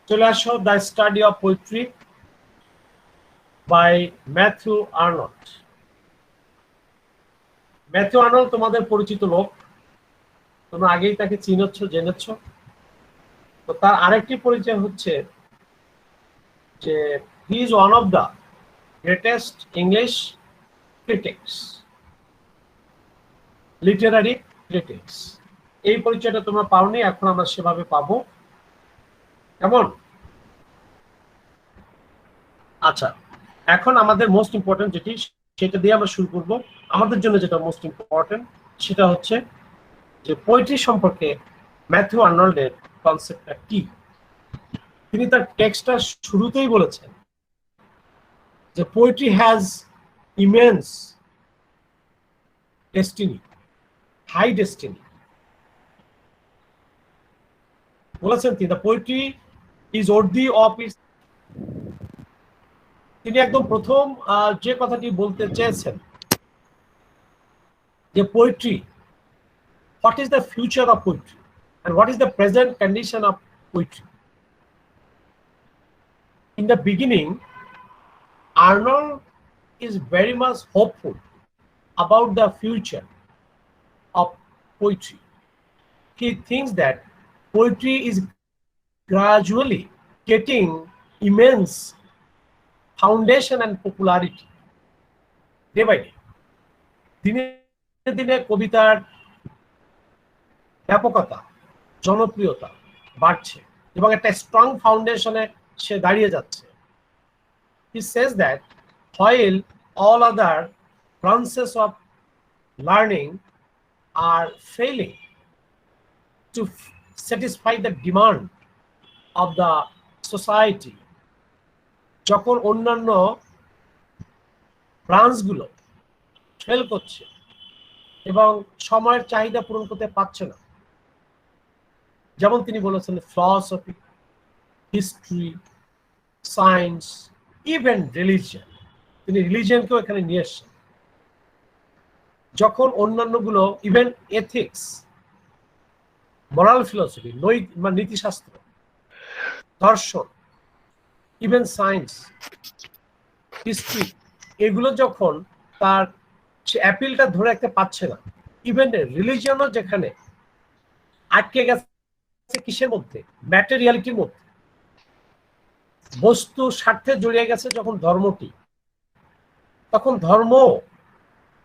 চলে আসো the study of poetry by Matthew Arnold. Matthew Arnold তোমাদের পরিচিত লোক, তোমরা আগেই তাকে চিনেছ জেনেছ। তো তার আরেকটি পরিচয় হচ্ছে যে he is one of the greatest English critics, Literary critics. এই পরিচয়টা তোমরা পাওনি, এখন আমরা সেভাবে পাবো। কেমন? আচ্ছা, এখন আমাদের মোস্ট ইম্পর্টেন্ট যেটি, সেটা দিয়ে আমরা শুরু করব। আমাদের জন্য যেটা মোস্ট ইম্পর্টেন্ট সেটা হচ্ছে যে পোয়েট্রি সম্পর্কে ম্যাথিউ আর্নল্ডের কনসেপ্টটা কি। তিনি তার টেক্সটটা শুরুতেই বলেছেন যে poetry has immense destiny, high destiny. বলেছেন তিনি the poetry is worthy of its. তিনি একদম প্রথম যে কথাটি বলতে চেয়েছেন যে poetry, what is the future of poetry and what is the present condition of poetry. In the beginning, Arnold is very much hopeful about the future of poetry. He thinks that poetry is gradually getting immense foundation and popularity day by day. দিনে দিনে কবিতার ব্যাপকতা, জনপ্রিয়তা বাড়ছে এবং একটা strong ফাউন্ডেশনে সে দাঁড়িয়ে যাচ্ছে। He says that while all other branches of learning are failing to satisfy the demand of the society, যখন অন্যান্য ব্রাঞ্চগুলো ফেল করছে এবং সময়ের চাহিদা পূরণ করতে পারছে না, যেমন তিনি বলেছেন philosophy, history, science, even religion. তিনি রিলিজিয়নকেও এখানে নিয়ে এসেছেন। যখন অন্যান্যগুলো, ইভেন এথিক্স, মোরাল ফিলসফি, নীতিশাস্ত্র, দর্শন, ইভেন সায়েন্স, হিস্ট্রি, এগুলো যখন তার সে অ্যাপিলটা ধরে রাখতে পারছে না, ইভেন রিলিজিয়নও যেখানে আটকে গেছে কিসের মধ্যে, ম্যাটেরিয়ালিটির মধ্যে, বস্তু স্বার্থে জড়িয়ে গেছে যখন ধর্মটি, তখন ধর্ম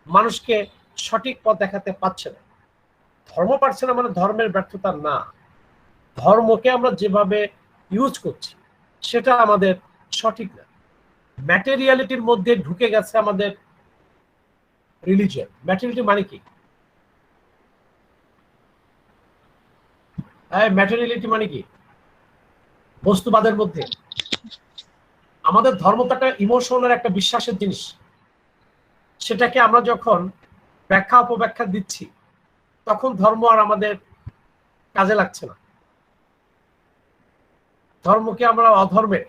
মানুষকে সঠিক পথ দেখাতে পারছে না। ধর্ম পারছে না মানে ধর্মের ব্যর্থতা না, ধর্মকে আমরা যেভাবে ইউজ করছি সেটা আমাদের সঠিক না। ম্যাটেরিয়ালিটির মধ্যে ঢুকে গেছে আমাদের রিলিজিয়ন। ম্যাটেরিয়ালিটি মানে কি? ম্যাটেরিয়ালিটি মানে কি? বস্তুবাদের মধ্যে আমাদের ধর্মটা একটা ইমোশনের, একটা বিশ্বাসের জিনিস। সেটাকে আমরা যখন ব্যাখ্যা অপব্যাখ্যা দিচ্ছি তখন ধর্ম আর আমাদের কাজে লাগছে না। ধর্মকে আমরা অধর্মের,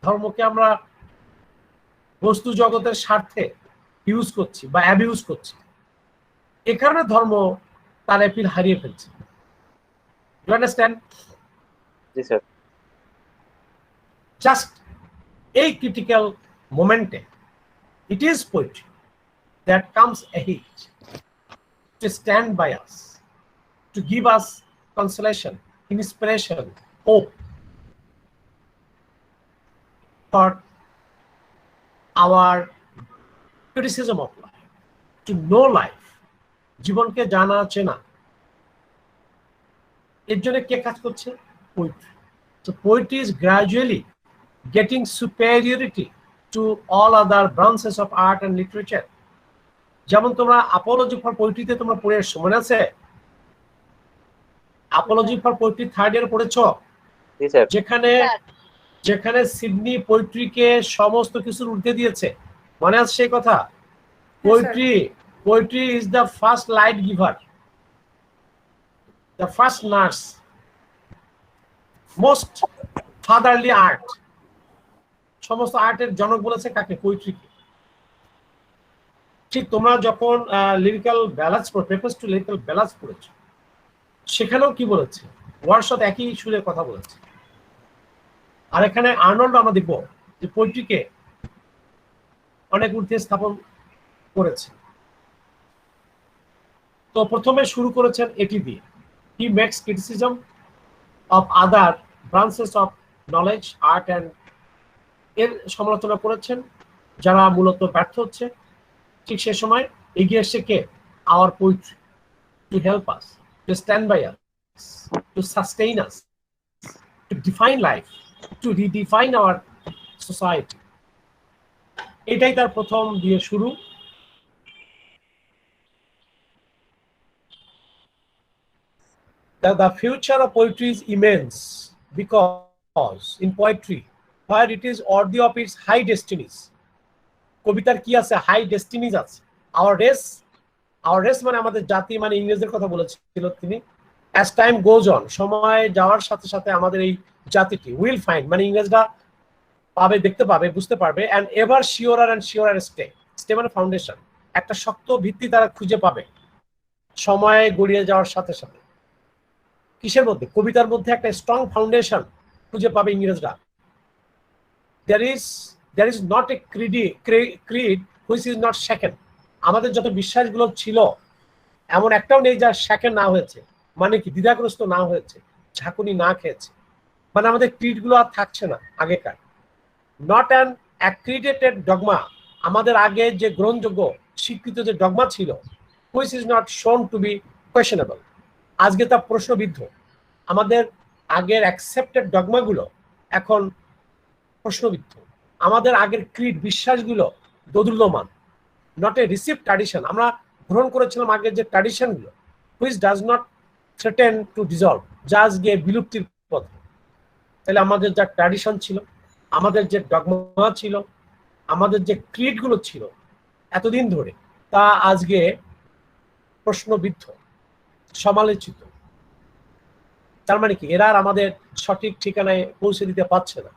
ধর্মকে আমরা বস্তু জগতের স্বার্থে ইউজ করছি বা অ্যাবিউজ করছি। এ কারণে ধর্ম তার অ্যাপিল হারিয়ে ফেলছে। You understand? জি স্যার। জাস্ট এই ক্রিটিক্যাল মোমেন্টে it is poetry that comes ahead to stand by us, to give us consolation, inspiration, hope for our criticism of life, to know life, জীবনকে জানা চেনা। এর জন্য কে কাজ করছে? Poetry. So poetry is gradually getting superiority to all other branches of art and literature. যেমন তোমরা Apology for পোয়েট্রিতে তোমরা পড়ে এসছো, মনে আছে? Apology for poetry third year পড়েছো? যেখানে যেখানে সিডনি পোয়েট্রিকে সমস্ত কিছুর ঊর্ধ্বে দিয়েছে, মনে আছে সেই কথা? Poetry is the first light giver, the first nurse, most fatherly art. সমস্ত আর্টের জনক বলেছে কাকে? পোয়েট্রিকে। ঠিক তোমরা যখন Lyrical Ballads preface to Lyrical Ballads পড়েছো, সেখানেও কি বলেছে? ওয়ার্ডসওয়ার্থ একই সুরে কথা বলেছে। আর এখানে আর্নল্ড আমরা দেখব যে পোয়েট্রিকে অনেক ঊর্ধ্বে স্থাপন করেছে। তো প্রথমে শুরু করেছেন এটি দিয়ে, he makes criticism of other branches of knowledge art and, এর সমালোচনা করেছেন যারা মূলত ব্যর্থ হচ্ছে। ঠিক সে সময় এগিয়ে এসছে কে? Our poetry, to help us, to stand by us, to sustain us, to define life, to redefine our society. এটাই তার প্রথম দিয়ে শুরু। The future of poetry is immense because in poetry, where it is worthy of its high destinies, কবিতার কি আছে? High ডেস্টিনিজ আছে। Hour race মানে আমাদের জাতি, মানে ইংরেজদের কথা বলেছিল তিনি। অ্যাজ টাইম গোজ অন, সময় যাওয়ার সাথে সাথে আমাদের এই জাতিটি উইল ফাইন্ড, মানে ইংরেজরা পাবে, দেখতে পাবে, বুঝতে পারবে, অ্যান্ড এভার শিওরার অ্যান্ড শিওরার স্টে মানে ফাউন্ডেশন, একটা শক্ত ভিত্তি তারা খুঁজে পাবে সময় গড়িয়ে যাওয়ার সাথে সাথে। কিসের মধ্যে? কবিতার মধ্যে একটা স্ট্রং ফাউন্ডেশন খুঁজে পাবে ইংরেজরা। there is not a creed which is not shaken, আমাদের যত বিশ্বাসগুলো ছিল এমন একটাও নেই যা shaken না হয়েছে, মানে কি দ্বিধাগ্রস্ত না হয়েছে, ঝাঁকুনি না খেয়েছে। মানে আমাদের ক্রিড গুলো আর থাকছে না আগেকার। নট অ্যান অ্যাক্রিডেটেড ডগমা, আমাদের আগে যে গ্রহণযোগ্য স্বীকৃত যে ডগমা ছিল, which is not shown to be questionable, আজকে তা প্রশ্নবিদ্ধ। আমাদের আগের অ্যাকসেপ্টেড ডগমাগুলো এখন প্রশ্নবিদ্ধ। আমাদের আগের ক্রিড বিশ্বাসগুলো দোদুল্যমান। নট এ রিসিভ ট্র্যাডিশন, আমরা গ্রহণ করেছিলাম আগের যে ট্র্যাডিশনগুলো, which does not threaten to dissolve, যা আজকে বিলুপ্তির পথে। তাহলে আমাদের যা ট্র্যাডিশন ছিল, আমাদের যে ডগমা ছিল, আমাদের যে ক্রিডগুলো ছিল এতদিন ধরে, তা আজকে প্রশ্নবিদ্ধ, সমালোচিত। তার মানে কি? এরা আর আমাদের সঠিক ঠিকানায় পৌঁছে দিতে পারছে না।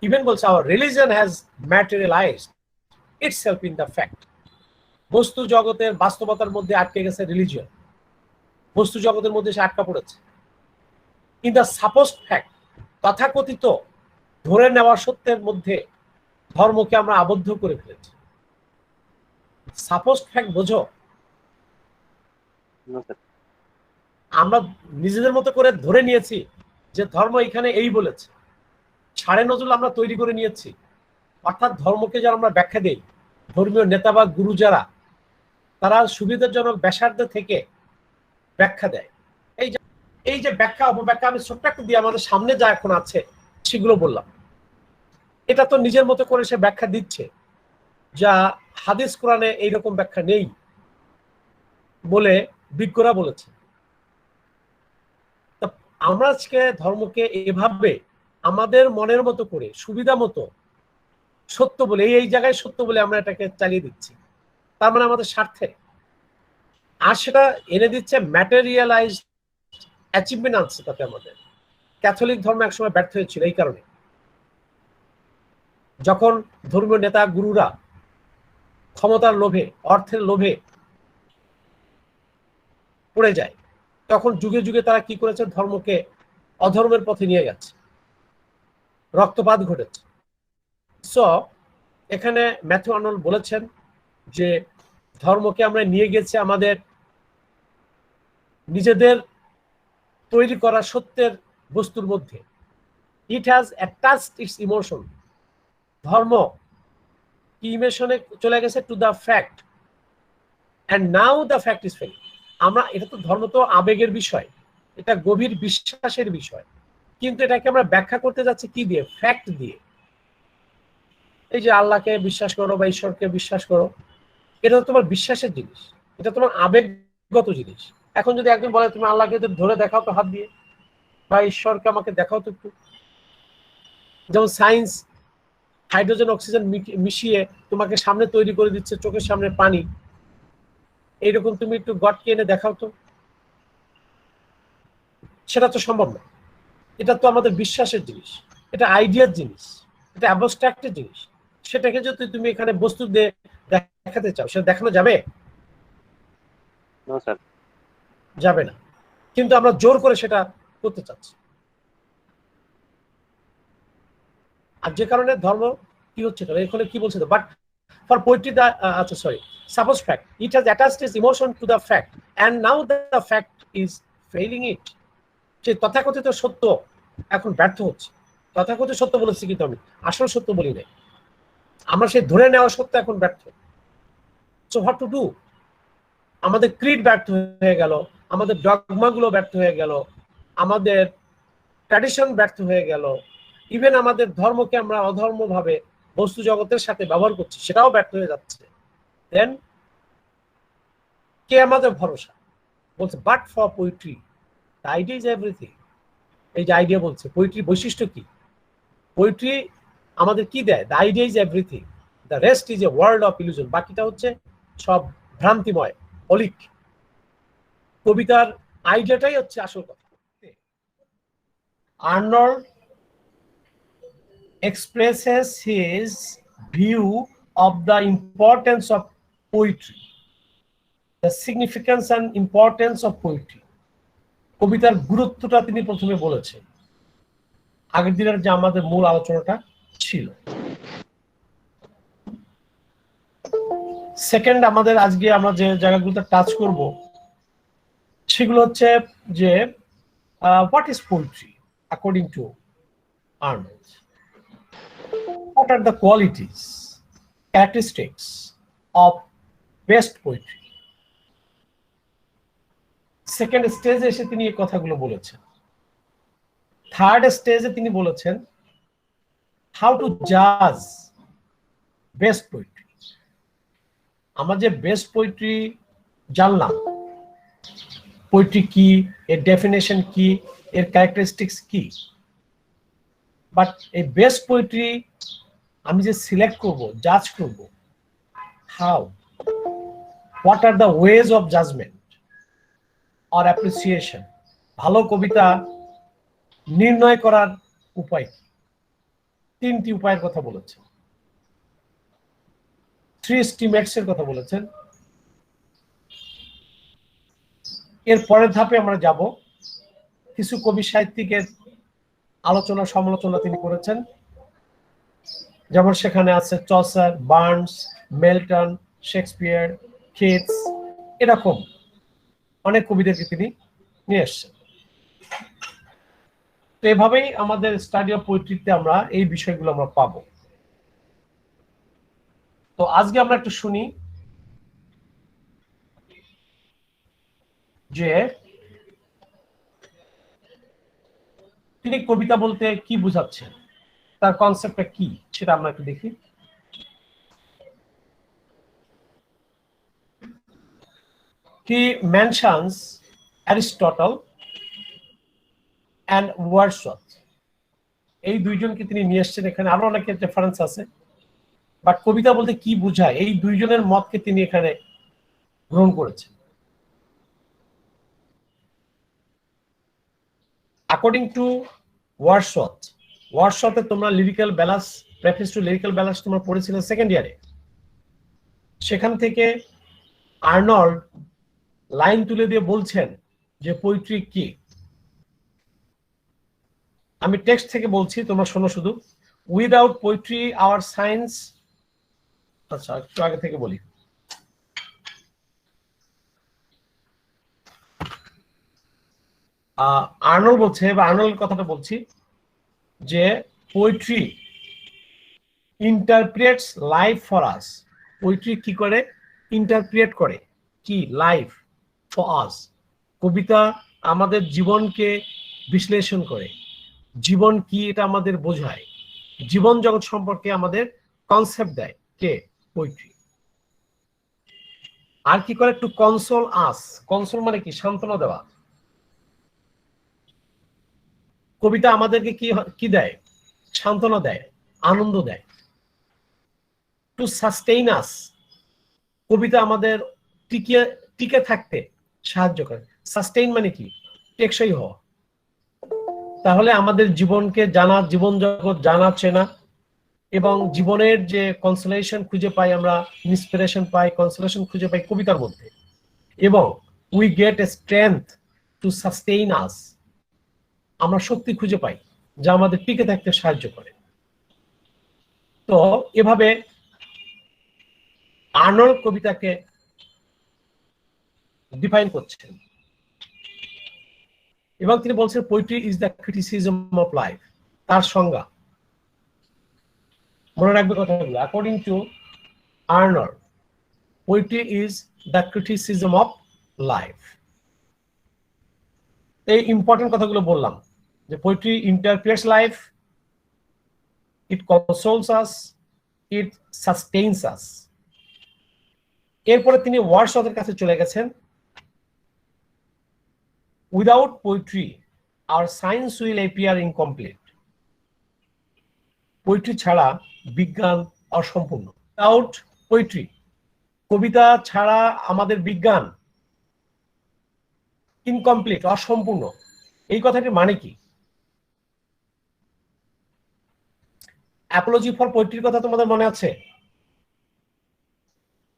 ইভেন বলছে our religion has materialised itself in the fact, বস্তু জগতের বাস্তবতার মধ্যে আটকে গেছে রিলিজিয়ন, বস্তু জগতের মধ্যে সে আটকা পড়েছে। ইন দ্য সাপোজড ফ্যাক্ট, তথাকথিত ধরে নেওয়া সত্যের মধ্যে ধর্মকে আমরা আবদ্ধ করে ফেলেছি। সাপোজড ফ্যাক্ট বোঝো? আমরা নিজেদের মতো করে ধরে নিয়েছি যে ধর্ম এখানে এই বলেছে, সাড়ে নজরুল আমরা তৈরি করে নিয়েছি। অর্থাৎ ধর্মকে যারা আমরা ব্যাখ্যা দেই, ধর্মীয় নেতা বা গুরু যারা, তারা সুবিধাজনক ব্যাসার্ধ থেকে ব্যাখ্যা দেয়। এই যে ব্যাখ্যা অপব্যাখ্যা, আমি ছোট্ট একটা দিয়ে আমাদের সামনে যা এখন আছে সেগুলো বললাম। এটা তো নিজের মতো করে সে ব্যাখ্যা দিচ্ছে, যা হাদিস কোরআনে এইরকম ব্যাখ্যা নেই বলে বিজ্ঞরা বলেছে। আমরা আজকে ধর্মকে এভাবে আমাদের মনের মতো করে সুবিধা মতো সত্য বলে, এই জায়গায় সত্য বলে আমরা এটাকে চালিয়ে দিচ্ছি, তার মানে আমাদের স্বার্থে। আর সেটা এনে দিচ্ছে ম্যাটেরিয়ালাইজ অ্যাচিভমেন্ট আনছে তাতে আমাদের। ক্যাথলিক ধর্ম একসময় ব্যর্থ হয়েছিল এই কারণে, যখন ধর্মীয় নেতা গুরুরা ক্ষমতার লোভে, অর্থের লোভে পড়ে যায়, তখন যুগে যুগে তারা কি করেছে? ধর্মকে অধর্মের পথে নিয়ে গেছে, রক্তপাত ঘটেছে। সো এখানে ম্যাথু আর্নল্ড বলেছেন যে ধর্মকে আমরা নিয়ে গেছি আমাদের নিজেদের তৈরি করা সত্যের বস্তুর মধ্যে। ইট হ্যাজ অ্যাটাচড ইটস ইমোশন, ধর্ম কি ইমোশনে চলে গেছে? Two the fact, and now the fact is fail. আমরা, এটা তো ধর্ম তো আবেগের বিষয়, এটা গভীর বিশ্বাসের বিষয়, কিন্তু এটাকে আমরা ব্যাখ্যা করতে যাচ্ছি কি দিয়ে? ফ্যাক্ট দিয়ে। এই যে আল্লাহকে বিশ্বাস করো বা ঈশ্বরকে বিশ্বাস করো, এটা তো তোমার বিশ্বাসের জিনিস, এটা তোমার আবেগগত জিনিস। এখন যদি একজন বলে তুমি আল্লাহকে ধরে দেখাও তো হাত দিয়ে, বা ঈশ্বরকে আমাকে দেখাও তো একটু, যেমন সায়েন্স হাইড্রোজেন অক্সিজেন মিশিয়ে তোমাকে সামনে তৈরি করে দিচ্ছে, চোখের সামনে পানি, এইরকম তুমি একটু গডকে এনে দেখাও তো, সেটা তো সম্ভব না। এটা তো আমাদের বিশ্বাসের জিনিস, এটা আইডিয়ার জিনিস, এটা অ্যাবস্ট্রাক্টের জিনিস। সেটাকে যদি তুমি এখানে বস্তু দিয়ে দেখাতে চাও, সেটা দেখানো যাবে? যাবে না। কিন্তু আমরা জোর করে সেটা করতে চাচ্ছি। আর যে কারণে ধর্ম কি হচ্ছে এখানে কি বলছে, বাট ফর পোয়েট্রি দ্য আচ্ছা sorry suppose fact it has attached its emotion to the fact and now the fact is failing it. সেই তথাকথিত সত্য এখন ব্যর্থ হচ্ছে। তথাকথিত সত্য বলেছি কিন্তু আমি আসল সত্য বলি নাই, আমরা সেই ধরে নেওয়া সত্য এখন ব্যর্থ। So what to do? আমাদের ক্রিড ব্যর্থ হয়ে গেল, আমাদের ডগমাগুলো ব্যর্থ হয়ে গেল, আমাদের ট্র্যাডিশন ব্যর্থ হয়ে গেল, ইভেন আমাদের ধর্মকে আমরা অধর্ম ভাবে বস্তু জগতের সাথে ব্যবহার করছি, সেটাও ব্যর্থ হয়ে যাচ্ছে। দেন কে আমাদের ভরসা? বলছে but for poetry the idea is everything. এই যে আইডিয়া বলছে, পোয়েট্রি বৈশিষ্ট্য কি? পোয়েট্রি আমাদের কি দেয়? The idea is everything, the rest is a world of illusion. বাকিটা হচ্ছে সব ভ্রান্তিময়, অলিক। কবিতার আইডিয়াটাই হচ্ছে আসল কথা। Arnold expresses his view of the importance of poetry, the significance and importance of poetry. কবিতার গুরুত্বটা তিনি প্রথমে বলেছেন, আগের দিনের যে আমাদের মূল আলোচনাটা ছিল। সেকেন্ড, আমাদের আজকে আমরা যে জায়গাগুলোতে টাচ করব সেগুলো হচ্ছে যে what is poetry according two Arnold. What are the qualities, characteristics of best poetry? Second স্টেজে এসে তিনি এই কথাগুলো বলেছেন। থার্ড স্টেজে তিনি বলেছেন হাউ টু জাজ বেস্ট পোয়েট্রি। আমরা যে বেস্ট পোয়েট্রি জানলাম, পোয়েট্রি কি, এর ডেফিনেশন কি, এর ক্যারেক্টারিস্টিক্স কি, বাট এই বেস্ট পোয়েট্রি আমি যে সিলেক্ট করব, জাজ করব, how, what are the ways of judgement or appreciation, ভালো কবিতা নির্ণয় করার উপায় কি? তিনটি উপায়ের কথা বলেছেন, থ্রি এস্টিমেটস এর কথা বলেছেন। এর পরের ধাপে আমরা যাব, কিছু কবি সাহিত্যিকের আলোচনা সমালোচনা তিনি করেছেন, যেমন সেখানে আছে Chaucer, Burns, melt in, Shakespeare, Kitts, এরকম অনেক কবিদেরকে তিনি নিয়ে এসছেন। তো এভাবেই আমাদের স্টাডি অফ পোয়েট্রিতে আমরা এই বিষয়গুলো আমরা পাবো। তো আজকে আমরা একটু শুনি যে তিনি কবিতা বলতে কি বুঝাচ্ছেন, তার কনসেপ্টটা কি, সেটা আমরা একটু দেখি। He mentions Aristotle and Wordsworth, এই দুইজনকে তিনি নিয়ে এসছেন। এখানে আরো অনেক রেফারেন্স আছে, বাট কবিতা বলতে কি বোঝায় এই দুইজনের মতকে তিনি এখানে গ্রহণ করেছেন। অ্যাকর্ডিং টু ওয়ার্ডসওয়ার্থ, ওয়ার্ডসওয়ার্থে তোমরা Lyrical Ballads, preface to Lyrical Ballads তোমরা পড়েছিলে সেকেন্ড ইয়ারে, সেখান থেকে আর্নল্ড লাইন তুলে দিয়ে বলছেন যে পোয়েট্রি কি। আমি টেক্সট থেকে বলছি, তোমরা শোনো শুধু। উইদাউট পোয়েট্রি আওয়ার সায়েন্স, আচ্ছা একটু আগে থেকে বলি। আর্নল্ড বলছে, বা আর্নল্ডের কথাটা বলছি, যে poetry interprets life for us. Poetry কি করে? ইন্টারপ্রিয়েট করে কি? লাইফ ফর আস। কবিতা আমাদের জীবনকে বিশ্লেষণ করে, জীবন কি এটা আমাদের বোঝায়, জীবন জগৎ সম্পর্কে আমাদের কনসেপ্ট দেয় কে? পোয়েট্রি। আর কি করে? টু কনসোল আস। কনসোল মানে কি? সান্ত্বনা দেওয়া। কবিতা আমাদেরকে কি কি দেয়? সান্ত্বনা দেয়, আনন্দ দেয়। টু সাস্টেইন আস। কবিতা আমাদের টিকে থাকতে সাহায্য করে। সাস্টেইন মানে কি? টেকসই হওয়া। তাহলে আমাদের জীবনকে জানা, জীবন জগৎ জানা চেনা, এবং জীবনের যে কনসোলেশন খুঁজে পাই আমরা, ইন্সপিরেশন পাই, কনসোলেশন খুঁজে পাই কবিতার মধ্যে, এবং we get a strength to sustain us. আমরা শক্তি খুঁজে পাই যা আমাদের টিকে থাকতে সাহায্য করে। তো এভাবে আর্নল্ড কবিতাকে ডিফাইন করছেন এবং তিনি বলছেন poetry is the criticism of life. তার সংজ্ঞা মনে রাখবে কথাগুলো। According to Arnold, poetry is the criticism of life. এই ইম্পর্টেন্ট কথাগুলো বললাম যে পোয়েট্রি ইন্টারপ্রিটেস লাইফ, ইট কনসোলস আস, ইট সাস্টেইনস আস। এরপরে তিনি ওয়ার্ডসওয়ার্থের কাছে চলে গেছেন। Without poetry our science will appear incomplete. Poetry ছাড়া বিজ্ঞান অসম্পূর্ণ। উইদাউট পোয়েট্রি, কবিতা ছাড়া আমাদের বিজ্ঞান ইনকমপ্লিট, অসম্পূর্ণ। এই কথাটির মানে কি? অ্যাপোলজি ফর পোয়েট্রির কথা তোমাদের মনে আছে?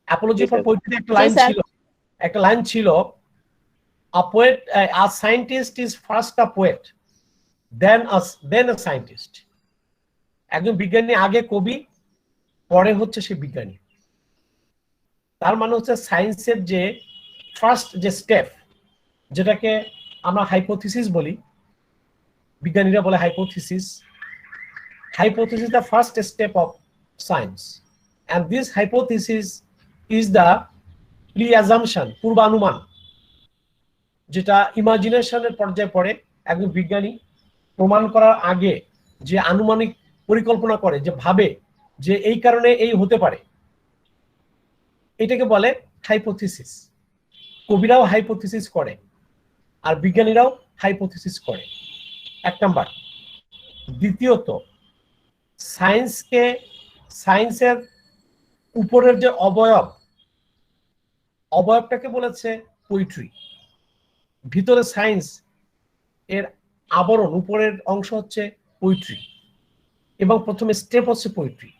অ্যাপোলজি ফর পোয়েট্রি একটা লাইন ছিল, a poet, a scientist is first a poet, then a scientist. একজন বিজ্ঞানী আগে কবি, পরে হচ্ছে সে বিজ্ঞানী। তার মানে হচ্ছে সায়েন্সের যে ফার্স্ট যে স্টেপ, যেটাকে আমরা হাইপোথিসিস বলি, বিজ্ঞানীরা বলে hypothesis. Hypothesis is the first step of science, and this hypothesis is the pre-assumption, পূর্বানুমান, যেটা ইমাজিনেশনের পর্যায়ে পড়ে। একজন বিজ্ঞানী প্রমাণ করার আগে যে আনুমানিক পরিকল্পনা করে, যে ভাবে যে এই কারণে এই হতে পারে, এটাকে বলে হাইপোথিসিস। কবিরাও হাইপোথিসিস করে আর বিজ্ঞানীরাও হাইপোথিসিস করে, এক নাম্বার। দ্বিতীয়ত, সায়েন্সের উপরের যে অবয়বটাকে বলেছে পোয়েট্রি। ভিতরে সায়েন্স এর আবরণ, উপরের অংশ হচ্ছে পোয়েট্রি, এবং প্রথমে স্টেপ হচ্ছে পোয়েট্রি।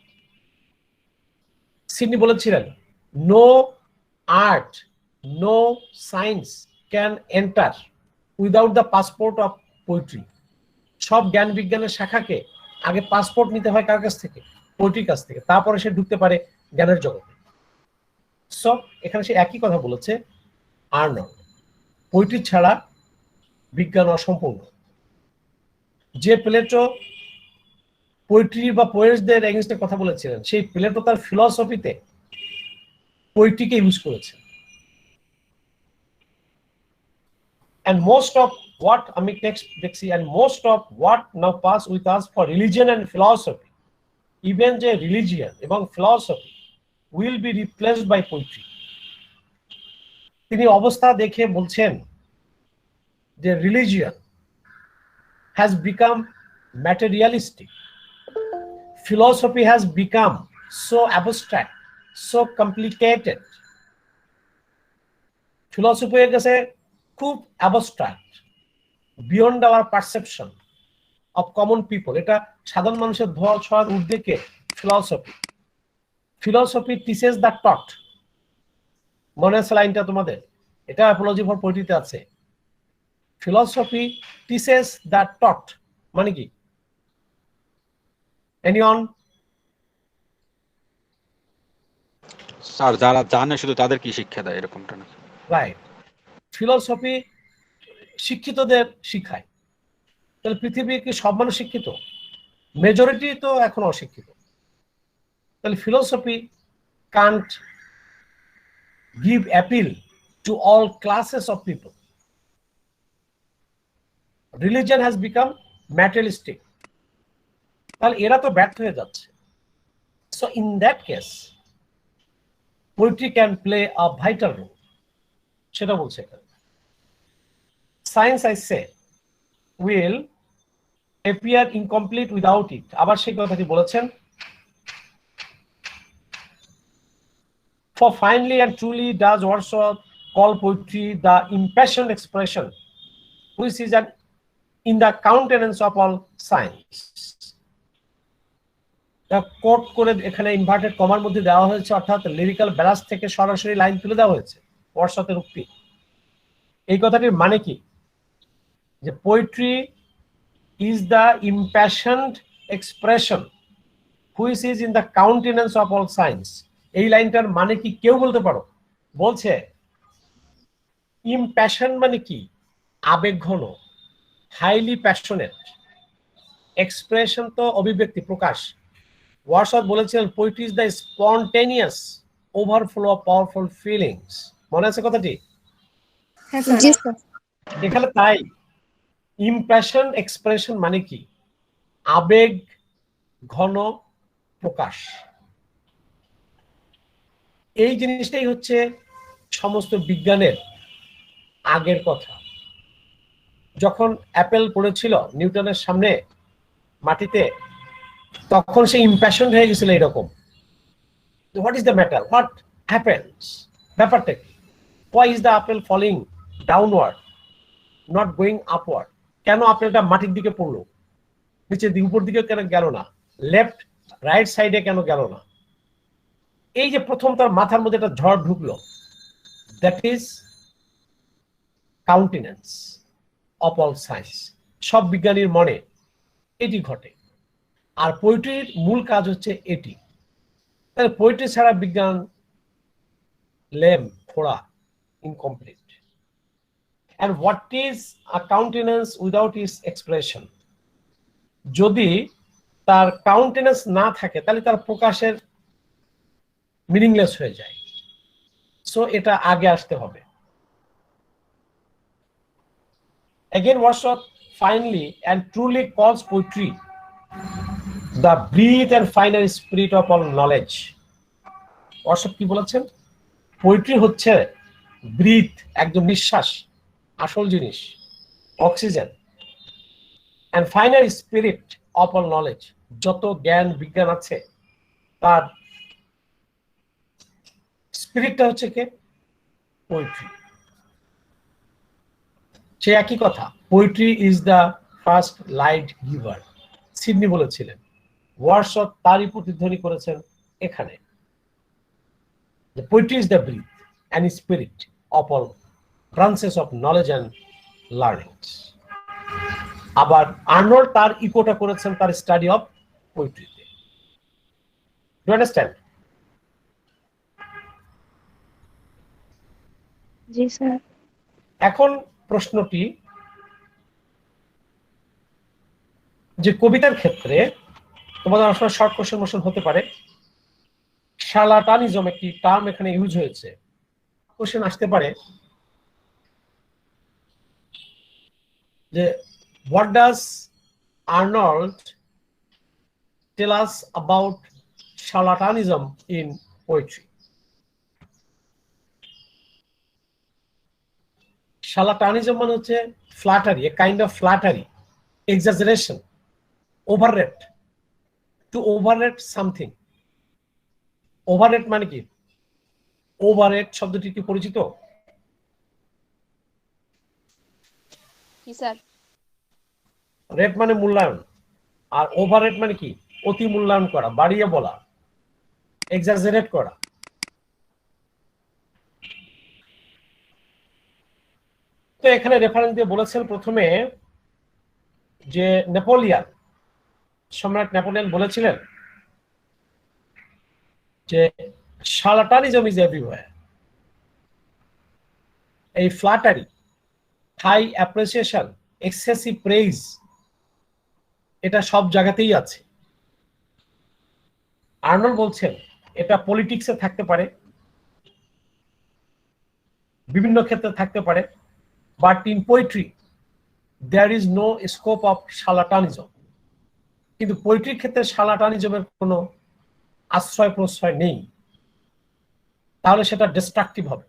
সিডনি বলেছিলেন, no art, no science can enter without the passport of poetry. সব জ্ঞান বিজ্ঞানের শাখাকে আগে পাসপোর্ট নিতে হয় কার কাছ থেকে? পোয়েট্রির কাছ থেকে, তারপরে সে ঢুকতে পারে জ্ঞানের জগতে। সো এখানে সে একই কথা বলেছে আর্নল্ড, পোয়েট্রি ছাড়া বিজ্ঞান অসম্পূর্ণ। যে প্লেটো পোয়েট্রি বা পোয়েটসদের এগেইনস্টে কথা বলেছিলেন, সেই প্লেটো তার ফিলসফিতে পোয়েট্রিকে ইউজ করেছে। And most of what now pass with us for religion and philosophy, even the religion এবং philosophy will be replaced by poetry. তিনি অবস্থা দেখে বলছেন যে religion has become materialistic, philosophy has become so abstract, so complicated. philosophy এর কাছে খুব abstract, beyond our perception of common people. এটা সাধারণ মানুষের ধোয়া ছোঁয়ার ঊর্ধ্বে philosophy teaches the taught। মনে আছে লাইনটা তোমাদের? এটা অ্যাপোলজি ফর পোয়েট্রিতে আছে। philosophy teaches the taught মানে কি? anyone? স্যার, যারা জানে শুধু তাদের কি শিক্ষা দেয়, এরকমটা না? রাইট, ফিলসফি শিক্ষিতদের শিখায়। তাহলে পৃথিবীর কি সব মানুষ শিক্ষিত? মেজরিটি তো এখন অশিক্ষিত। তাহলে philosophy can't give appeal to all classes of people. Religion has become materialistic. তাহলে এরা তো ব্যর্থ হয়ে যাচ্ছে। So in that case poetry can play a vital role, সেটা বলছে এখানে। Science, I say, will appear incomplete without it। আবার সেই কথাটি বলেছেন, for finally and truly does Wordsworth call poetry the impassioned expression which is in the countenance of all science। Quote করে এখানে inverted কমার মধ্যে দেওয়া হয়েছে, অর্থাৎ লিরিক্যাল ব্যালান্স থেকে সরাসরি লাইন তুলে দেওয়া হয়েছে ওয়ার্ডসওয়ার্থের উক্তি। এই কথাটির মানে কি? যে poetry is the impassioned expression which is in the countenance of all science, এই লাইনটার মানে কি কেউ বলতে পারো? বলছে ইমপ্যাশন মানে কি? আবেগঘন, হাইলি প্যাশনেট। এক্সপ্রেশন তো অভিব্যক্তি, প্রকাশ। ওয়ার্ডসওয়ার্থ বলেছিলেন poetry is the spontaneous overflow of powerful feelings. মনে আছে কথাটি? হ্যাঁ স্যার। জি স্যার। এখানে তাই ইমপ্রেশন এক্সপ্রেশন মানে কি? আবেগ ঘন প্রকাশ। এই জিনিসটাই হচ্ছে সমস্ত বিজ্ঞানের আগের কথা। যখন অ্যাপেল পড়েছিল নিউটনের সামনে মাটিতে, তখন সে ইমপ্যাশন হয়ে গেছিল এরকম, what is the matter, what happens, ব্যাপারটা কি, why is the apple falling downward not going upward, কেন আপেলটা মাটির দিকে পড়লো, নিচের দিকে উপর দিকে কেন গেল না, লেফট রাইট সাইডে কেন গেল না? এই যে প্রথম তার মাথার মধ্যে একটা ঝড় ঢুকলো, that is countenance of all science. সব বিজ্ঞানীর মনে এটি ঘটে। আর পোয়েট্রির মূল কাজ হচ্ছে এটি। তাহলে পোয়েট্রি ছাড়া বিজ্ঞান লেম, থোড়া, incomplete. And what is a countenance without its expression? যদি তার কাউন্টেন্যান্স না থাকে তাহলে তার প্রকাশের মিনিংলেস হয়ে যায়। সো এটা আগে আসতে হবে। Again, Wordsworth finally and truly calls poetry the breath and final spirit of all knowledge. Wordsworth কি বলেছেন? পোয়েট্রি হচ্ছে ব্রিথ, একদম নিঃশ্বাস, আসল জিনিস, oxygen, and final spirit of all knowledge, যত জ্ঞান বিজ্ঞান আছে তার স্পিরিটটা হচ্ছে কে? পোয়েট্রি। সে একই কথা, poetry is the first light giver, Sidney বলেছিলেন। ওয়ার্ডসওয়ার্থ তারই প্রতিধ্বনি করেছেন এখানে, poetry is the breath and spirit of all branches of knowledge and learning. আবার আর্নল্ড তার ইকোটা করেছেন তার স্টাডি অফ পোয়েট্রিতে। Do understand? জি স্যার। এখন প্রশ্নটি যে কবিতার ক্ষেত্রে তোমাদের আসলে শর্ট কোশ্চেন মোশন হতে পারে, শার্লাটানিজম একটি টার্ম এখানে ইউজ হয়েছে। কোশ্চেন আসতে পারে যে what does Arnold tell us about charlatanism in poetry? Charlatanism মানে হচ্ছে flattery, a kind of flattery, exaggeration, overrate, to overrate something. Overrate মানে কি? Overrate শব্দটি কি পরিচিত? কি স্যার? রেট মানে মূল্যায়ন, আর ওভাররেট মানে কি? অতি মূল্যায়ন করা, বাড়িয়ে বলা, এক্সাজারেট করা। তো এখানে রেফারেন্স দিয়ে বলেছেন প্রথমে যে নেপোলিয়ন, সম্রাট নেপোলিয়ন বলেছিলেন যে শার্লাটানিজম ইজ এভরিওয়্যার। এই flattery, high appreciation, excessive praise, এটা সব জায়গাতেই আছে। আর্নল্ড বলছেন এটা পলিটিক্সে থাকতে পারে, বিভিন্ন ক্ষেত্রে থাকতে পারে, but in poetry there is no scope of charlatanism. কিন্তু পোয়েট্রির ক্ষেত্রে শার্লাটানিজমের কোনো আশ্রয় প্রশ্রয় নেই, তাহলে সেটা ডিস্ট্রাকটিভ হবে।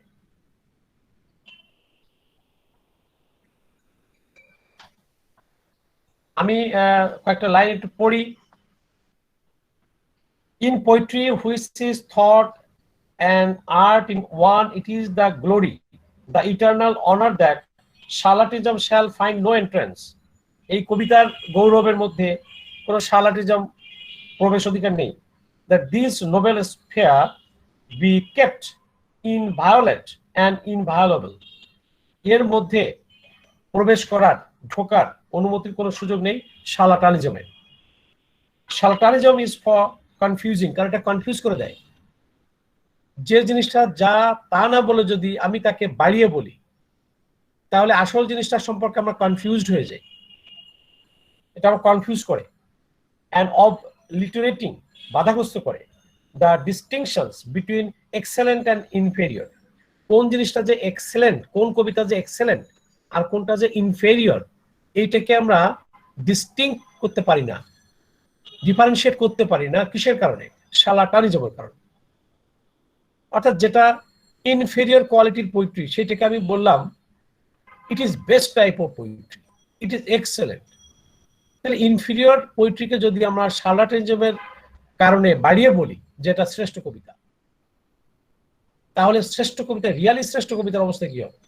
আমি কয়েকটা লাইন একটু পড়ি। In poetry, which is thought and art in one, it is the glory, the eternal honor that charlatanism shall find no entrance. এই কবিতার গৌরবের মধ্যে কোনো শার্লাটিজম প্রবেশ অধিকার নেই। That this noble sphere be kept inviolate and inviolable. এর মধ্যে প্রবেশ করার, ঢোকার অনুমতির কোনো সুযোগ নেই শার্লাটানিজমের। Charlatanism is for কনফিউজিং, কারণ এটা কনফিউজ করে দেয়। যে জিনিসটা যা তা না বলে যদি আমি তাকে বাড়িয়ে বলি, তাহলে আসল জিনিসটা সম্পর্কে আমরা কনফিউজড হয়ে যাই। এটা আমরা কনফিউজ করে অ্যান্ড অবলিটারেটিং, বাধাগ্রস্ত করে the ডিস্টিংশনস between excellent and inferior. কোন জিনিসটা যে এক্সেলেন্ট, কোন কবিতা যে এক্সেলেন্ট আর কোনটা যে ইনফেরিয়র, এইটাকে আমরা ডিস্টিংক্ট করতে পারি না, ডিফারেন্সিয়েট করতে পারি না। কিসের কারণে? শার্লাটানিজমের কারণে। অর্থাৎ যেটা ইনফেরিয়র কোয়ালিটির পোয়েট্রি, সেটাকে আমি বললাম it is best type of poetry, it is excellent. তাহলে ইনফেরিয়র পোয়েট্রিকে যদি আমরা শার্লাটানিজমের কারণে বাড়িয়ে বলি যেটা শ্রেষ্ঠ কবিতা, তাহলে শ্রেষ্ঠ কবিতা, রিয়ালি শ্রেষ্ঠ কবিতার অবস্থা কি হবে?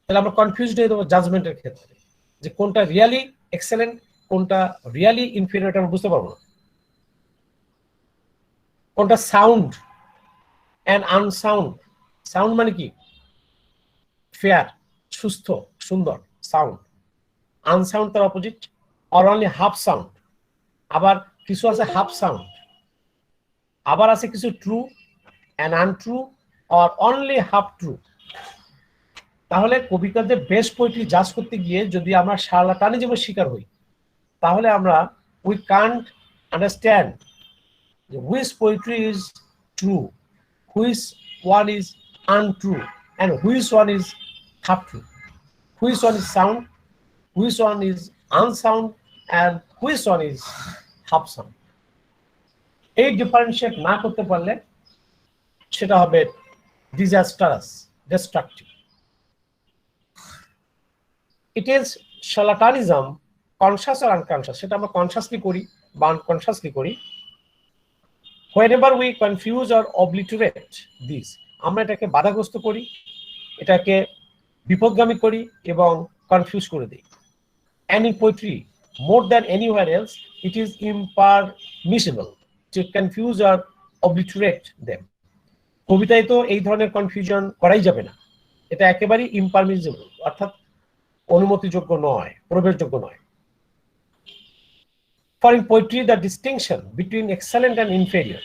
তাহলে আমরা কনফিউজড হয়ে যাবো জাজমেন্টের ক্ষেত্রে, যে কোনটা রিয়ালি এক্সেলেন্ট, কোনটা রিয়ালি ইনফেরিয়র, আমরা বুঝতে পারবো না। কোনটা সাউন্ড অ্যান্ড আনসাউন্ড। সাউন্ড মানে কি? ফেয়ার, সুস্থ, সুন্দর সাউন্ড। আনসাউন্ড তার opposite, or only half sound. আবার কিছু আছে হাফ সাউন্ড, আবার আছে কিছু true and untrue, or only half true. তাহলে কবিতার যে বেস্ট পোয়েট্রি জাজ করতে গিয়ে যদি আমরা শার্লাটানিজমের শিকার হই, তাহলে আমরা we can't understand which poetry is true, which one is untrue, and which one is half true, which one is sound, which one is unsound, and which one is half sound. এই differentiate না করতে পারলে সেটা হবে disastrous, destructive. It is charlatanism, conscious আর unconscious, সেটা আমরা consciously করি বা আনকনসাসলি করি। whenever we confuse or obliterate this, আমরা এটাকে বাধাগ্রস্ত করি, এটাকে বিপদগামী করি এবং কনফিউজ করে দিই। And in poetry, more than anywhere else, it is impermissible to confuse or obliterate them. কবিতায় তো এই ধরনের কনফিউশন করাই যাবে না, এটা একেবারেই ইম্পারমিসিবল, অর্থাৎ অনুমতিযোগ্য নয়, প্রবেশযোগ্য নয়। For in poetry, the distinction between excellent and inferior,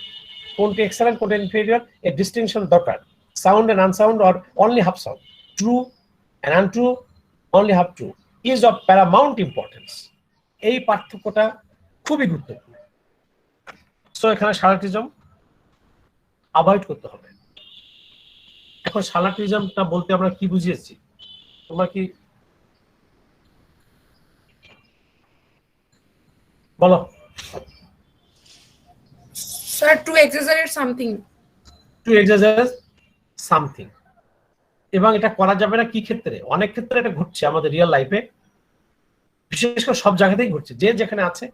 কোনটি excellent, কোনটি inferior, a distinction দরকার। Sound and unsound or only half sound, true and untrue, only half true, is of paramount importance. এই পার্থক্যটা খুবই গুরুত্বপূর্ণ। সো এখানে শার্লাটানিজম avoid করতে হবে। এখন শার্লাটানিজমটা বলতে আমরা কি বুঝিয়েছি, তোমরা কি বলো? Sir, to exaggerate something. To exaggerate something. এবং এটা করা যাবে না কি ক্ষেত্রে? অনেক ক্ষেত্রে এটা ঘটছে আমাদের রিয়েল লাইফে, বিশেষ করে সব জায়গাতেই ঘটছে। যে যেখানে আছে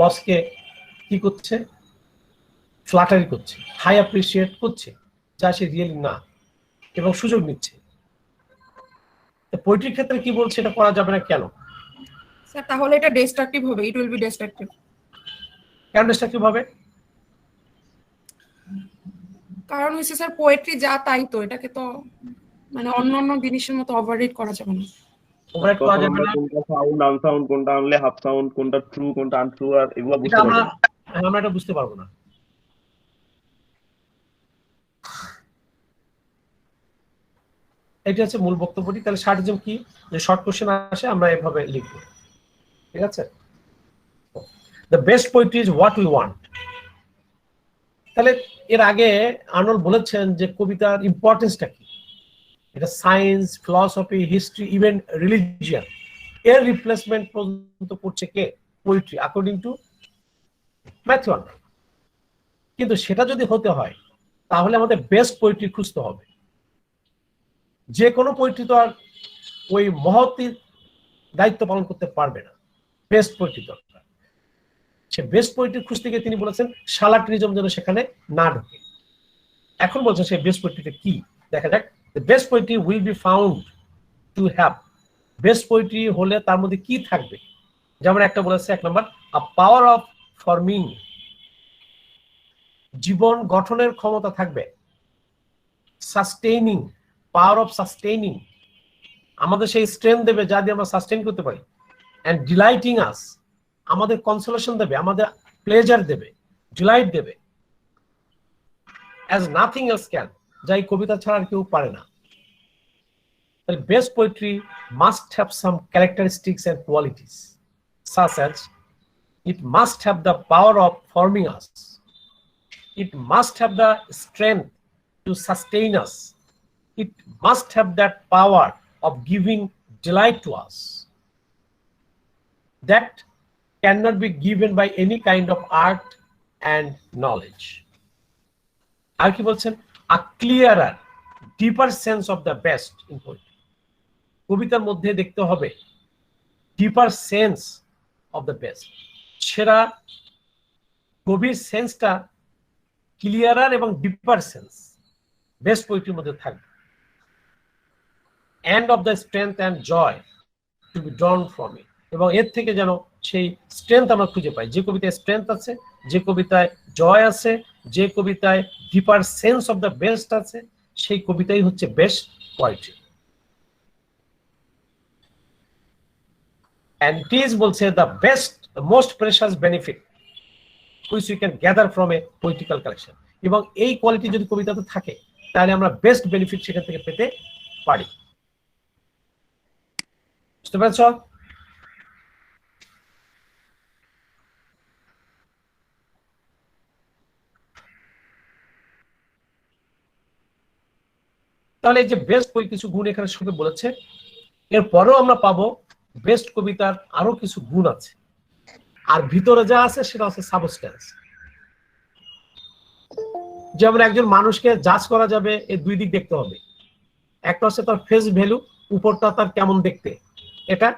বসকে কি করছে? ফ্ল্যাটারি করছে, হাই অ্যাপ্রিসিয়েট করছে, যা সে রিয়েলি না, এবং সুযোগ নিচ্ছে। পোয়েট্রির ক্ষেত্রে কি বলছে এটা করা যাবে না কেন? Sir, তাহলে এটা destructive হবে, it will be destructive. কেন ডিস্ট্রাকটিভ হবে? কারণ হচ্ছে স্যার পোয়েট্রি যা তাই তো, এটাকে তো মানে অন্যান্য জিনিসের মতো ওভাররেট করা যাবে না। ওভাররাইট করা যাবে না, কোনটা সাউন্ড আনসাউন্ড, কোনটা অনলি হাফ সাউন্ড, কোনটা ট্রু, কোনটা আনট্রু, আর এগুলো এটা বুঝতে পারবো। আমরা এটা বুঝতে পারবো না। এটা হচ্ছে মূল বক্তব্যটি। তাহলে শার্লাটানিজম কি? যে শর্ট কোশ্চেন আসে আমরা এভাবে লিখবো, ঠিক আছে? The best poetry is what we want. তাহলে এর আগে আর্নল্ড বলেছেন যে কবিতার ইম্পর্টেন্সটা কি। এটা science, philosophy, history, even religion, এর রিপ্লেসমেন্ট পর্যন্ত করছে কে? Poetry, according to Matthew Arnold. কিন্তু সেটা যদি হতে হয় তাহলে আমাদের বেস্ট পোয়েট্রি খুঁজতে হবে। যে কোনো পোয়েট্রি তো আর ওই মহৎ দায়িত্ব পালন করতে পারবে না, বেস্ট পোয়েট্রি দরকার। সে বেস্ট পোয়েট্রি খুঁজতে গিয়ে তিনি বলেছেন শার্লাটানিজম যেন সেখানে না ঢোকে। এখন বলছেন সেই বেস্ট পোয়েট্রিটা কি, দেখা যাক। The best poetry will be found to have, best poetry হলে তার মধ্যে কি থাকবে? যেমন একটা বলেছে 1 নম্বর, আ পাওয়ার অফ ফর্মিং, জীবন গঠনের ক্ষমতা থাকবে। সাস্টেইনিং, পাওয়ার অফ সাস্টেইনিং, আমাদের সেই স্ট্রেংথ দেবে যা দিয়ে আমরা সাস্টেইন করতে পারি। অ্যান্ড ডিলাইটিং আস, আমাদের কনসোলেশন দেবে, আমাদের প্লেজার দেবে, ডিলাইট দেবে অ্যাজ নাথিং এলস ক্যান, যা এই কবিতা ছাড়া আর কেউ পারে না। তাহলে best poetry must have some characteristics and qualities such as it must have the power of forming us, it must have the strength to sustain us, it must have that power of giving delight to us that cannot be given by any kind of art and knowledge. আর কি বলছেন, a clearer deeper sense of the best in poetry, কবিতার মধ্যে দেখতে হবে deeper sense of the best, সেরা গভীর সেন্সটা ক্লিয়ারার এবং ডিপার sense best পোয়েট্রির মধ্যে থাকবে। And of the strength and joy to be drawn from it, এবং এর থেকে যেন সেই স্ট্রেংথ আমরা খুঁজে পাই। যে কবিতায় স্ট্রেংথ আছে, যে কবিতায় জয় আছে, যে কবিতায় ডিপার সেন্স অফ দ্য বেস্ট আছে, সেই কবিতাই হচ্ছে best poetry. And it is বলছে the best, the most precious benefit which we can gather from a poetical collection, এবং এই কোয়ালিটি যদি কবিতাতে থাকে তাহলে আমরা বেস্ট বেনিফিট সেখান থেকে পেতে পারি। বুঝতে পেরেছ? তাহলে এই যে বেস্ট বই কিছু গুণ এখানে সঙ্গে বলেছে, এরপরেও আমরা পাবো বেস্ট কবিতার আরো কিছু গুণ আছে, আর ভিতরে যা আছে সেটা হচ্ছে সাবস্টেন্স। যেমন একজন মানুষকে জাজ করা যাবে এই দুই দিক দেখতে হবে, একটা হচ্ছে তার ফেস ভ্যালু, উপরটা তার কেমন দেখতে এটা,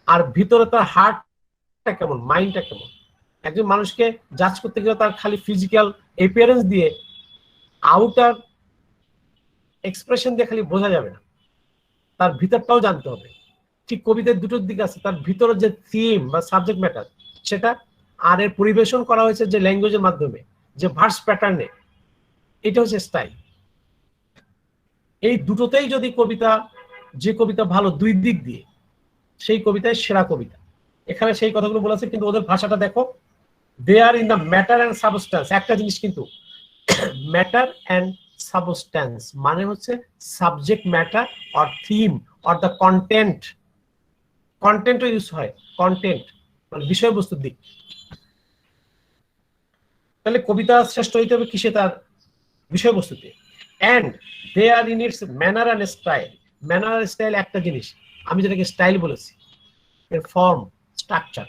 আর ভিতরে তার হার্টটা কেমন, মাইন্ডটা কেমন। একজন মানুষকে জাজ করতে গেলে তার খালি ফিজিক্যাল অ্যাপিয়ারেন্স দিয়ে, আউটার এক্সপ্রেশন দিয়ে খালি বোঝা যাবে না, তার ভিতরটাও জানতে হবে। ঠিক কবিতার দুটোর দিক আছে, তার ভিতরে যে থিম বা সাবজেক্ট ম্যাটার সেটা, আর এর পরিবেশন করা হয়েছে যে ল্যাঙ্গুয়েজের মাধ্যমে, যে ভার্স প্যাটার্নে, এটা হচ্ছে স্টাইল। এই দুটোতেই যদি কবিতা, যে কবিতা ভালো দুই দিক দিয়ে, সেই কবিতায় সেরা কবিতা। এখানে সেই কথাগুলো বলেছে, কিন্তু ওদের ভাষাটা দেখো, they are in the matter and substance. একটা জিনিস কিন্তু, ম্যাটার অ্যান্ড সাবস্ট্যান্স মানে হচ্ছে subject matter or theme or the content, কন্টেন্টও ইউজ হয়, কন্টেন্ট মানে বিষয়বস্তুর দিক। তাহলে কবিতা শ্রেষ্ঠ হইতে হবে কিসে, তার বিষয়বস্তুতে। And they are in its manner and style. Manner আর স্টাইল একটা জিনিস, আমি যেটাকে স্টাইল বলেছি, এর ফর্ম, স্ট্রাকচার,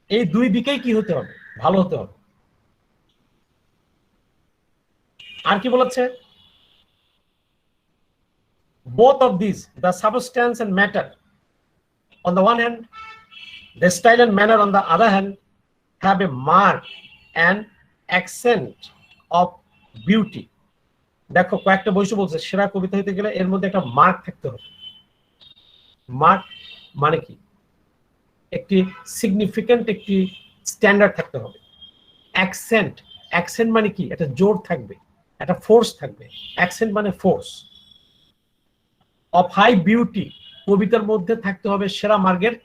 এই দুই দিকেই কি হতে হবে, ভালো হতে হবে। আর কি বলেছে, both of these, the substance and matter on the one hand, the style and manner on the other hand, have a mark and accent of beauty. দেখো কয়েকটা বৈশিষ্ট্য বলছে, সেরা কবিতা হইতে গেলে এর মধ্যে একটা মার্ক থাকতে হবে। মার্ক মানে কি, একটি সিগনিফিক্যান্ট একটি স্ট্যান্ডার্ড থাকতে হবে। অ্যাকসেন্ট, অ্যাকসেন্ট মানে কি, একটা জোর থাকবে, একটা ফোর্স থাকবে, অ্যাকসেন্ট মানে ফোর্স। অফ হাই বিউটি, কবিতার মধ্যে থাকতে হবে সেরা মার্গের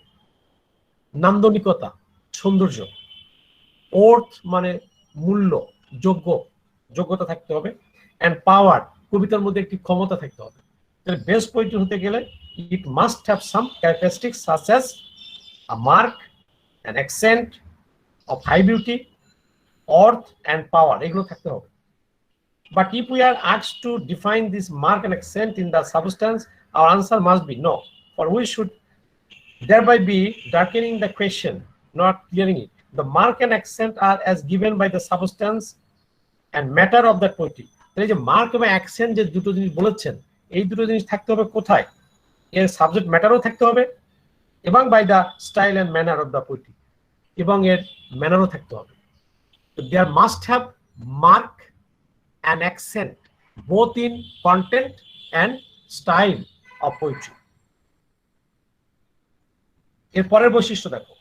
নান্দনিকতা, সৌন্দর্য। অর্থ মানে মূল্য, যোগ্যতা থাকতে হবে। অ্যান্ড পাওয়ার, কবিতার মধ্যে একটি ক্ষমতা থাকতে হবে। তাহলে বেস্ট পোয়েট্রি হতে গেলে it must have some characteristics such as a mark, an accent of hi beauty, অর্থ অ্যান্ড পাওয়ার, এগুলো থাকতে হবে। But if we are asked to define this mark and accent in the substance, our answer must be no, for we should thereby be darkening the question, not clearing it. The mark and accent are as given by the substance and matter of that poetry. তাহলে যে mark এবং accent যে দুটো জিনিস বলেছেন, এই দুটো জিনিস থাকতে হবে কোথায়, এর সাবজেক্ট ম্যাটারও থাকতে হবে, এবং by the style and manner of the poetry, এবং এর ম্যানারও থাকতে হবে। There must have mark and accent both in content and style of poetry. এর পরের বৈশিষ্ট্য দেখো,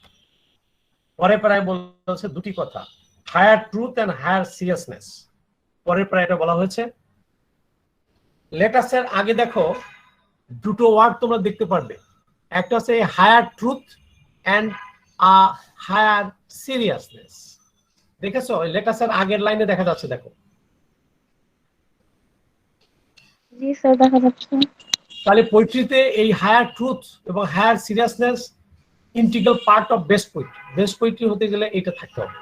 পরে প্রায় বলছে দুটি কথা, higher truth and higher seriousness. পরের প্রায় এটা বলা হয়েছে। লেটাসের আগে দেখো দুটো ওয়ার্ড তোমরা দেখতে পারবে, একটা হচ্ছে higher truth and higher seriousness. দেখেছো লেটাসের আগের লাইনে দেখা যাচ্ছে, দেখো। জি স্যার, দেখা যাচ্ছে। তাহলে পোয়েট্রিতে এই হায়ার ট্রুথ এবং higher seriousness integral part of best poetry. Best poetry হতে গেলে এটা থাকতে হবে।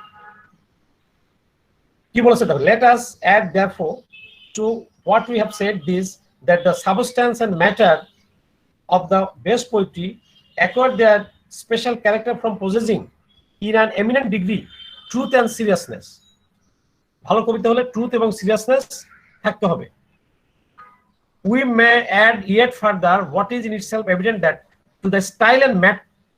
কি বলেছে দেখো, let us add therefore to what we have said this, that the substance and matter of the best poetry acquire their special character from possessing in an eminent degree truth and seriousness. ভালো কবিতা হলে truth এবং seriousness থাকতে হবে। We may add yet further what is in itself evident, that to the style and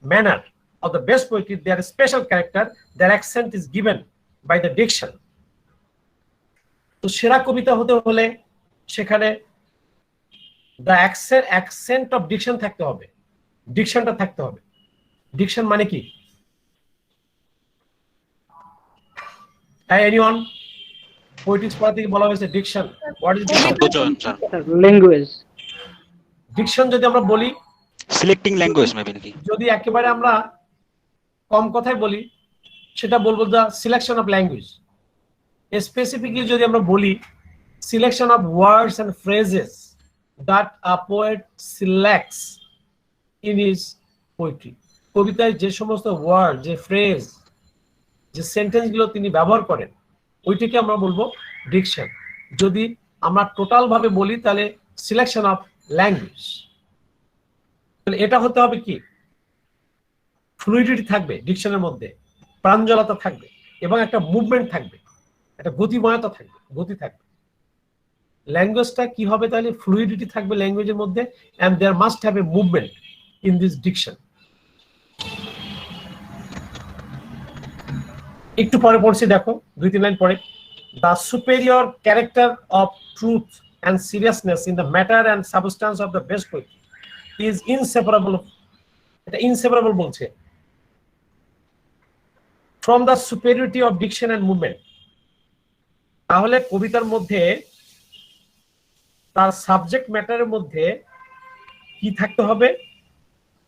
manner of the best poetry their special character, their accent is given by the diction. তো সেরা কবিতা হতে হলে সেখানে the accent of diction থাকতে হবে, ডিকশনটা থাকতে হবে। Diction মানে কি? এনিওয়ান পোয়েটিক্স পড়া থেকে বলা হয়েছে ডিকশন। হোয়াট ইজ শব্দচয়ন স্যার, ল্যাঙ্গুয়েজ। ডিকশন যদি আমরা বলি, সিলেক্টিং ল্যাঙ্গুয়েজ মেবি নাকি? যদি একেবারে আমরা কম কথায় বলি সেটা বলবো the selection of language. Specifically যদি আমরা বলি selection of words and phrases that a poet সিলেক্টস in his poetry. কবিতায় যে সমস্ত ওয়ার্ড, যে ফ্রেজ, যে সেন্টেন্স গুলো তিনি ব্যবহার করেন ওইটাকে আমরা বলবো ডিকশন। যদি আমরা টোটাল ভাবে বলি তাহলে সিলেকশন অফ ল্যাঙ্গুয়েজ। তাহলে এটা হতে হবে কি, ফ্লুইডিটি থাকবে ডিকশনের মধ্যে, প্রাঞ্জলতা থাকবে এবং একটা মুভমেন্ট থাকবে, একটা গতিময়তা থাকবে, গতি থাকবে। ল্যাঙ্গুয়েজটা কি হবে তাহলে? ফ্লুইডিটি থাকবে ল্যাঙ্গুয়েজের মধ্যে, and there must have a movement in this diction. একটু পরে পড়ছি, দেখো 2-3 লাইন পরে। The superior character of truth and seriousness in the matter and substance of the best poetry is inseparable. এটা ইনসেপারেবল বলছে, from the superiority of diction and movement. তাহলে কবিতার মধ্যে তার সাবজেক্ট ম্যাটারের মধ্যে কি থাকতে হবে?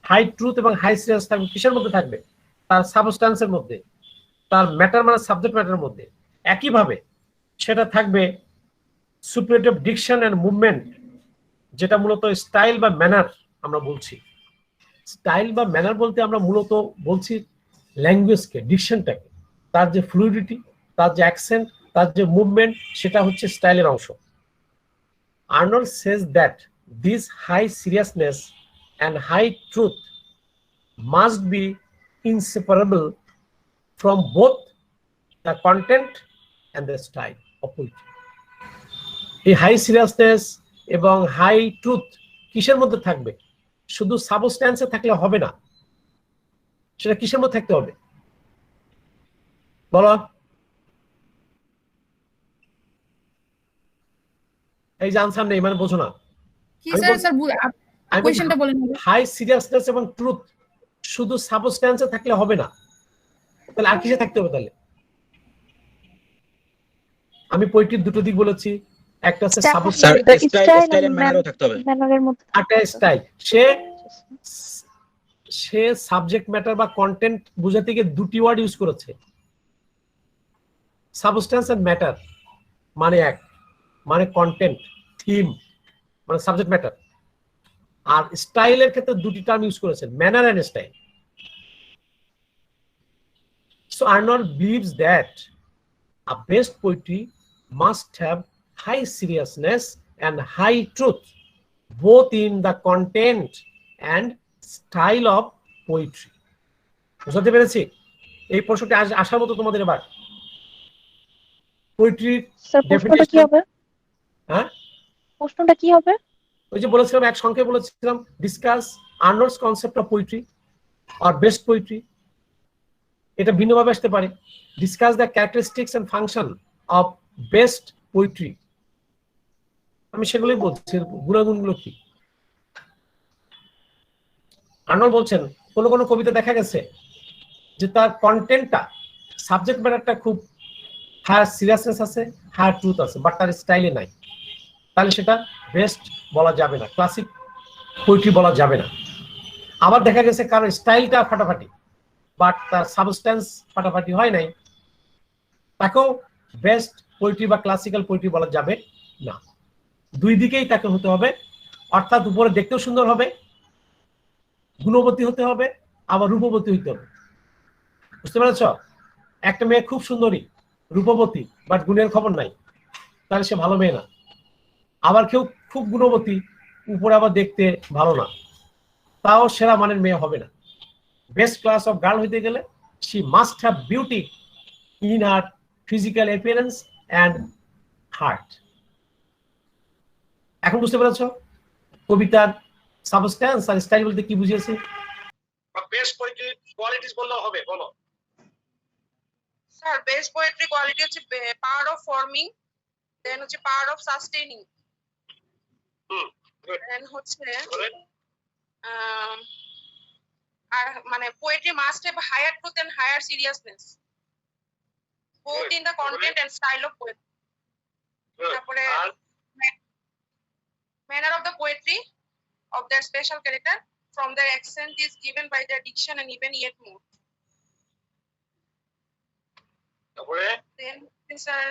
হাই ট্রুথ এবং হাই সিরিয়াস থাকবে। কিসের মধ্যে থাকবে? তার সাবস্টেন্সের মধ্যে, তার ম্যাটার মানে সাবজেক্ট ম্যাটারের মধ্যে। একইভাবে সেটা থাকবে superiority of diction and movement, যেটা মূলত স্টাইল বা ম্যানার আমরা বলছি। স্টাইল বা ম্যানার বলতে আমরা মূলত বলছি ল্যাঙ্গুয়েজকে, ডিকশনটাকে, তার যে ফ্লুইডিটি, তার যে অ্যাকসেন্ট, তার যে মুভমেন্ট, সেটা হচ্ছে স্টাইলের অংশ। Arnold says that this high seriousness and high truth must be inseparable from both the content and the style of poetry. এই হাই সিরিয়াসনেস এবং হাই ট্রুথ কিসের মধ্যে থাকবে? শুধু সাবস্ট্যান্সে থাকলে হবে না, সেটা কিসের মধ্যে থাকতে হবে বলো? এই যে আনসার নেই মানে বোঝো না। কি স্যার? স্যার কোশ্চেনটা বলেন। হাই সিরিয়াসনেস এবং ট্রুথ শুধু সাবস্ট্যান্সে থাকলে হবে না, তাহলে আর কিসে থাকতে হবে? তাহলে আমি পোয়েট্রির দুটো দিক বলেছি, একটা হচ্ছে সাবস্ট্যান্স, স্টাইল এন্ড ম্যানারও থাকতে হবে। ম্যানারের মধ্যে একটা স্টাইল। সে সাবজেক্ট ম্যাটার বা কন্টেন্ট বোঝাতে গিয়ে দুটি ওয়ার্ড ইউজ করেছে, সাবস্ট্যান্স এন্ড ম্যাটার মানে এক, মানে কন্টেন্ট, থিম মানে সাবজেক্ট ম্যাটার। আর স্টাইলের ক্ষেত্রে দুটি টার্ম ইউজ করেছেন, manner and style. So Arnold believes that a best poetry must have high seriousness and high truth, both in the content and style of poetry. বুঝতে পেরেছি? এই প্রশ্নটি আসার মতো তোমাদের এবার পোয়েট্রির প্রশ্নটা কি হবে? হ্যাঁ, প্রশ্নটা কি হবে? ওই যে বলেছিলাম, এক সংখ্যায় বলেছিলাম discuss Arnold's concept of poetry আর বেস্ট পোয়েট্রি। এটা ভিন্নভাবে আসতে পারে, discuss the characteristics and function of best poetry. আমি সেগুলোই বলছি, গুণাগুণগুলো কি। আর্নল্ড বলছেন কোন কোন কবিতা দেখা গেছে যে তার কন্টেন্টটা, সাবজেক্ট ম্যাটারটা খুব হায়ার সিরিয়াসনেস আছে, হায়ার ট্রুথ আছে, বাট তার স্টাইলে নাই, তাহলে সেটা বেস্ট বলা যাবে না, ক্লাসিক পোয়েট্রি বলা যাবে না। আবার দেখা গেছে কারণ স্টাইলটা ফাটাফাটি বাট তার সাবস্ট্যান্স ফাটাফাটি হয় নাই, তাকেও বেস্ট পোয়েট্রি বা ক্লাসিক্যাল পোয়েট্রি বলা যাবে না। দুই দিকেই তাকে হতে হবে, অর্থাৎ উপরে দেখতেও সুন্দর হবে, গুণবতী হতে হবে, আবার রূপবতী হইতে হবে। বুঝতে পেরেছ? একটা মেয়ে খুব সুন্দরী, রূপবতী, বাট গুণের খবর নাই, তাহলে সে ভালো মেয়ে না। আবার কেউ খুব গুণবতী, উপরে আবার দেখতে ভালো না, তাও সেরা মানের মেয়ে হবে না। বেস্ট ক্লাস অফ গার্ল হইতে গেলে she must have beauty in her physical appearance and heart. এখন বুঝতে পেরেছ কবিতার সাবস্ট্যান্স আর স্টাইল বলতে কি বুঝিয়েছি? বেস্ট পোয়েট্রি কোয়ালিটিস বললেও হবে, বলো। স্যার বেস্ট পোয়েট্রি কোয়ালিটি হচ্ছে পাওয়ার অফ ফর্মিং, দেন হচ্ছে পাওয়ার অফ সাস্টেইনিং, দেন হচ্ছে আর মানে poetry must have higher truth and higher seriousness both in the content and style of poetry. তারপরে manner of the poetry of their special character from their accent is given by their diction and even yet more. তারপরে Then sir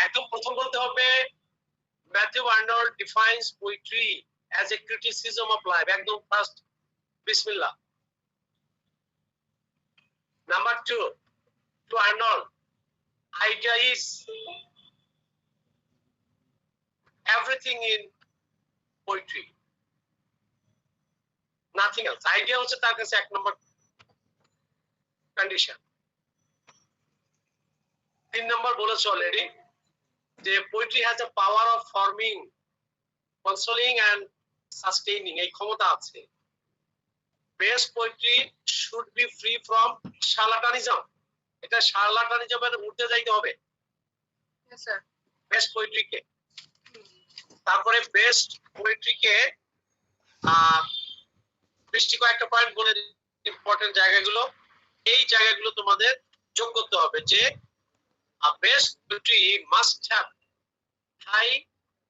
একদম প্রথম বলতে হবে Matthew Arnold defines poetry as a criticism of life, একদম first বিসমিল্লাহ। Number 2, to Arnold, idea is everything in poetry, nothing else. Idea হচ্ছে তার কাছে এক নম্বর কন্ডিশন। 3 নম্বর বলেছে অলরেডি যে poetry has a power of forming, consoling and sustaining, এই ক্ষমতা আছে। Best poetry should be free from charlatanism, এটা শার্লাটানিজমের ঊর্ধ্বে যাইতে হবে বেস্ট পোয়েট্রিকে। তারপরে বেস্ট পোয়েট্রিকে বৃষ্টি কয়েকটা পয়েন্ট বলে ইম্পর্টেন্ট জায়গাগুলো, এই জায়গাগুলো তোমাদের যোগ করতে হবে যে best poetry must have high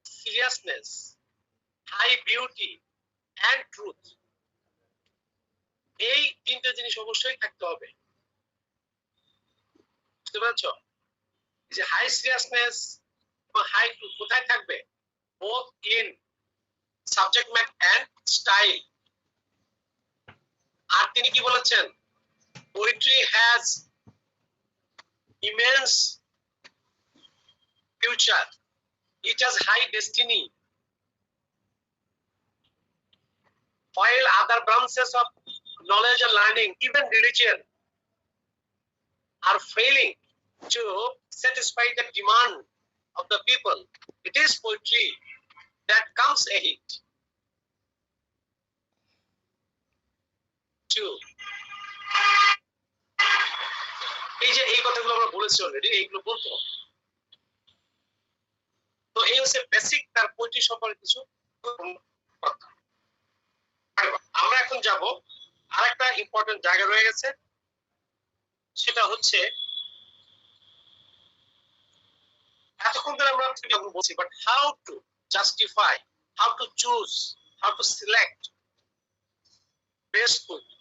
seriousness, high beauty and truth. এই তিনটে জিনিস অবশ্যই থাকতে হবে। বুঝতে পারছো? যে হাই সিরিয়াসনেস এবং হাই ট্রুথ কোথায় থাকবে? both in subject matter and style. আর তিনি কি বলেছেন? Poetry has immense future. It has high destiny. While other branches of knowledge and learning, even religion, are failing to satisfy the demand of the people, it is poetry that comes ahead. 2, এই যে এই কথাগুলো আমরা বলেছি already, এইগুলো বলতে হবে। তো এই হচ্ছে বেসিক তার পোয়েট্রি সম্পর্কে কিছু কথা। আমরা এখন যাব আরেকটা ইম্পর্টেন্ট জায়গা রয়ে গেছে, সেটা হচ্ছে এতক্ষণ ধরে আমরা বলছি, but how to justify, how to choose, how to select best poetry.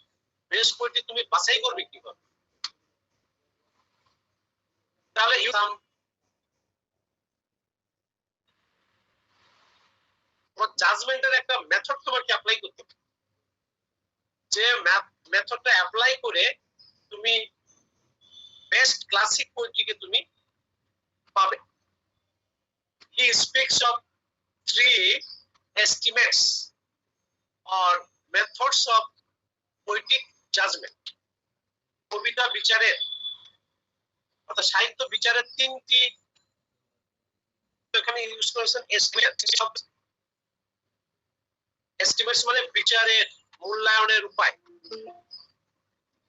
Best poetry তুমি বাছাই করবে কিভাবে? তাহলে জাজমেন্টের একটা মেথড তোমাকে অ্যাপ্লাই করতে হবে, যে মেথডটা অ্যাপ্লাই করে তুমি বেস্ট ক্লাসিক পোয়েট্রিকে তুমি পাবে। He speaks of 3 estimates or methods of poetic judgment. কবিতা বিচারের অর্থাৎ সাহিত্য বিচারের 3টি এখানে ইউজ করেছেন এস্টিমেটস মানে বিচারের মূল্যায়নের উপায়।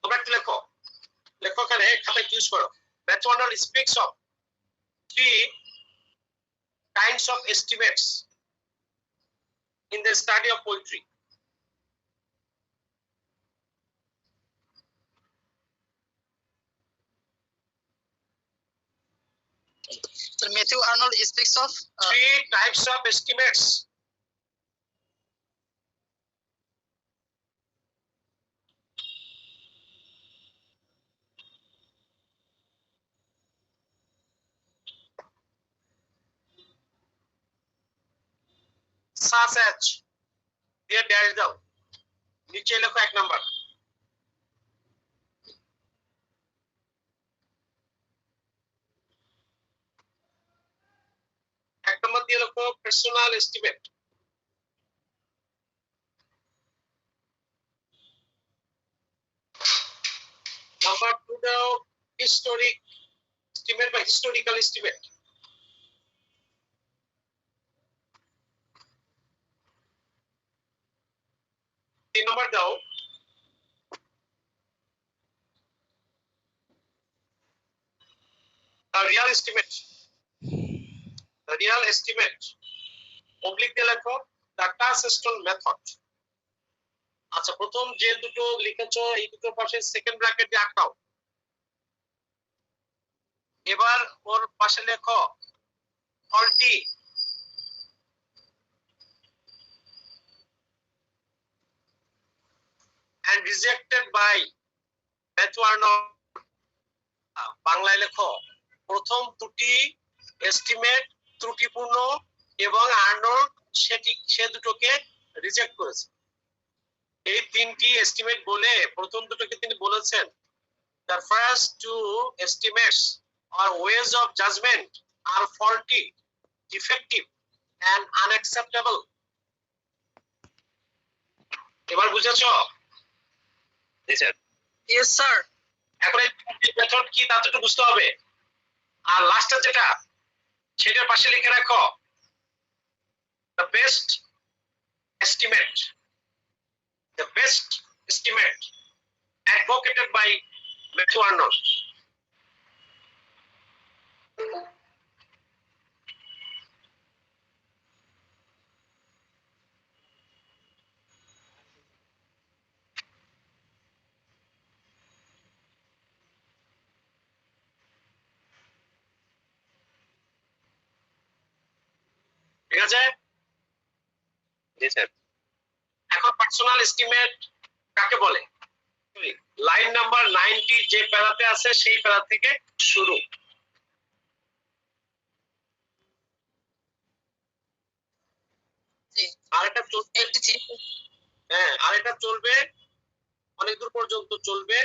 তোমরা একটু লেখো, এখানে খাতায় ইউজ করো। Bethune speaks of 3 kinds of estimates in the study of poetry. So Matthew Arnold speaks of 3 types of estimates. Such দিয়ে ড্যাশ দাও, নিচে লেখো 1 নাম্বার। 1 নাম্বার দিয়ে লেখো পার্সোনাল এস্টিমেট। নাম্বার 2 দাও হিস্টোরিক এস্টিমেট বা হিস্টোরিক্যাল এস্টিমেট। 3 নাম্বার দাও Real estimate. Real estimate oblique দিয়ে লেখো দ্য টাচস্টোন মেথড। আচ্ছা, প্রথম যে দুটো লিখেছো এই দুটো পাশে সেকেন্ড ব্র্যাকেট দিয়ে আটকাও। এবার ওর পাশে লেখো faulty. and rejected by Matthew Arnold। বাংলায় লেখো প্রথম দুটি এস্টিমেট ত্রুটিপূর্ণ এবং আর্নল্ড সে দুটোকে রিজেক্ট করেছে। এই তিনটি এস্টিমেট বলে প্রথম দুটোকে তিনি বলেছেন the first two estimates or ways of judgment are faulty, defective and unacceptable। এবার বুঝেছো? Yes, sir. এখন এই মেথড কি তা তো একটু বুঝতে হবে। আর লাস্টে যেটা সেটার পাশে লিখে রাখো the best estimate advocated by Matthew Arnold। ঠিক আছে? এখন পার্সোনাল এস্টিমেট কাকে বলে? লাইন নাম্বার 90 যে প্যারাতে আছে সেই প্যারা থেকে শুরু। আরেকটা চলবে, হ্যাঁ আরেকটা চলবে, অনেক দূর পর্যন্ত চলবে।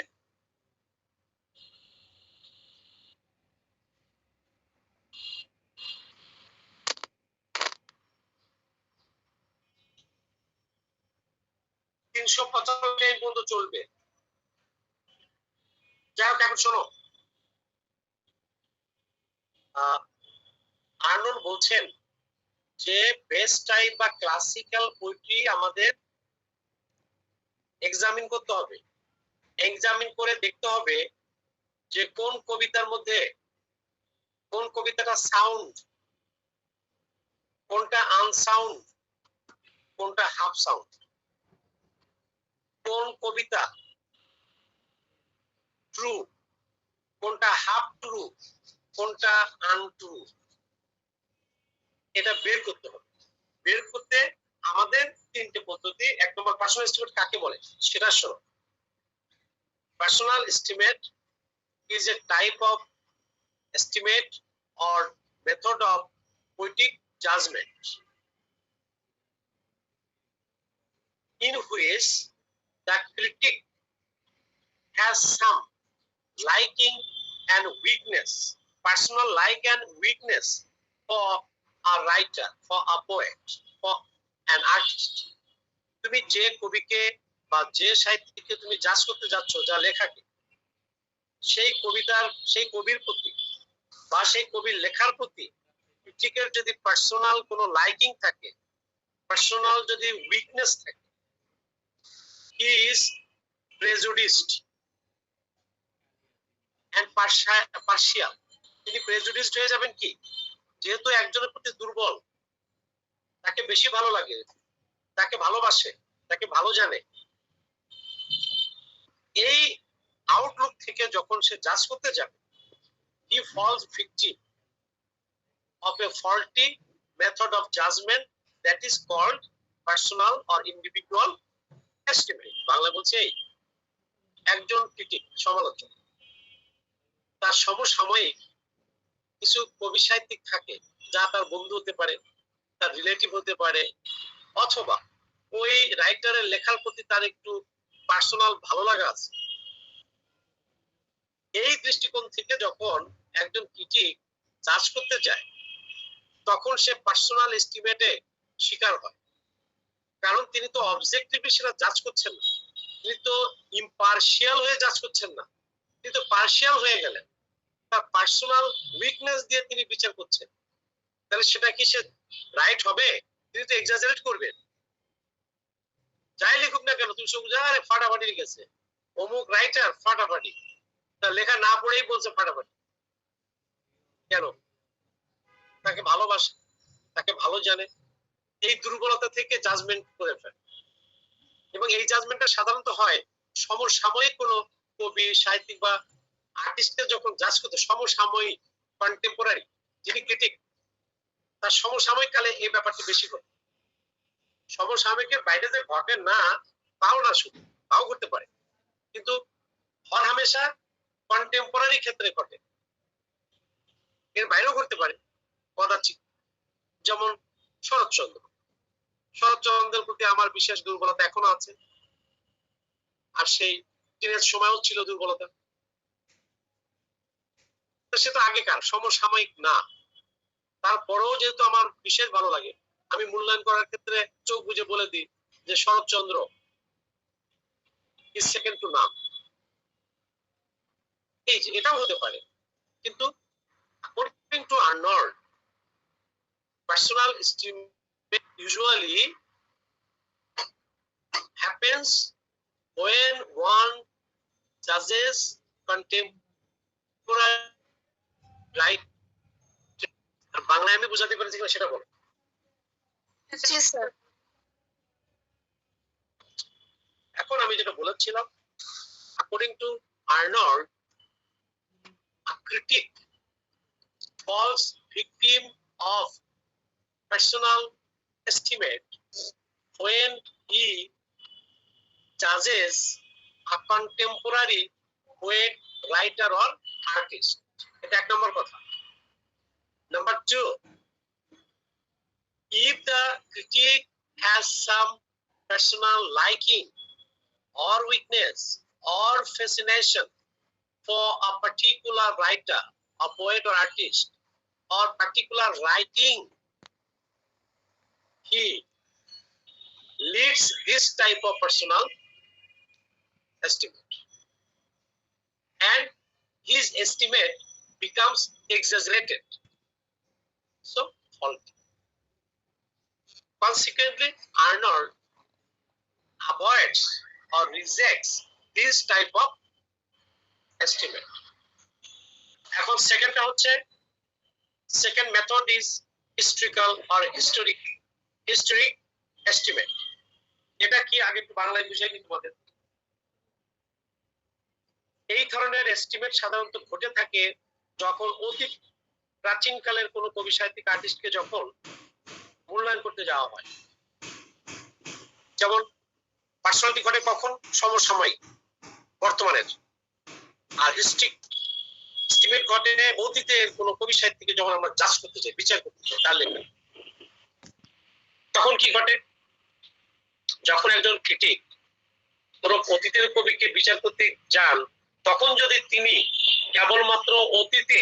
তিনশো 95 লাইন পর্যন্ত চলবে। যাই হোক, এখন শোনো, আর্নল্ড বলছেন যে বেস্ট টাইপ বা ক্লাসিক্যাল পোয়েট্রি আমাদের এক্সামিন করতে হবে। এক্সামিন করে দেখতে হবে যে কোন কবিতার মধ্যে কোন কবিতাটা সাউন্ড, কোনটা আনসাউন্ড, কোনটা হাফ সাউন্ড, কোন কবিতা ট্রু, কোনটা হাফ ট্রু, কোনটা আনট্রু, এটা বের করতে হবে। বের করতে আমাদের তিনটে পদ্ধতি। 1 নম্বর পার্সোনাল এস্টিমেট কাকে বলে সেটা শোনো। Personal estimate is a type of estimate or method of poetic judgment in which the critic has some liking and weakness, personal like and weakness for a writer, for a poet, for an artist। তুমি যে কবিকে বা যে সাহিত্যিককে তুমি জাজ করতে যাচ্ছ, যা লেখাকে, সেই কবিতার সেই কবির প্রতি বা সেই কবির লেখার প্রতি ক্রিটিকের যদি পার্সোনাল কোনো লাইকিং থাকে, পার্সোনাল যদি উইকনেস থাকে, হি ইজ প্রেজুডিসড এন্ড পার্শিয়াল। তিনি প্রেজুডিসড হয়ে যাবেন কি, যেহেতু একজনের প্রতি দুর্বল, তাকে বেশি ভালো লাগে, তাকে ভালোবাসে, তাকে ভালো জানে, এই আউটলুক থেকে যখন সে জাজ করতে যাবে, he falls victim of a faulty method of judgment that is called personal or individual estimate। Bangla বলছে একজন ক্রিটিক, সমালোচক, তার সমসাময়িক কিছু কবি সাহিত্যিক থাকে যা তার বন্ধু হতে পারে, তার রিলেটিভ হতে পারে, অথবা ওই রাইটারের লেখার প্রতি তার একটু পার্সোনাল ভালো লাগা আছে। এই দৃষ্টিকোণ থেকে যখন একজন ক্রিটিক জাজ করতে যায় তখন সে পার্সোনাল এস্টিমেটে শিকার হয়, কারণ তিনি তো অবজেক্টিভলি সেটা জাজ করছেন না, তিনি তো ইম্পার্শিয়াল হয়ে জাজ করছেন না, তিনি তো পার্শিয়াল হয়ে গেলেন, তার পার্সোনাল উইকনেস দিয়ে তিনি বিচার করছেন। তাহলে সেটা কি সে রাইট হবে? তিনি তো এক্সাজারেট করবেন। যাই লিখুক না কেন, তুমি সব আরে ফাটাফাটি লিখেছে, অমুক রাইটার ফাটাফাটি, তার লেখা না পড়েই বলছে ফাটাফাটি। কেন? তাকে ভালোবাসে, তাকে ভালো জানে, এই দুর্বলতা থেকে জাজমেন্ট করে ফেলে। এবং এই জাজমেন্টটা সাধারণত হয় সমসাময়িক কোনো কবি, সাহিত্যিক বা আর্টিস্টকে যখন জাজ করতে, সমসাময়িক কন্টেম্পোরারি যিনি ক্রিটিক, তার সমসাময়িক কালে এই ব্যাপারটি বেশি ঘটে। সমসাময়িকের বাইরে যে ঘটে না তাও না, শুধু তাও ঘটতে পারে, কিন্তু হর হামেশা কন্টেম্পোরারি ক্ষেত্রে ঘটে, এর বাইরেও ঘটতে পারে কদাচিৎ। যেমন শরৎচন্দ্রের প্রতি আমার বিশেষ দুর্বলতা এখনো আছে, আর সেই টিনের সময়ও ছিল দুর্বলতা। সে তো আগেকার, সমসাময়িক না, তারপরেও যেহেতু আমার বিশেষ ভালো লাগে, আমি মূল্যায়ন করার ক্ষেত্রে চোখ বুঝে বলে দিই যে শরৎচন্দ্র ইজ সেকেন্ড টু নাম। এই যে এটাও হতে পারে, কিন্তু according to Arnold, personal estimate usually happens when one judges contemporary right. আর বাংলায় আমি বুঝাতে পেরেছি কিনা সেটা বলো। জি স্যার। এখন আমি যেটা বলেছিলাম, according to Arnold, a critic falls victim of personal estimate when he judges a contemporary poet, writer or artist. এটা এক নম্বর কথা। Number 2, if the critic has some personal liking or weakness or fascination for a particular writer, a poet or artist, or particular writing, he leads this type of personal estimate, and his estimate becomes exaggerated, so faulty. Consequently, Arnold avoids or rejects this type of estimate. এখন সেকেন্ডটা হচ্ছে, second method is historical or historic estimate. এটা কি আগে একটু বাংলায় বুঝাই নিই তোমাদের। এই ধরনের এস্টিমেট সাধারণত ঘটে থাকে যখন অতীত প্রাচীনকালের কোনো কবি, সাহিত্যিক, আর্টিস্টকে যখন মূল্যায়ন করতে যাওয়া হয়। যেমন পার্সোনালিটি ঘটে কখন? সমসাময়িক, বর্তমানের। আর হিস্ট্রিক এস্টিমেট ঘটে অতীতের কোনো কবি, সাহিত্যিককে যখন আমরা জাজ করতে চাই, বিচার করতে চাই তার লেখা। তখন কি ঘটে? যখন একজন ক্রিটিক কোনো অতীতের কবিকে বিচার করতে যান, তখন যদি তিনি কেবলমাত্র অতীতে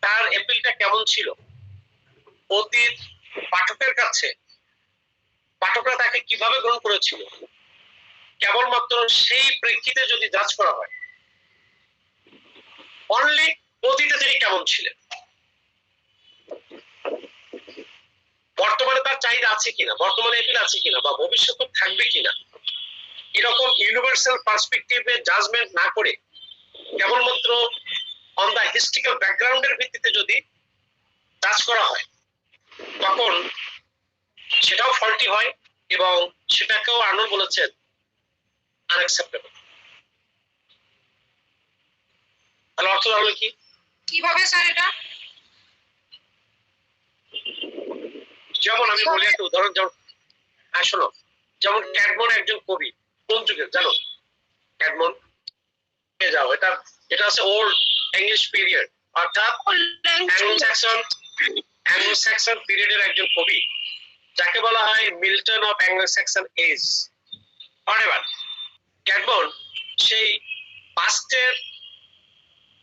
তার অ্যাপিলটা কেমন ছিল, অতীত পাঠকের কাছে পাঠকরা তাকে কিভাবে গ্রহণ করেছিল, কেবলমাত্র সেই প্রেক্ষিতে যদি জাজ করা হয়, অনলি অতীতে তিনি কেমন ছিলেন, বর্তমানে তার চাহিদা আছে কিনা, বর্তমানে অ্যাপিল আছে কিনা, বা ভবিষ্যতে থাকবে কিনা, এরকম ইউনিভার্সাল পার্সপেক্টিভে জাজমেন্ট না করে কেবলমাত্র অন দা হিস্ট্রিক্যাল ব্যাকগ্রাউন্ডের ভিত্তিতে যদি জাজ করা হয়, তখন সেটাও ফল্টি হয়, এবং সেটাকেও আর্নল্ড বলেছেন আনএক্সেপ্টেবল। তাহলে অর্থ হলো কি? কিভাবে স্যার এটা? যেমন আমি বলি একটা উদাহরণ, যেমন শোনো, যেমন ক্যাডমন একজন কবি, কোন যুগের জানো? ক্যাডমন যাও, এটা আছে ওল্ড ইংলিশ পিরিয়ড, অর্থাৎ অ্যাংলো স্যাক্সন পিরিয়ডের একজন কবি। যাকে বলা হয় Milton of Anglo Saxon age. অনেবার ক্যাটবন সেই পাস্টের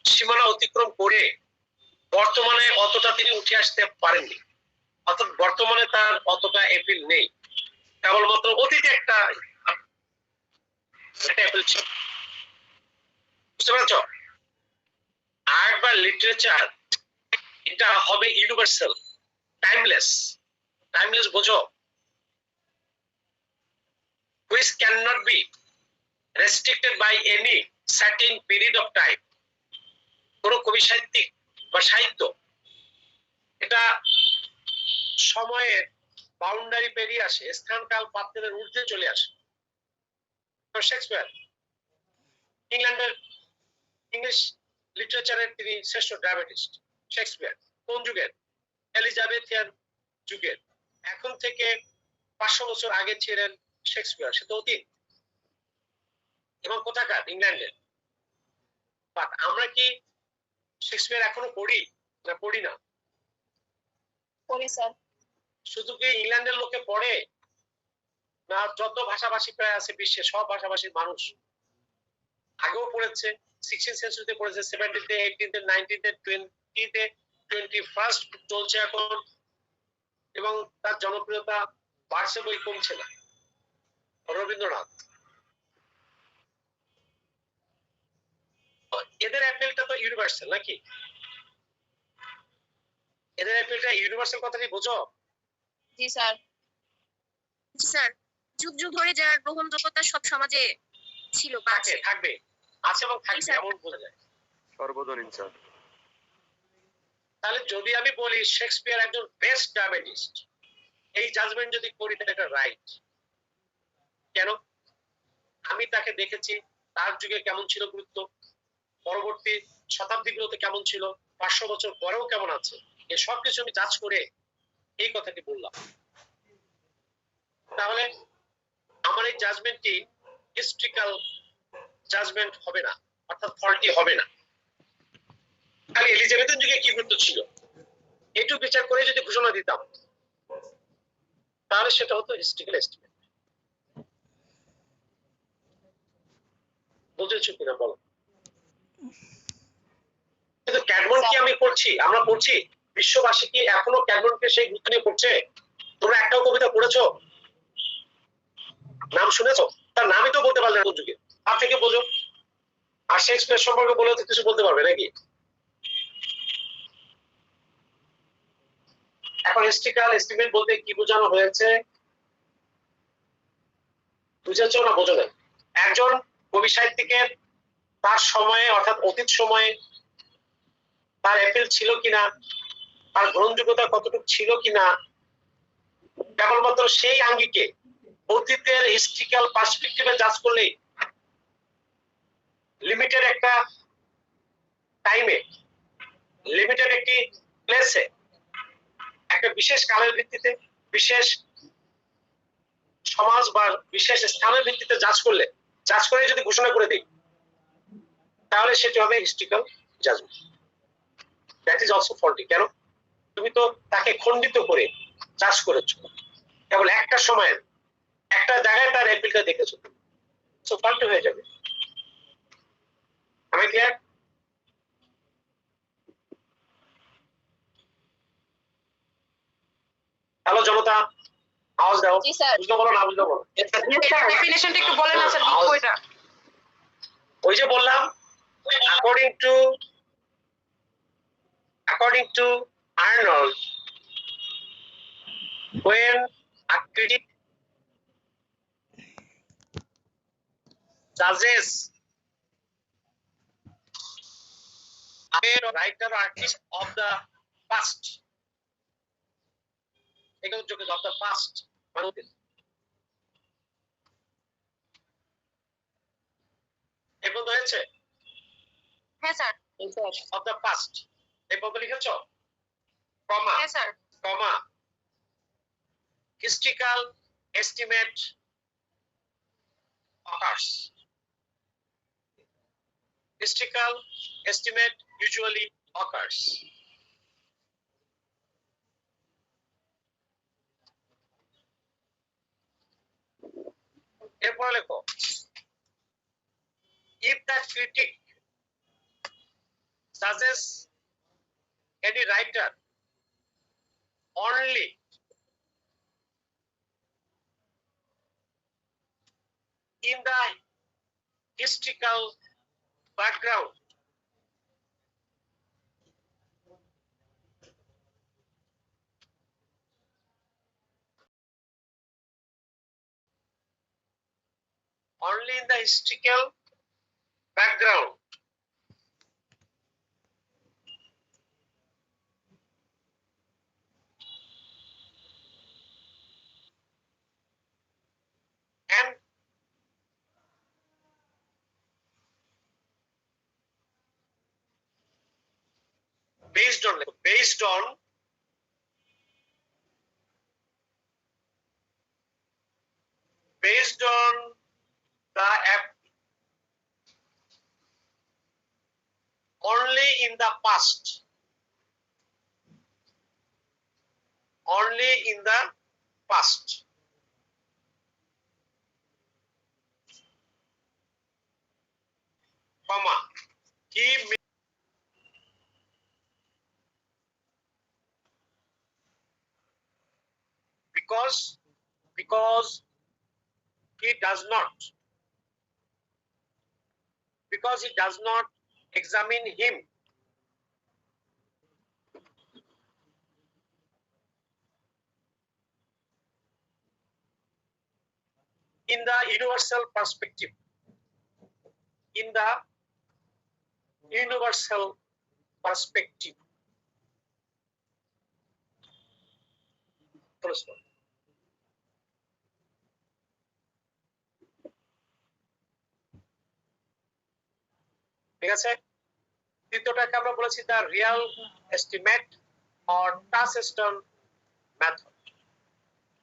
সীমানা অতিক্রম করে বর্তমানে অতটা তিনি উঠে আসতে পারেননি, অর্থাৎ বর্তমানে তার অতটা অ্যাপিল নেই, কেবলমাত্র অতীতে একটা অ্যাপিল ছিল। বুঝতে পারছ? আর্ট বা লিটারেচার এটা হবে ইউনিভার্সাল, টাইমলেস। টাইমলেস বোঝো? which cannot be restricted by any certain period of time. কোন কবি সাহিত্যিক বা সাহিত্য এটা সময়ের বাউন্ডারি পেরিয়ে আসে, স্থান কাল পাত্রের ঊর্ধ্বে চলে আসে। শেক্সপিয়ার ইংল্যান্ডের ইংলিশ লিটারেচারের তিনি শ্রেষ্ঠ ড্রামাটিস্ট। শেক্সপিয়ার কোন যুগের? এলিজাবেথিয়ান যুগের। এখন থেকে 500 বছর আগে ছিলেন শেক্সপিয়ার, সে তো অতীত। এবং কোথাকার? ইংল্যান্ডের। বাট আমরা কি শেক্সপিয়ার এখনো পড়ি না পড়ি না? পড়ি স্যার। শুধু কি ইংল্যান্ডের লোকে পড়ে না যত ভাষাভাষী প্রায় আছে বিশ্বে সব ভাষাভাষীর মানুষ আগেও পড়েছে? 16th সেঞ্চুরিতে পড়েছে, 17th 18th 19th 20th 21st চলছে এখন, এবং তার জনপ্রিয়তা বাড়ছে বই কমছে না। রবীন্দ্রনাথ, এদের অ্যাপেলটা তো ইউনিভার্সাল নাকি? এদের অ্যাপেলটা ইউনিভার্সাল কথাটি বোঝো? জি স্যার। স্যার যুগ যুগ ধরে যার গ্রহণযোগ্যতা সব সমাজে ছিল বা থাকে, আছে। থাকবে, আছে এবং থাকবে, স্যার। এমন বোঝা যায়। সর্বজনীন স্যার। তাহলে যদি আমি বলি শেক্সপিয়ার একজন বেস্ট ড্রামাটিস্ট, এই জাজমেন্ট যদি করি তাহলে এটা রাইট। কেন? আমি তাকে দেখেছি তার যুগে কেমন ছিল গুরুত্ব, পরবর্তী শতাব্দীগুলোতে কেমন ছিল, 500 বছর পরেও কেমন আছে, এই সব কিছু আমি জাজ করে এই কথাটি বললাম। তাহলে আমার এই জাজমেন্টটি হিস্ট্রিক্যাল জাজমেন্ট হবে না, অর্থাৎ ফল্টি হবে না। তাহলে এলিজাবেথের যুগে কি গুরুত্ব ছিল একটু বিচার করে যদি ঘোষণা দিতাম তাহলে সেটা হতো হিস্ট্রিক্যাল এস্টিমেট। বুঝেছো কিনা বলো? কিন্তু ক্যাডমন কি আমি পড়ছি, আমরা পড়ছি, বিশ্ববাসী কি এখনো ক্যাডমনকে সেই গুরুত্ব নিয়ে পড়ছে? তোমরা একটাও কবিতা পড়েছো? নাম শুনেছো? তার নামই তো বলতে পারলে না কোন যুগে, তার থেকে বোঝো। আর শেক্সপিয়ার সম্পর্কে বলে তো কিছু বলতে পারবে নাকি? এখন হিস্ট্রিক্যাল এস্টিমেট বলতে কি বোঝানো হয়েছে বুঝেছো না বোঝো না? একজন কবি সাহিত্যিকের তার সময়ে অর্থাৎ অতীত সময়ে তার অ্যাপিল ছিল কিনা, তার গ্রহণযোগ্যতা কতটুকু ছিল কিনা, কেবলমাত্র সেই আঙ্গিকে অতীতের হিস্ট্রিক্যাল পার্সপেক্টিভে জাজ করলেই, লিমিটেড একটা টাইমে, লিমিটেড একটি প্লেসে, একটা বিশেষ কালের ভিত্তিতে, বিশেষ সমাজ বা বিশেষ স্থানের ভিত্তিতে জাজ করলে, জাজ করে যদি ঘোষণা করে দিই তাহলে সেটি হবে historical judgment. That is also faulty. কেন? তুমি তো তাকে খণ্ডিত করে জাজ করেছো, কেবল একটা সময়ের একটা জায়গায় তার অ্যাপিলটা দেখেছো, সো ফল্টি হয়ে যাবে। আমি ক্লিয়ার? হ্যালো জনতা, আওয়াজ দাও। জি স্যার। বুঝতে বলো না বুঝতে বলো? ডেফিনেশনটা একটু বলেন না স্যার, লিখবো এটা। ওই যে বললাম, according to Arnold, when a critic judges a writer artist of the past, of the past, এখন হয়েছে হ্যাঁ স্যার। of the past, এই পদ লিখেছো, কমা হ্যাঁ স্যার। কমা historical estimate occurs. Historical estimate usually occurs. এরপরে লেখো if the critic suggests any writer only in the historical background only in the historical background and based on the only in the past comma he because he does not examine him in the universal perspective ঠিক আছে তৃতীয়টাকে আমরা বলেছি the real estimate or Touchstone method.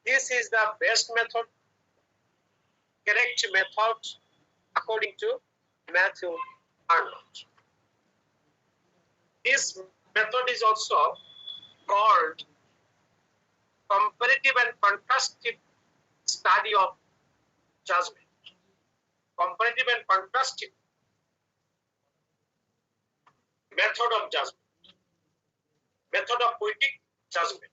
This is the best method, correct method according to Matthew Arnold. This method is also called comparative and contrastive study of judgment. Comparative and contrastive method of judgment, method of poetic judgment.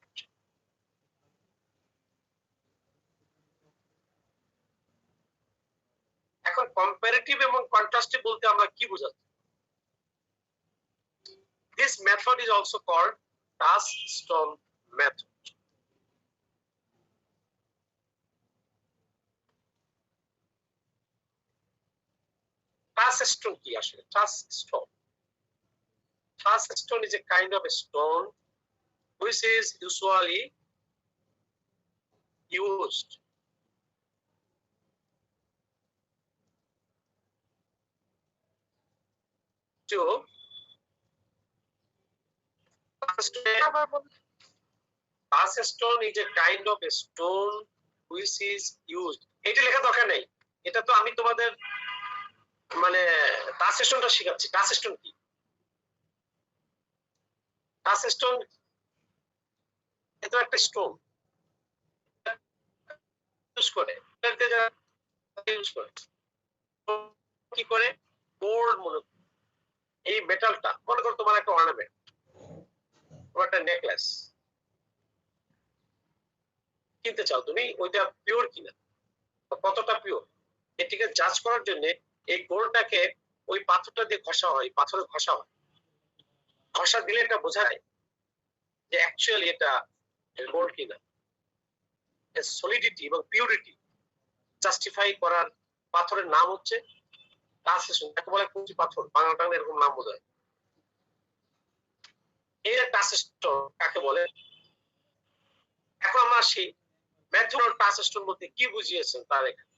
এখন comparative এবং কন্ট্রাস্টিভ বলতে আমরা কি বোঝাচ্ছি? This method is also called Touchstone method. Touchstone কি আসলে? Touchstone is a kind of a stone which is usually used to Touchstone is a kind of a stone which is used. এটা লেখা দরকার নেই, এটা তো আমি তোমাদের মানে টাচস্টোনটা শেখাচ্ছি। টাচস্টোন কি? টাচস্টোন এটা একটা স্টোন ইউজ করে কি করে গোল্ড মনে এই মেটালটা মনে করো তোমার একটা অর্নামেন্ট, তোমার একটা নেকলেস কিনতে চাও, তুমি ওইটা পিওর কিনা, কতটা পিওর এটিকে জাজ করার জন্য এই গোল্ডটাকে ওই পাথরটা দিয়ে ঘষা হয়, পাথরে ঘষা হয়। ঘষা দিলে এটা বোঝা যায় যে অ্যাকচুয়ালি এটা গোল্ড কিনা। সলিডিটি এবং পিউরিটি জাস্টিফাই করার পাথরের নাম হচ্ছে টাচস্টোন। তাকে বলে কুচি পাথর, বাংলা টাংলা এরকম নাম বোঝায়। এই টাচস্টোন কাকে বলে? এখন আমরা আসি ম্যাথু টাচস্টোন বলতে কি বুঝিয়েছেন তার এখানে।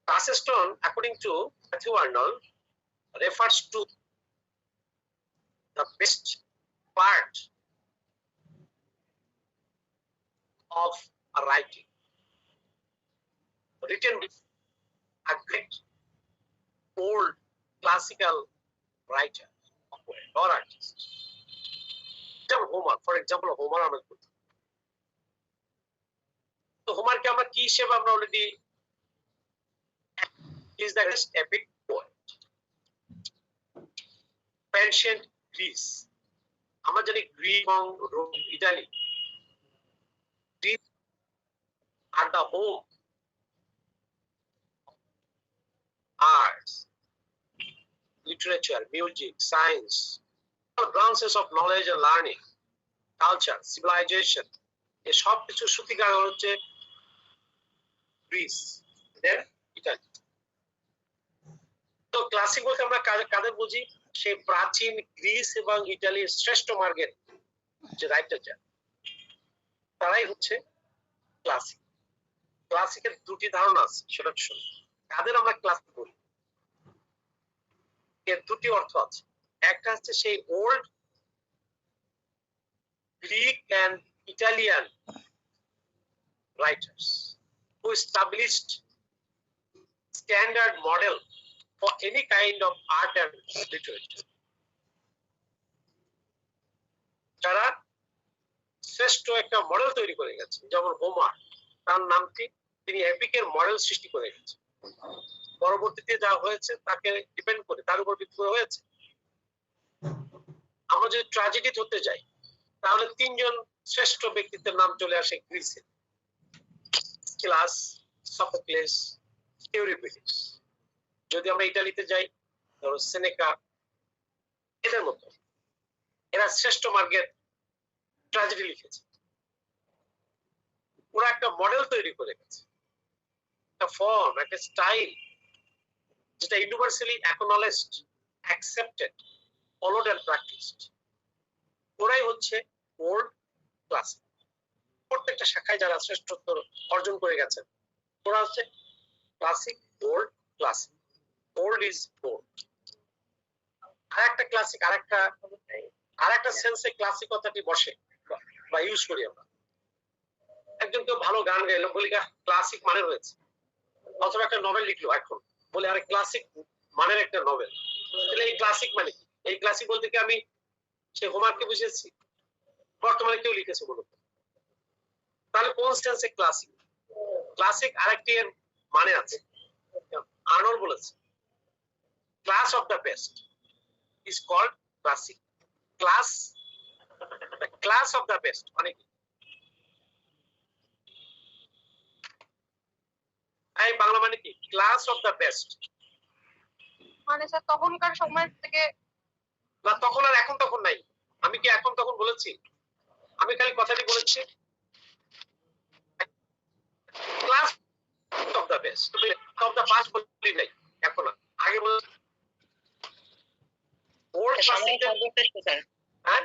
Touchstone, according to Matthew Arnold, refers to the best part of a writing written by a great old classical writer or artist. Homer, for example, Homer আমরা বলি। তো হোমারকে আমরা কি হিসেবে আমরা already is the greatest epic poet. Ancient Greece. আমরা জানি Greek এবং Rome, Italy, are the home arts, literature, music, science, all branches of knowledge and learning, culture, civilization. এই সব কিছু সূতিকার হচ্ছে গ্রিস, দেন ইটালি। তো ক্লাসিক বলতে আমরা কাদের বুঝি? সেই প্রাচীন গ্রিস এবং ইটালির শ্রেষ্ঠ মার্গের যে রাইটার তারাই হচ্ছে ক্লাসিক। ক্লাসিকের দুটি ধারণা আছে, সেটা শুনুন। কাদের আমরা ক্লাসিক বলি, এর দুটি অর্থ আছে। একটা হচ্ছে সেই old Greek and Italian writers who established standard model for any kind of art and literature. যারা শ্রেষ্ঠ একটা মডেল তৈরি করে গেছে, যেমন হোমার, তার নামটি তিনি এপিকের মডেল সৃষ্টি করে গেছে। পরবর্তীতে যা হয়েছে তাকে ডিপেন্ড করে, তার উপর ভিত্তি করে হয়েছে। আমরা যদি ট্র্যাজেডি ধরতে যাই তাহলে তিনজন শ্রেষ্ঠ ব্যক্তিত্বের নাম চলে আসে গ্রিসে: স্কিলাস, সফোক্লেস, ইউরিপিডিস। যদি আমরা ইটালিতে যাই, ধরো সেনেকা, এদের মতো এরা শ্রেষ্ঠ মার্গের ট্র্যাজেডি লিখেছে। ওরা একটা মডেল তৈরি করে গেছে, একটা ফর্ম, একটা স্টাইল, যেটা universally acknowledged, accepted, followed and practised. ওরাই হচ্ছে ওল্ড ক্লাসিক। প্রত্যেকটা শাখায় যারা শ্রেষ্ঠত্ব অর্জন করে গেছেন ওরা হচ্ছে classic, old, classic. Old is old. আরেকটা ক্লাসিক, আরেকটা সেন্সে ক্লাসিক কথাটি বসে বা ইউজ করি আমরা। একজন কেউ ভালো গান গাইলো, বলি ক্লাসিক মানে রয়েছে, অথবা একটা নভেল লিখলো এখন, বলে আরে ক্লাসিক মানের একটা নভেল। তাহলে এই ক্লাসিক মানে কি? এই ক্লাসিক বলতে কি আমি সে হোমারকে বুঝেছি? বর্তমানে কেউ লিখেছে বলুন? তাহলে কোন সেন্সে ক্লাসিক? ক্লাসিক আরেকটি এর মানে আছে, আর্নল্ড বলেছে, class of the best is called classic. The class of the best মানে কি? এই বাংলা মানে কি? ক্লাস অফ দ্য বেস্ট মানে স্যার তখনকার সময় থেকে না, তখন আর এখন তখন নাই। আমি কি এখন তখন বলেছি? আমি খালি কথাটি বলেছি class of the best, of the past বলি নাই, এখন আগে বলেছি ওল্ড ক্লাসিক। হ্যাঁ,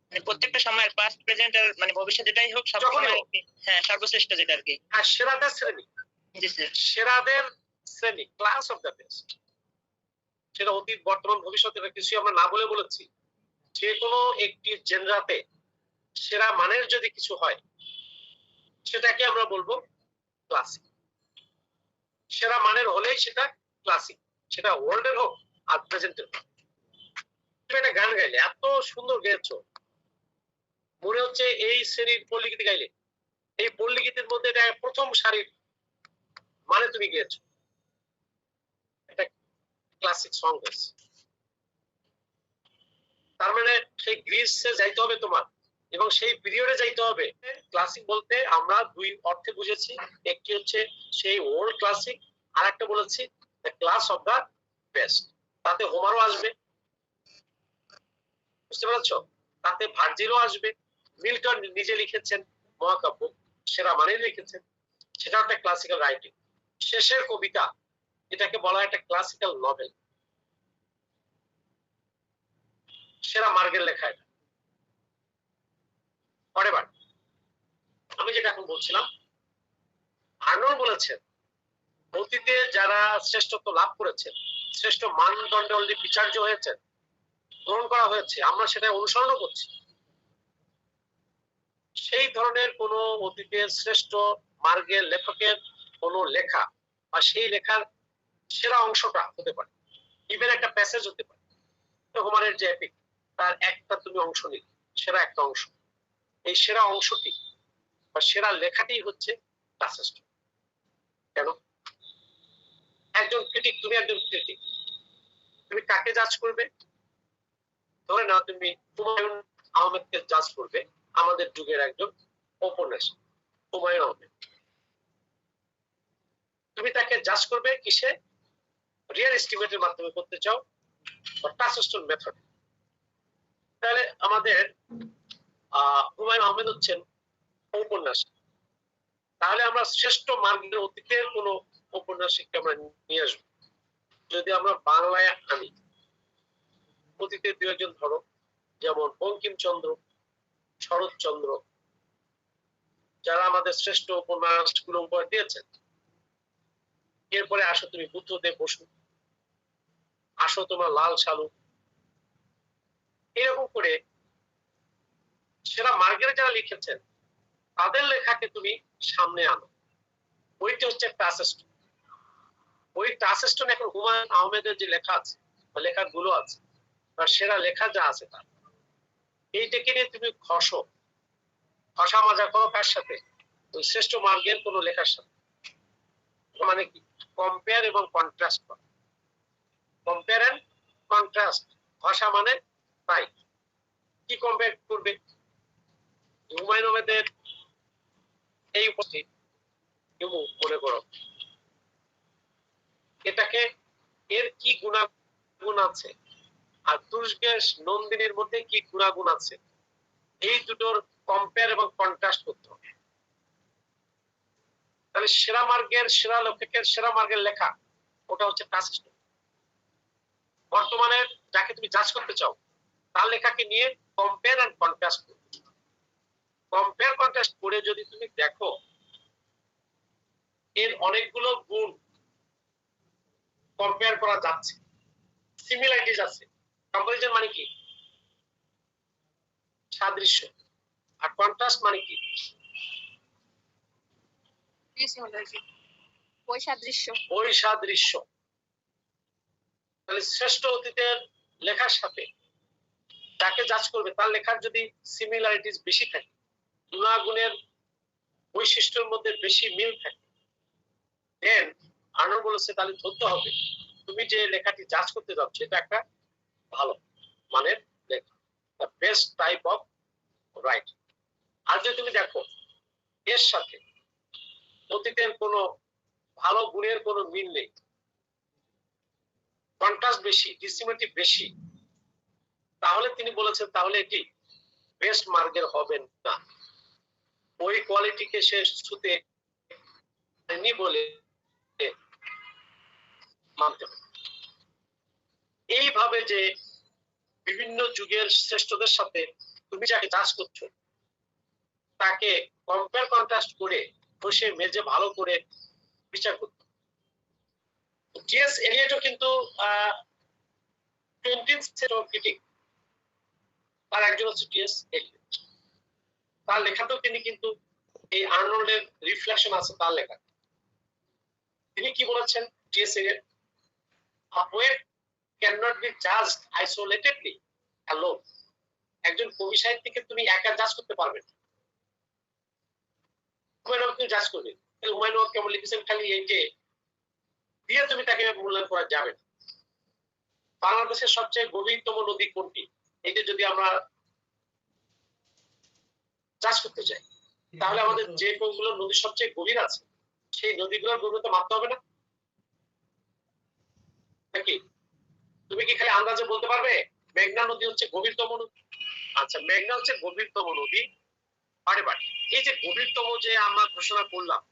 মানে প্রত্যেকটা সময়ের পাস্ট, প্রেজেন্ট আর মানে ভবিষ্যৎ যেটাই হোক সব যখনই সময় হোক। হ্যাঁ সর্বশ্রেষ্ঠ যেটা আর কি। আর সেরাদের শ্রেণী, জি স্যার। সেরাদের শ্রেণী, ক্লাস অফ দ্য বেস্ট। সেটা অতীত, বর্তমান, ভবিষ্যৎ, এটা কিছু আমরা না বলে বলেছি। যে কোনো একটি জেনরাতে সেরা মানের যদি কিছু হয় সেটাকে আমরা বলবো ক্লাসিক। সেরা মানের হলেই সেটা ক্লাসিক, সেটা ওল্ডের হোক আর প্রেজেন্টের হোক। একটা গান গাইলে এত সুন্দর গেয়েছো, মনে হচ্ছে এই শ্রেণীর পল্লীগীতি গাইলে, এই পল্লীগীতির মধ্যে এটা প্রথম সারির মানে তুমি গেয়েছো, এটা ক্লাসিক সং হয়েছে। তার মানে সেই গ্রিসে যাইতে হবে তোমার, এবং সেই পিরিয়ডে যাইতে হবে। ক্লাসিক বলতে আমরা দুই অর্থে বুঝেছি, একটি হচ্ছে সেই ওল্ড ক্লাসিক, আর একটা বলেছি the class of the best. তাতে হোমারও আসবে, বুঝতে পারছো? তাতে ভার্জিলও আসবে। মিল্টন নিজে লিখেছেন মহাকাব্য, সেরা মানে লিখেছেন, সেটা একটা ক্লাসিক্যাল রাইটিং। শেষের কবিতা, এটাকে বলা হয় একটা ক্লাসিক্যাল নভেল, সেরা মার্গের লেখা এটা। পরেবার আমি যেটা এখন বলছিলাম, আর্নল্ড বলেছেন অতীতে যারা শ্রেষ্ঠত্ব লাভ করেছেন, শ্রেষ্ঠ মানদণ্ডে অলরেডি বিচার্য হয়েছেন, গ্রহণ করা হয়েছে, আমরা সেটা অনুসরণ করছি। সেই ধরনের কোন অতীতের শ্রেষ্ঠ মার্গের লেখকের কোন লেখা বা সেই লেখার সেরা অংশটা হতে পারে, ইভেন একটা প্যাসেজ হতে পারে। হোমারের যে এপিক, তার একটা তুমি অংশ নিলে, সেরা একটা অংশ, এই সেরা অংশটি বা সেরা লেখাটি হচ্ছে টাচেস্ট। কেন? একজন ক্রিটিক, তুমি একজন ক্রিটিক, তুমি কাকে জাজ করবে? ধরে নাও তুমি হুমায়ুন আহমেদকে জাজ করবে, আমাদের যুগের একজন ঔপন্যাসিক হুমায়ুন আহমেদ। তুমি তাকে জাজ করবে কিসে? রিয়েল এস্টিমেটের মাধ্যমে করতে চাও, বা টাচেস্টন মেথড। তাহলে আমাদের হুমায়ুন আহমেদ হচ্ছেন ঔপন্যাসিক, তাহলে আমরা শ্রেষ্ঠ মার্গের অতীতের কোন ঔপন্যাসিককে আমরা নিয়ে আসবো। যদি আমরা বাংলায় আনি অতীতের দু একজন, ধরো যেমন বঙ্কিমচন্দ্র, শরৎচন্দ্র, যারা আমাদের শ্রেষ্ঠ উপন্যাসগুলো উপহার দিয়েছেন। এরপরে আসো তুমি বুদ্ধদেব বসু, আসো তোমার লাল সালু, এরকম করে সেরা মার্গের যারা লিখেছেন তাদের লেখাকে তুমি সামনে আনো। ওইটা হচ্ছে একটা টাচেস্ট। ওই টাচেস্টন এখন হুমায়ুন আহমেদের যে লেখা আছে বা লেখাগুলো আছে বা সেরা লেখা যা আছে তার, এইটাকে নিয়ে তুমি খসা মাজা করো কার সাথে? ওই শ্রেষ্ঠ মার্গের কোন লেখার সাথে। মানে কি? কম্পেয়ার এবং কন্ট্রাস্ট করো। Compare and contrast. ভাষা মানে তাই। কি কম্পেয়ার করবে? হুমায়ুন আহমেদের এই উপস্থিত মনে করো, এটাকে এর কি গুণাগুণ আছে আর দুর্গেশ নন্দিনীর মধ্যে কি গুণাগুণ আছে, এই দুটোর কম্পেয়ার এবং কন্ট্রাস্ট করতে হবে। তাহলে সেরা মার্গের, সেরা লেখকের সেরা মার্গের লেখা, ওটা হচ্ছে টাচেস্ট। বর্তমানে যাকে তুমি জাজ করতে চাও তার লেখাকে নিয়ে কম্পেয়ার এন্ড কন্ট্রাস্ট করো। কম্পেয়ার কন্ট্রাস্ট করে যদি তুমি দেখো এর অনেকগুলো গুণ কম্পেয়ার করা যাচ্ছে, সিমিলারিটিজ আছে। কম্পারিজন মানে কি? সাদৃশ্য। আর কন্ট্রাস্ট মানে কি? বৈসাদৃশ্য। তাহলে শ্রেষ্ঠ অতীতের লেখার সাথে যাকে জাজ করবে তার লেখার যদি সিমিলারিটিজ বেশি থাকে, গুণাগুণের বৈশিষ্ট্যের মধ্যে বেশি মিল থাকে, দেন আর্নল্ড বলেছে তাহলে ধরতে হবে তুমি যে লেখাটি জাজ করতে যাচ্ছ এটা একটা ভালো মানের লেখা, the best type of write. আর যদি তুমি দেখো এর সাথে অতীতের কোনো ভালো গুণের কোনো মিল নেই, কন্ট্রাস্ট বেশি, ডিসিমিলারিটি বেশি, তাহলে তিনি বলেছেন তাহলে এটি বেস্ট মার্গের হবে না। ওই কোয়ালিটিকে সে ছুতে বলে মানতে হবে। এইভাবে যে বিভিন্ন যুগের শ্রেষ্ঠদের সাথে তুমি যাকে জাজ করছো তাকে কম্পেয়ার কন্ট্রাস্ট করে বসে মেজে ভালো করে বিচার করতে। টিএস এলিয়টও কিন্তু 20th সেন্টারি ক্রিটিক, তার একজন হচ্ছে টিএস এলিয়ট। তার লেখাতেও তিনি কিন্তু এই আর্নল্ডের রিফ্লেকশন আছে তার লেখা। তিনি কি বলেছেন T S Eliot? A poet cannot be judged isolatedly alone. একজন কবি সাহিত্যিককে তুমি একা জাজ করতে পারবে না। হুমায়ুন তুমি জাজ করবে, হুমায়ুন কেমন লিখেছেন খালি এইকে দিয়ে তুমি তাকে মূল্যায়ন করা যাবে না। বাংলাদেশের সবচেয়ে গভীরতম নদী কোনটি, এটা যদি আমরা জাজ করতে চাই তাহলে আমাদের যে কোনগুলো নদী সবচেয়ে গভীর আছে সেই নদীগুলোর গভীরতা মাপতে হবে না নাকি? তুমি কি খালি আন্দাজে বলতে পারবে মেঘনা নদী হচ্ছে গভীরতম নদী? আচ্ছা, মেঘনা হচ্ছে গভীরতম নদী পারে পারে। এই যে গভীরতম যে আমরা ঘোষণা করলাম,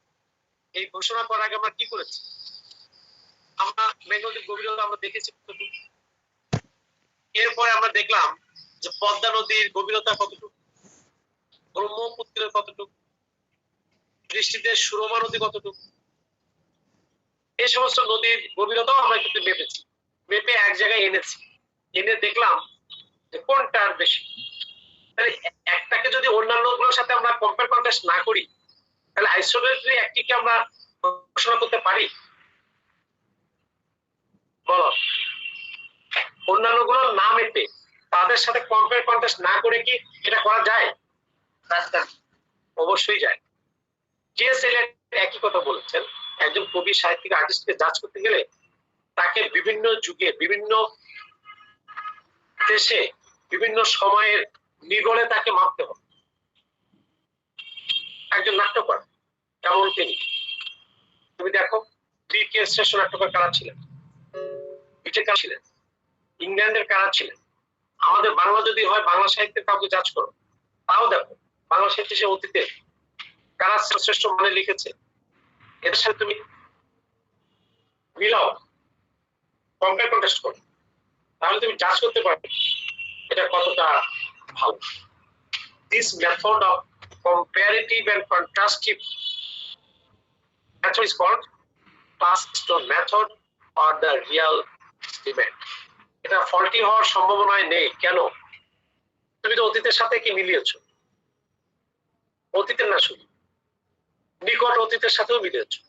এই ঘোষণা করার আগে আমরা কি করেছি? আমরা মেঘনা নদীর গভীরতা আমরা দেখেছি কতটুকু, এরপরে আমরা দেখলাম যে পদ্মা নদীর গভীরতা কতটুকু, ব্রহ্মপুত্রের কতটুকু, বৃষ্টিতে সুরমা নদী কতটুকু, এই সমস্ত নদীর গভীরতাও আমরা কিন্তু মেপেছি, মেপে এক জায়গায় এনেছি, এনে দেখলাম যে কোনটার বেশি। তাহলে একটাকে যদি অন্যান্য গুলোর সাথে আমরা কম্পেয়ার কন্ট্রাস্ট না করি তাহলে আইসোলেটলি একটিকে আমরা ঘোষণা করতে পারি? বলো, অন্যান্য গুলো না মেপে তাদের সাথে কম্পেয়ার কন্ট্রাস্ট না করে কি এটা করা যায়? অবশ্যই যায়। টিএস এলিয়ট একই কথা বলেছেন, একজন কবি সাহিত্যিক আর্টিস্টকে জাজ করতে গেলে তাকে বিভিন্ন যুগে বিভিন্ন দেশে বিভিন্ন সময়ের নিগড়ে তাকে মাপতে হবে। একজন নাট্যকার কেমন তুমি দেখো, গ্রিকের শ্রেষ্ঠ নাট্যকার কারা ছিলেন, কারা ছিলেন, ইংল্যান্ডের কারা ছিলেন। আমাদের বাংলা যদি হয়, বাংলা সাহিত্যের কাউকে জাজ করো, তাও দেখো বাংলা সাহিত্যে সে অতীতে কারা শ্রেষ্ঠ মানে লিখেছে, এদের সাথে তুমি মিলাও, কম্পেয়ার কন্ট্রাস্ট করো, তাহলে তুমি জাজ করতে পারবে এটা কতটা ভালো। This method of comparative and contrastive method is called Classstone method or the real estimate. এটা ফল্টি হওয়ার সম্ভাবনায় নেই। কেন? তুমি তো অতীতের সাথে কি মিলিয়েছো, অতীতের না শুধু নিকট অতীতের সাথেও মিলিয়েছো।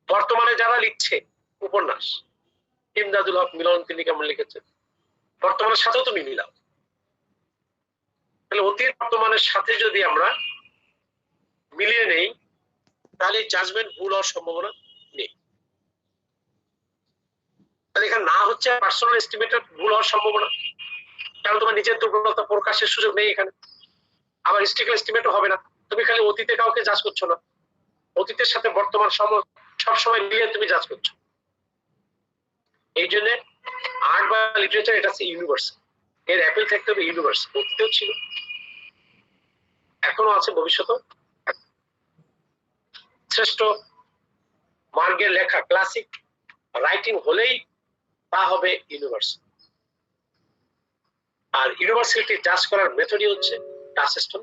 বর্তমানে যারা লিখছে উপন্যাস, ইমদাদুল হক মিলন তিনি কেমন লিখেছেন, বর্তমানের সাথেও তুমি মিলাও। তাহলে অতীত বর্তমানের সাথে যদি আমরা মিলিয়ে নেই, তাহলে জাজমেন্ট ভুল হওয়ার সম্ভাবনা নেই। তাহলে এখানে না হচ্ছে পার্সোনাল এস্টিমেটের ভুল হওয়ার সম্ভাবনা, কারণ তোমার নিজের দুর্বলতা প্রকাশের সুযোগ নেই এখানে। আবার হিস্ট্রিক্যাল এস্টিমেটও হবে না, তুমি খালি অতীতে কাউকে জাজ করছো না, অতীতের সাথে বর্তমান সবসময় মিলিয়ে তুমি জাজ করছো। এই জন্য আর্ট বা লিটারেচার এটা হচ্ছে ইউনিভার্সাল, এর অ্যাপেল থাকতে হবে ইউনিভার্স, অতীতেও ছিল, এখনো আছে, ভবিষ্যতেও। শ্রেষ্ঠ মার্গের লেখা ক্লাসিক রাইটিং হলেই তা হবে ইউনিভার্সাল। আর ইউনিভার্সালিটি জাজ করার মেথডই হচ্ছে ক্লাসস্টোন।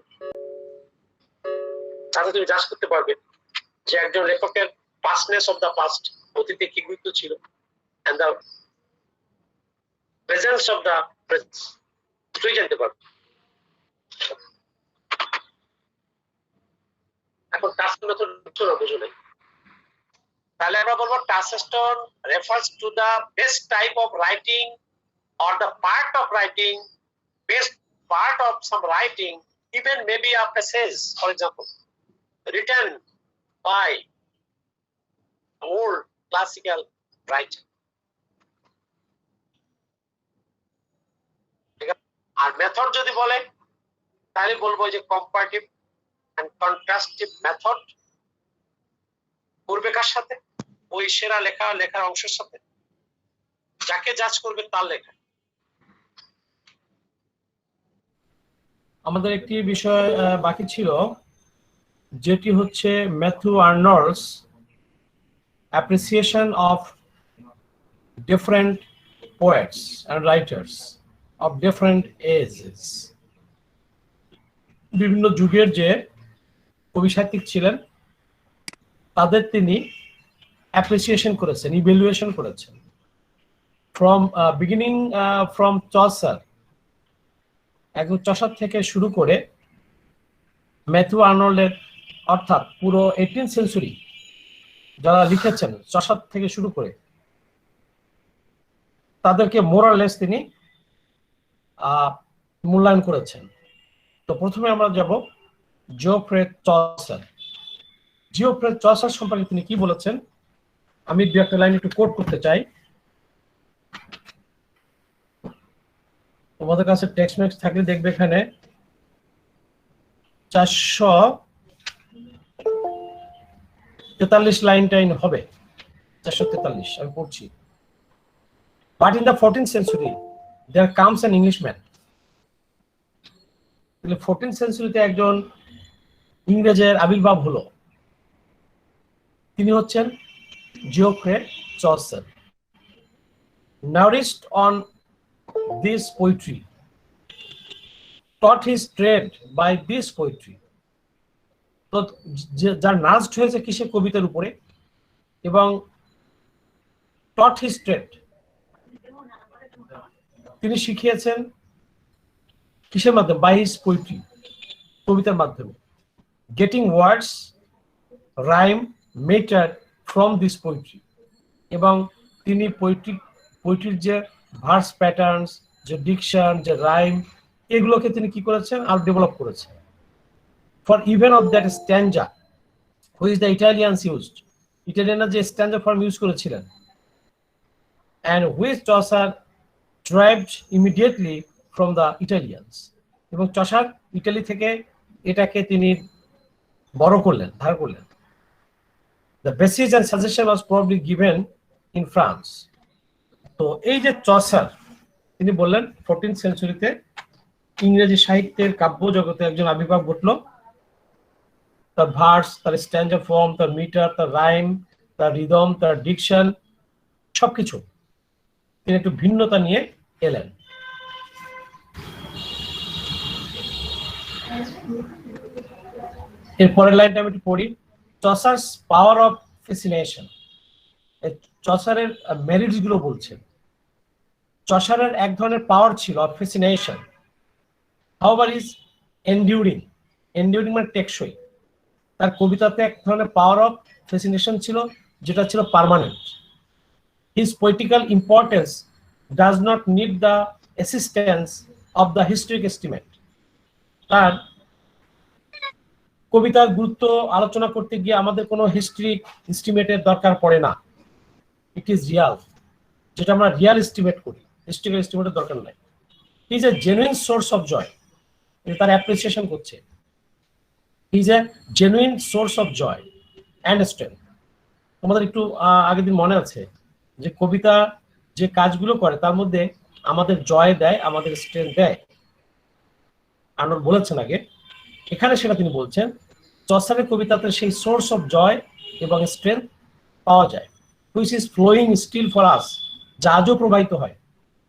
তাতে তুমি জাজ করতে পারবে যে একজন লেখকের পাস্টনেস অফ দ্য পাস্ট, অতীতে কি গুরুত্ব ছিল, and the presence of the present, দুটোই জানতে পারবে। এখন টাস্কস্টোন মেথড বুঝো নাই, তাহলে আমরা বলবো touchstone refers to the best type of writing or the part of writing, best part of some writing, even maybe a passage, for example, written by old classical writer. আর মেথড যদি বলে তাহলে বলবো যে কম্পারেটিভ এন্ড কন্ট্রাস্টিভ মেথড। পূর্বেকার সাথে ওই সেরা লেখার অংশের সাথে যাকে জাজ করবে তার লেখা। আমাদের একটি বিষয় বাকি ছিল, যেটি হচ্ছে Matthew Arnold's appreciation of different poets and writers of different ages. বিভিন্ন যুগের যে কবি সাহিত্যিক ছিলেন তাদের তিনি অ্যাপ্রিসিয়েশন করেছেন, ইভ্যালুয়েশন করেছেন। ফ্রম বিগিনিং ফ্রম চসার, একদম চসার থেকে শুরু করে ম্যাথু আর্নল্ডের, অর্থাৎ পুরো 18th সেঞ্চুরি যারা লিখেছেন চসার থেকে শুরু করে, তাদেরকে মোরালেস তিনি মূল্যায়ন করেছেন। তো প্রথমে আমরা যাব জিওফ্রে চসার। জিওফ্রে চসার সম্পর্কে তিনি কি বলেছেন আমি দু একটা লাইন একটু কোট করতে চাই। তোমাদের কাছে টেক্সট ম্যাক্স থাকলে দেখবে এখানে 443 লাইন হবে, 443 আমি পড়ছি। But in the 14th century there comes an Englishman. 14th সেঞ্চুরিতে একজন ইংরেজের আবির্ভাব হলো, তিনি হচ্ছেন Geoffrey Chaucer. Nourished on this poetry, taught his trade by this poetry. তো যার নাজড হয়েছে কিসের, কবিতার উপরে, এবং taught his trade, তিনি শিখিয়েছেন কিসের মাধ্যমে, by his poetry, কবিতার মাধ্যমে। getting words, rhyme, meter from this poetry, এবং তিনি পোয়েট্রির যে ভার্স প্যাটার্নস, যে ডিকশন, যে রাইম, এগুলোকে তিনি কি করেছেন আর ডেভেলপ করেছেন। For even of that stanza which the Italians used, ইটালিয়ানরা যে স্ট্যান্ডার্ড ফর্ম ইউজ করেছিলেন, and which Chaucer derived immediately from the Italians, এবং চসার ইটালি থেকে এটাকে তিনি বড় করলেন, ধার করলেন। The basis and suggestion was probably given in France. তো এই যে চসার, তিনি বললেন 14th সেঞ্চুরিতে ইংরেজি সাহিত্যের কাব্য জগতে একজন আবির্ভাব ঘটলো। তার ভার্স, তার স্ট্যান্ডার্ড ফর্ম, তার মিটার, তার রাইম, তার রিদম, তার ডিকশন, সবকিছু তিনি একটু ভিন্নতা নিয়ে এলেন। এর পরের লাইনটা আমি একটু পড়ি। চসারস পাওয়ার অফ ফ্যাসিনেশন, চসারের মেরিটস গুলো বলছেন। চসারের এক ধরনের পাওয়ার ছিল অফ ফ্যাসিনেশন, হাউএভার ইজ এন্ডিউরিং, এন্ডিউরিং মানে টেকসই। তার কবিতাতে এক ধরনের পাওয়ার অফ ফ্যাসিনেশন ছিল যেটা ছিল permanent. His political importance does not need the assistance of the historic estimate. তার কবিতার গুরুত্ব আলোচনা করতে গিয়ে আমাদের কোনো হিস্ট্রিক এস্টিমেটের দরকার পড়ে না। ইট ইজ রিয়াল, যেটা আমরা রিয়াল এস্টিমেট করি, হিস্ট্রিক্যাল এস্টিমেটের দরকার নাই। He is a genuine source of joy, তার অ্যাপ্রিসিয়েশন করছে। He is a genuine source of joy and strength. তোমাদের একটু আগের দিন মনে আছে যে কবিতা যে কাজগুলো করে তার মধ্যে আমাদের জয় দেয়, আমাদের স্ট্রেংথ দেয়। আর্নল্ড বলেছেন আগে, এখানে সেটা তিনি বলছেন। চসারের কবিতাতে সেই সোর্স অফ জয় এবং স্ট্রেংথ পাওয়া যায়, which is flowing still for us, যা আজও প্রবাহিত হয়।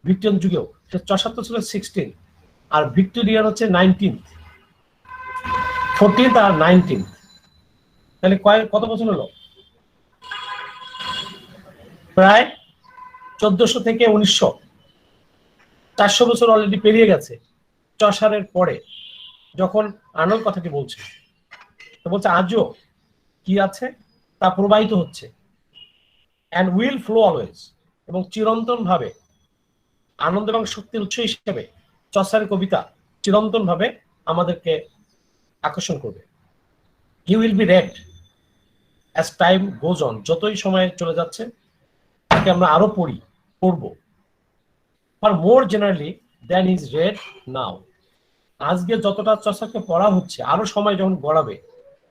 ভিক্টোরিয়ান যুগেও, চসার তো ছিল 16 আর ভিক্টোরিয়ান হচ্ছে 19th, 14th আর 19th। তাহলে কত বছর হলো? প্রায় 1400 থেকে 1900, 400 বছর অলরেডি পেরিয়ে গেছে চসারের পরে, যখন আর্নল্ড কথাটি বলছে। তো বলছে আজও কি আছে, তা প্রবাহিত হচ্ছে, অ্যান্ড উইল ফ্লো অলওয়েজ, এবং চিরন্তন ভাবে আনন্দ এবং শক্তির উৎস হিসেবে চসারের কবিতা চিরন্তন ভাবে আমাদেরকে আকর্ষণ করবে। He will be read as time goes on, যতই সময় চলে যাচ্ছে তাকে আমরা আরো পড়ব, for more generally than is read now. আজকে যতটা চসারকে পড়া হচ্ছে, আরো সময় যখন গড়াবে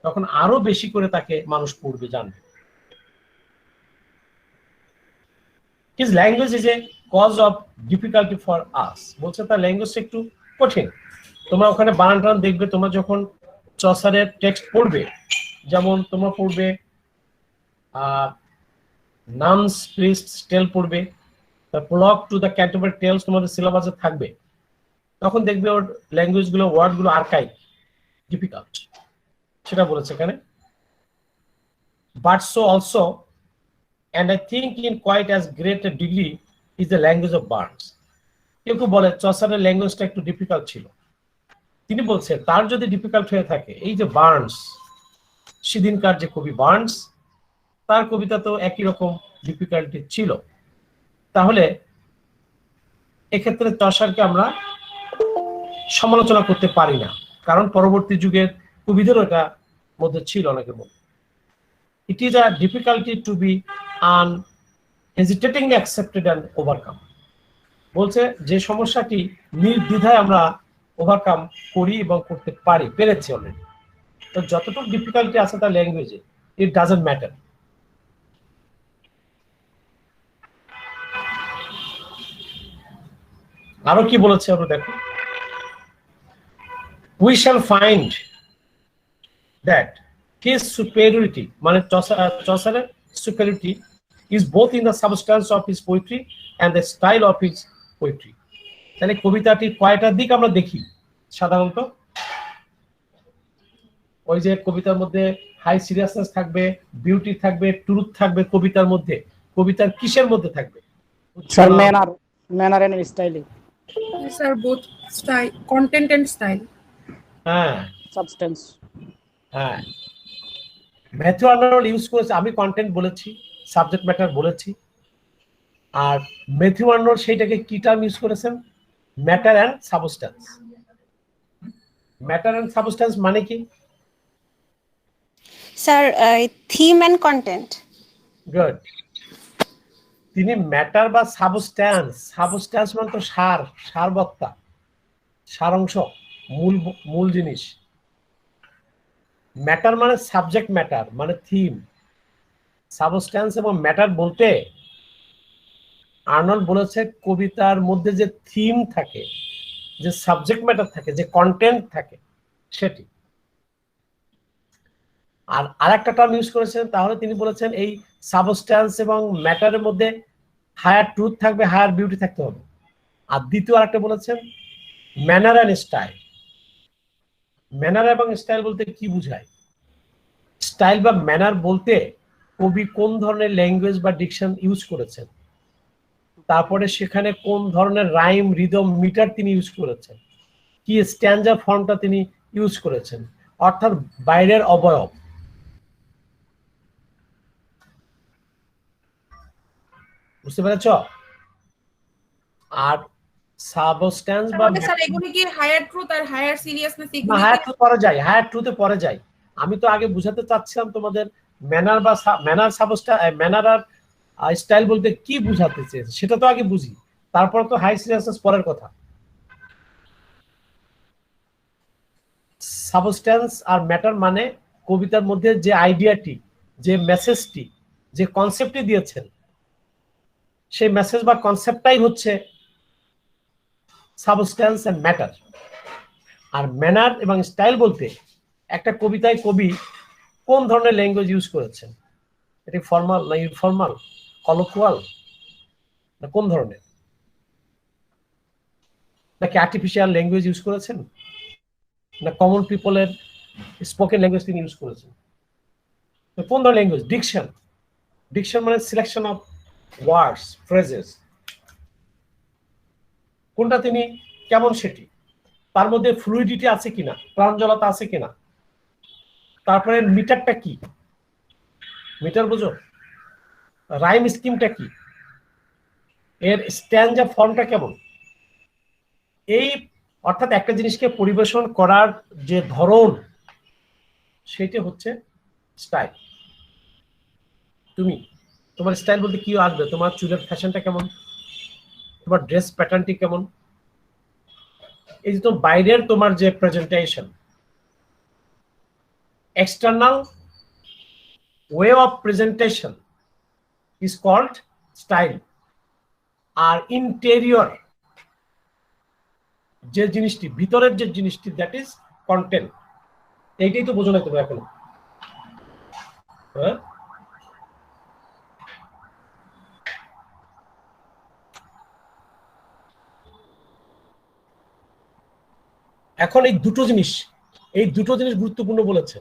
তখন আরো বেশি করে তাকে মানুষ পড়বে, জানবে। His language is a cause of difficulty for us, বলছে তার ল্যাঙ্গুয়েজটা একটু কঠিন। তোমরা ওখানে বানান টান দেখবে, তোমরা যখন চসারের টেক্সট পড়বে, যেমন তোমরা পড়বে নামস প্রিস্টস টেল পড়বে, prologue to the Canterbury Tales তোমাদের সিলেবাসে থাকবে, তখন দেখবে ওর ল্যাঙ্গুয়েজ গুলো, ওয়ার্ড গুলো আর্কাইভ, ডিফিকাল্ট, সেটা বলেছে এখানে। But so also, and I think in quite as great a degree, is the language of Burns. কেউ কেউ বলে চসারের ল্যাঙ্গুয়েজটা একটু ডিফিকাল্ট ছিল। তিনি বলছেন তার যদি ডিফিকাল্ট হয়ে থাকে, এই যে বার্নস, সেদিনকার যে কবি বার্নস, তার কবিতা তো একই রকম ডিফিকাল্টি ছিল, তাহলে এক্ষেত্রে চসারকে আমরা সমালোচনা করতে পারি না, কারণ পরবর্তী যুগের কবিদেরও এটা মধ্যে ছিল অনেকের মধ্যে। It is a difficulty to be unhesitatingly accepted and overcome. বলছে যে সমস্যাটি নির্দ্বিধায় আমরা ওভারকাম করি এবং করতে পারি, পেরেছি অলরেডি। তো যতটুকু ডিফিকাল্টি আছে তার ল্যাঙ্গুয়েজে, ইট ডাজন্ট ম্যাটার। আরো কি বলেছে আমরা দেখো। We shall find that his superiority, মানে চসারের superiority is both in the substance of his poetry and the style of his poetry. তাহলে কবিতাটির কয়টা দিক আমরা দেখি সাধারণত। ওই যে কবিতার মধ্যে হাই সিরিয়াসনেস থাকবে, বিউটি থাকবে, ট্রুথ থাকবে কবিতার মধ্যে। কবিতার কিসের মধ্যে থাকবে? Sir manner and styling. Sir both style, content and style. হ্যাঁ, সাবস্টেন্স। হ্যাঁ, ম্যাথু আর্নল্ড ইউজ করেছে, আমি কন্টেন্ট বলেছি, সাবজেক্ট ম্যাটার বলেছি, আর ম্যাথু আর্নল্ড সেইটাকে কি টার্ম ইউজ করেছেন? Matter and substance. Matter and substance মানে কি? Sir theme and content. Good. তিনি ম্যাটার বা সাবস্ট্যান্স, সাবস্ট্যান্স মানে তো সার, সারবত্তা, সারাংশ, মূল মূল জিনিস। ম্যাটার মানে সাবজেক্ট ম্যাটার মানে থিম। সাবস্ট্যান্স এবং ম্যাটার বলতে আর্নল্ড বলেছে কবিতার মধ্যে যে থিম থাকে, যে সাবজেক্ট ম্যাটার থাকে, যে কন্টেন্ট থাকে সেটি। আর আরেকটা টার্ম ইউজ করেছেন, তাহলে তিনি বলেছেন এই সাবস্ট্যান্স এবং ম্যাটারের মধ্যে হায়ার ট্রুথ থাকবে, হায়ার বিউটি থাকতে হবে। আর দ্বিতীয় আরেকটা বলেছেন ম্যানার অ্যান্ড স্টাইল। ম্যানার এবং স্টাইল বলতে কি বুঝায়? স্টাইল বা ম্যানার বলতে কবি কোন ধরনের ল্যাঙ্গুয়েজ বা ডিকশন ইউজ করেছেন, তারপরে সেখানে কোন ধরনের রাইম, রিদম, মিটার তিনি ইউজ করেছেন, কি স্ট্যান্ডার ফর্মটা তিনি ইউজ করেছেন, অর্থাৎ বাইরের অবয়ব। বুঝতে পেরেছ? আর সাবস্ট্যান্স বা স্যার এগুলো কি হায়ার ট্রুথ আর হায়ার সিরিয়াসনেস এগুলো হায়ার ট্রুথ পরে যায়, হায়ার ট্রুথে পরে যায়। আমি তো আগে বুঝাতে চাচ্ছিলাম তোমাদের ম্যানার বা ম্যানার ম্যানার আর স্টাইল বলতে কি বুঝাতে চেয়েছে সেটা তো আগে বুঝি, তারপর তো হাই সিরিয়াসনেস পরের কথা। সাবস্ট্যান্স আর ম্যাটার মানে কবিতার মধ্যে যে আইডিয়াটি, যে মেসেজটি, যে কনসেপ্টটি দিয়েছেন, সেই মেসেজ বা কনসেপ্টটাই হচ্ছে সাবস্ট্যান্স এন্ড ম্যাটার। আর ম্যানার এবং স্টাইল বলতে একটা কবিতায় কবি কোন ধরনের ল্যাঙ্গুয়েজ ইউজ করেছেন, এটি ফর্মাল না ইনফর্মাল, কলোকুয়াল না কোন ধরনের, নাকি আর্টিফিশিয়াল ল্যাঙ্গুয়েজ ইউজ করেছেন, না কমন পিপলের স্পোকেন ল্যাঙ্গুয়েজ তিনি ইউজ করেছেন, কোন ধরনের ল্যাঙ্গুয়েজ? ডিকশন। ডিকশন মানে সিলেকশন অফ ওয়ার্ডস, ফ্রেজেস, কোনটা তিনি কেমন সেটি, তার মধ্যে ফ্লুইডিটি আছে কিনা, প্রাঞ্জলতা আছে কিনা, তারপরে মিটারটা কি, মিটার বুঝো, রাইম স্কিমটা কি, এর স্ট্যান্ডা ফর্মটা কেমন, এই অর্থাৎ একটা জিনিসকে পরিবেশন করার যে ধরন সেটা হচ্ছে স্টাইল। তুমি তোমার স্টাইল বলতে কি আসবে? তোমার চুলের ফ্যাশনটা কেমন, তোমার ড্রেস প্যাটার্নটি কেমন, এই যে তোমার বাইরের তোমার যে presentation, external way of presentation is called style. আর ইন্টেরিয়র যে জিনিসটি, ভিতরের যে জিনিসটি, দ্যাট ইজ কন্টেন্ট। এইটাই তো বোঝো না তোমরা এখন। হ্যাঁ, এখন এই দুটো জিনিস গুরুত্বপূর্ণ বলেছে,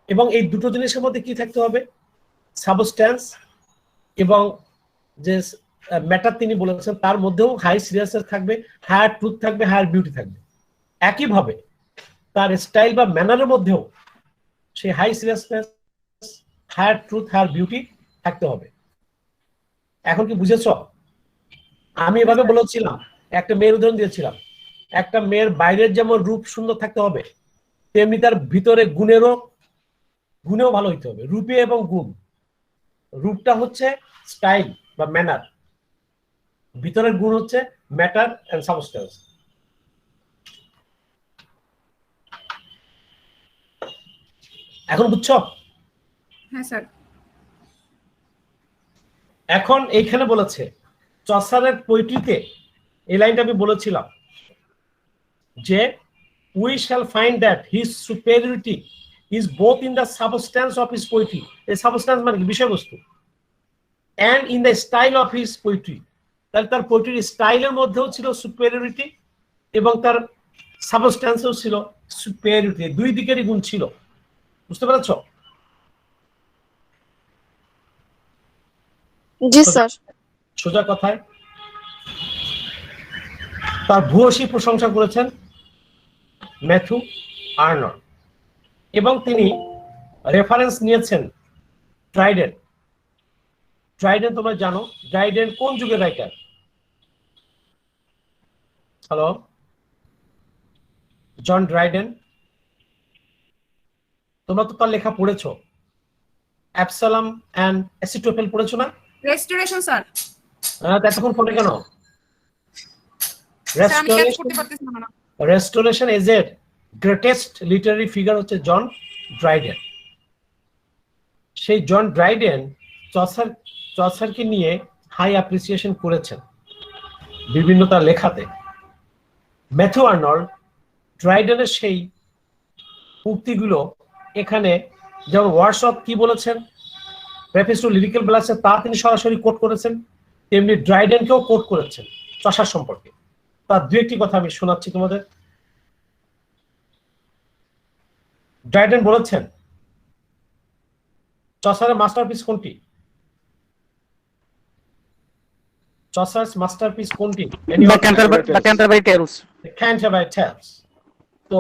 এবং এই দুটো জিনিসের মধ্যে কি থাকতে হবে? সাবস্ট্যান্স এবং যে ম্যাটার তিনি বলেছেন তার মধ্যেও হাই সিরিয়াসনেস থাকবে, হায়ার ট্রুথ থাকবে, হায়ার বিউটি থাকবে। একইভাবে তার স্টাইল বা ম্যানারের মধ্যেও সেই high seriousness, higher truth, higher beauty থাকতে হবে। এখন কি বুঝেছ? আমি এভাবে বলেছিলাম, একটা মেয়ের উদাহরণ দিয়েছিলাম, একটা মেয়ের বাইরের যেমন রূপ সুন্দর থাকতে হবে, তেমনি তার ভিতরে গুণেও ভালো হইতে হবে। রূপে এবং গুণ, রূপটা হচ্ছে স্টাইল বা ম্যানার, ভিতরের গুণ হচ্ছে ম্যাটার এন্ড সাবস্ট্যান্স। এখন বুঝছো? হ্যাঁ স্যার। এখন এইখানে বলেছে চসারের পোয়েট্রিতে, এই লাইনটা আমি বলেছিলাম যে we shall find that his superiority is both in the substance of his poetry, এই সাবস্ট্যান্স মানে কি? বিষয়বস্তু, and in the style of his poetry। তাহলে তার পোয়েট্রির স্টাইলের মধ্যেও ছিল সুপেরিয়রিটি এবং তার সাবস্ট্যান্সেও ছিল সুপেরিয়রিটি, দুই দিকেরই গুণ ছিল। বুঝতে পেরেছ? জি স্যার। সোজা কথায় তার ভূয়সী প্রশংসা করেছেন ম্যাথু আর্নল্ড, এবং তিনি রেফারেন্স নিয়েছেন ড্রাইডেন। ড্রাইডেন তোমরা জানো, ড্রাইডেন কোন যুগের রাইটার? হ্যালো, জন ড্রাইডেন তোমরা তো তার লেখা পড়েছো, অ্যাবসালাম এন্ড অ্যাসিটোফেল পড়েছো না? Restoration sir. এতক্ষণ পড়ে কেন? স্যার আমি ক্যাচ করতে পারতেছি না। রেস্টোরেশন এজ এর গ্রেটেস্ট লিটারারি ফিগার হচ্ছে জন ড্রাইডেন। সেই জন ড্রাইডেন চসারকে নিয়ে হাই অ্যাপ্রিসিয়েশন করেছেন বিভিন্ন তার লেখাতে। ম্যাথু আর্নল্ড ড্রাইডেনের সেই উক্তিগুলো এখানে, যেমন ওয়ার্ডসওয়ার্থ কি বলেছেন প্রেফেস টু লিরিক্যাল ব্যালান্সে, তা তিনি সরাসরি কোট করেছেন, তেমনি ড্রাইডেনকেও কোট করেছেন চসার সম্পর্কে। তার দু একটি কথা আমি শোনাচ্ছি তোমাদের। ড্রাইডেন বলেছেন চসারের মাস্টারপিস কোনটি? চসারস মাস্টারপিস কোনটি? The Canterbury Tales. The Canterbury Tales. তো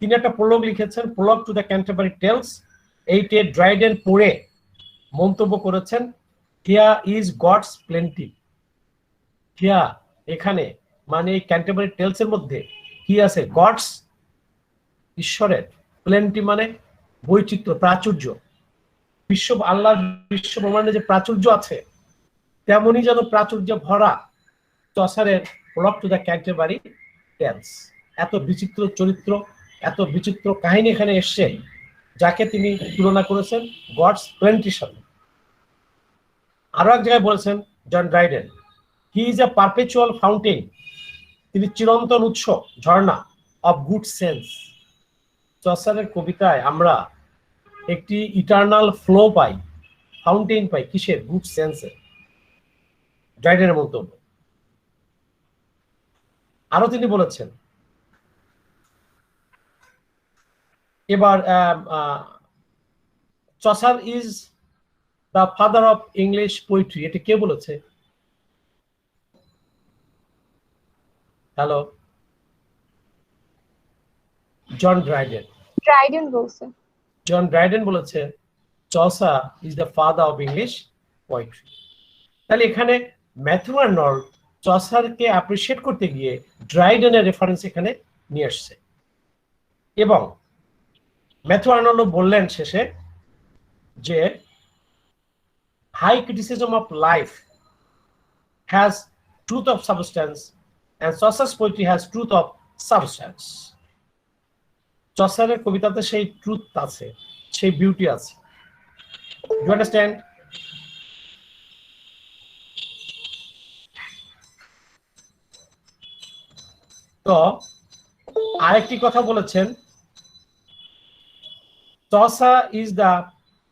তিনি একটা প্রলোগ লিখেছেন, প্রলোগ টু দ্য ক্যান্টারবারি টেলস। এইটে ড্রাইডেন পড়ে মন্তব্য করেছেন, হিয়া ইজ গডস প্লেন্টি। হিয়া এখানে মানে এই ক্যান্টারবারি টেলস এর মধ্যে কি আছে? গডস, ঈশ্বরের, প্লেন্টি মানে বৈচিত্র্য, প্রাচুর্য। আল্লাহর বিশ্ব ব্রহ্মাণ্ডে যে প্রাচুর্য আছে তেমনই যেন প্রাচুর্য ভরা চসারের প্রলোগ টু দ্য ক্যান্টারবারি টেলস। এত বিচিত্র চরিত্র, এত বিচিত্র কাহিনী এখানে এসছে, যাকে তিনি তুলনা করেছেন গডস প্লেন্টির সাথে। আরো এক জায়গায় বলেছেন John Dryden, he is a perpetual fountain, তিনি চিরন্তন উৎস, ঝর্ণা অফ গুড সেন্স। চসারের কবিতায় আমরা একটি ইটারনাল ফ্লো পাই, ফাউন্টেন পাই, কিসের? গুড সেন্সের। ড্রাইডেনের মন্তব্য। আরো তিনি বলেছেন, এবার Chaucer is the father of English poetry, এটা কে বলেছে? Hello, John Dryden. ড্রাইডেন বলছে। জন ড্রাইডেন বলেছে Chaucer is the father of English poetry. তাহলে এখানে ম্যাথু আর্নল্ড চসারকে অ্যাপ্রিসিয়েট করতে গিয়ে ড্রাইডেনের রেফারেন্স এখানে নিয়ে আসছে। এবং ম্যাথু আর্নল্ড বললেন শেষে যে high criticism of life has truth of substance and Chaucer's poetry has truth of substance. চসারের কবিতাতে সেই ট্রুথ আছে, সেই বিউটি আছে। You understand? তো আরেকটি কথা বলেছেন, Chaucer is the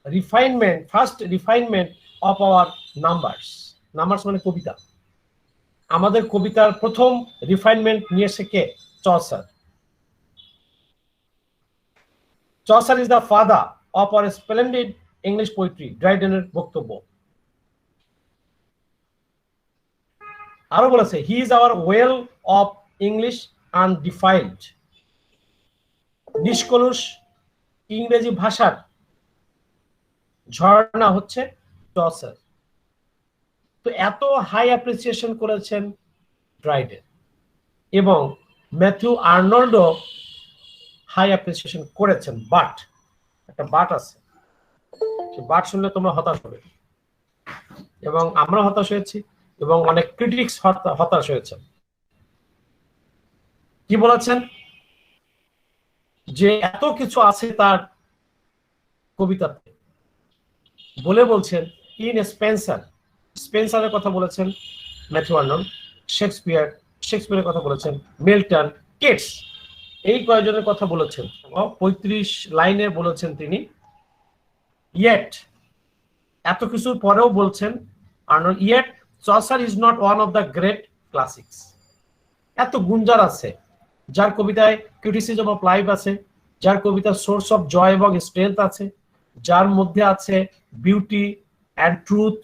refinement, first refinement of our numbers. Numbers মানে কবিতা। আমাদের কবিতার প্রথম রিফাইনমেন্ট নিয়ে এসে কে? Chaucer. Chaucer is the father of our splendid English poetry, ড্রাইডেনের বক্তব্য। আরো বলেছে, he is our well of English undefiled, নিষ্কলুষ ইংরেজি ভাষার ঝর্ণা হচ্ছে চসার। তো এত হাই অ্যাপ্রিসিয়েশন করেছেন ড্রাইডেন, এবং ম্যাথু আর্নল্ডও হাই অ্যাপ্রিসিয়েশন করেছেন। বাট একটা বাট আছে, বাট শুনলে তোমরা হতাশ হবে, এবং আমরা হতাশ হয়েছি, এবং অনেক ক্রিটিক্স হতাশ হয়েছেন। কি বলেছেন? যে এত কিছু আছে তার কবিতাতে, বলে বলছেন ইন স্পেন্সার, স্পেন্সারের কথা বলেছেন ম্যাথু আর্নল্ড, শেক্সপিয়ারের কথা বলেছেন, মিল্টন, কেটস, এই কয়েকজনের কথা বলেছেন, 35 লাইনে বলেছেন তিনি। ইয়েট এত কিছুর পরেও বলছেন Arnold, yet Chaucer is not one of the great classics. এত গুঞ্জার আছে, যার কবিতায় ক্রিটিসিজম অফ লাইফ আছে, যার কবিতার সোর্স অফ জয় এবং স্ট্রেংথ আছে, যার মধ্যে আছে beauty and truth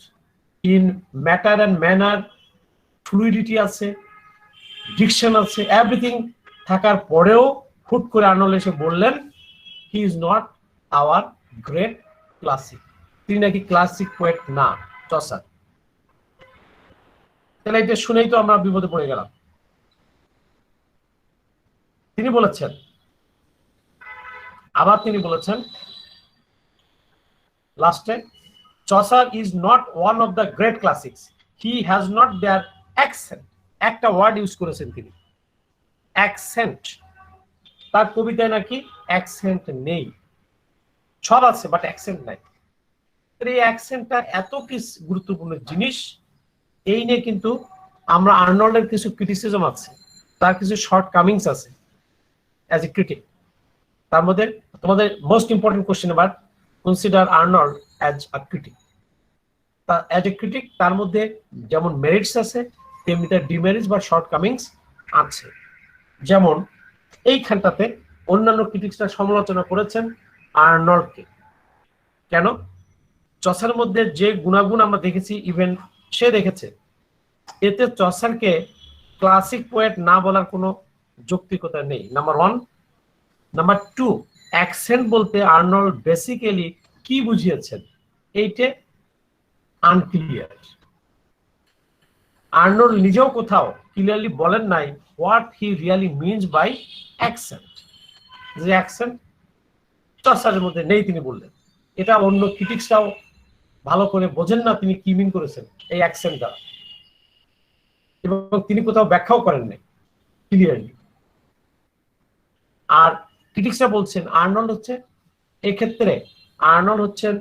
in matter and manner, fluidity আছে, ডিকশন আছে, এভরিথিং থাকার পরেও হুট করে আর্নল্ড এসে বললেন হি is not hour great classic, তিনি নাকি ক্লাসিক পোয়েট না চসার। তাহলে এটা শুনেই তো আমরা বিপদে পড়ে গেলাম। তিনি বলেছেন, আবার তিনি বলেছেন লাস্টে Chaucer is not one of the great classics, he has not their accent, একটা ওয়ার্ড ইউজ করেছেন তিনি, অ্যাকসেন্ট। তার কবিতায় নাকি অ্যাকসেন্ট নেই, সব আছে বাট অ্যাকসেন্ট নাই। এই অ্যাকসেন্টটা এত কি গুরুত্বপূর্ণ জিনিস, এই নিয়ে কিন্তু আমরা আর্নল্ডের কিছু ক্রিটিসিজম আছে, তার কিছু shortcomings as a A critic. তার মধ্যে তোমাদের মোস্ট ইম্পর্টেন্ট কোশ্চেন এবার, consider Arnold as a critic. As A critic তার মধ্যে যেমন মেরিটস আছে তেমনি তার ডিমেরিটস বা শর্ট কামিংস আছে। যেমন এইখানটাতে অন্যান্য ক্রিটিক্সরা সমালোচনা করেছেন আর্নল্ডকে। কেন? চসারের মধ্যে যে গুণাগুণ আমরা দেখেছি ইভেন সে দেখেছে, এতে চসারকে ক্লাসিক পোয়েট না বলার কোনো যৌক্তিকতা নেই, number one. Number two, accent বলতে আর্নল্ড বেসিক্যালি কি বুঝিয়েছেন এইটা আনক্লিয়ার। আর্নল্ড নিজেও কোথাও ক্লিয়ারলি বলেন নাই what he really means by accent. যে অ্যাকসেন্ট চসারের মধ্যে নেই তিনি বললেন, এটা অন্য ক্রিটিক্সরাও ভালো করে বোঝেন না তিনি কি মিন করেছেন এই অ্যাকসেন্ট দ্বারা, এবং তিনি কোথাও ব্যাখ্যাও করেন নাই ক্লিয়ারলি। আর ক্রিটিক্সরা বলছেন আর্নল্ড হচ্ছে এই ক্ষেত্রে আর্নল্ড হচ্ছেন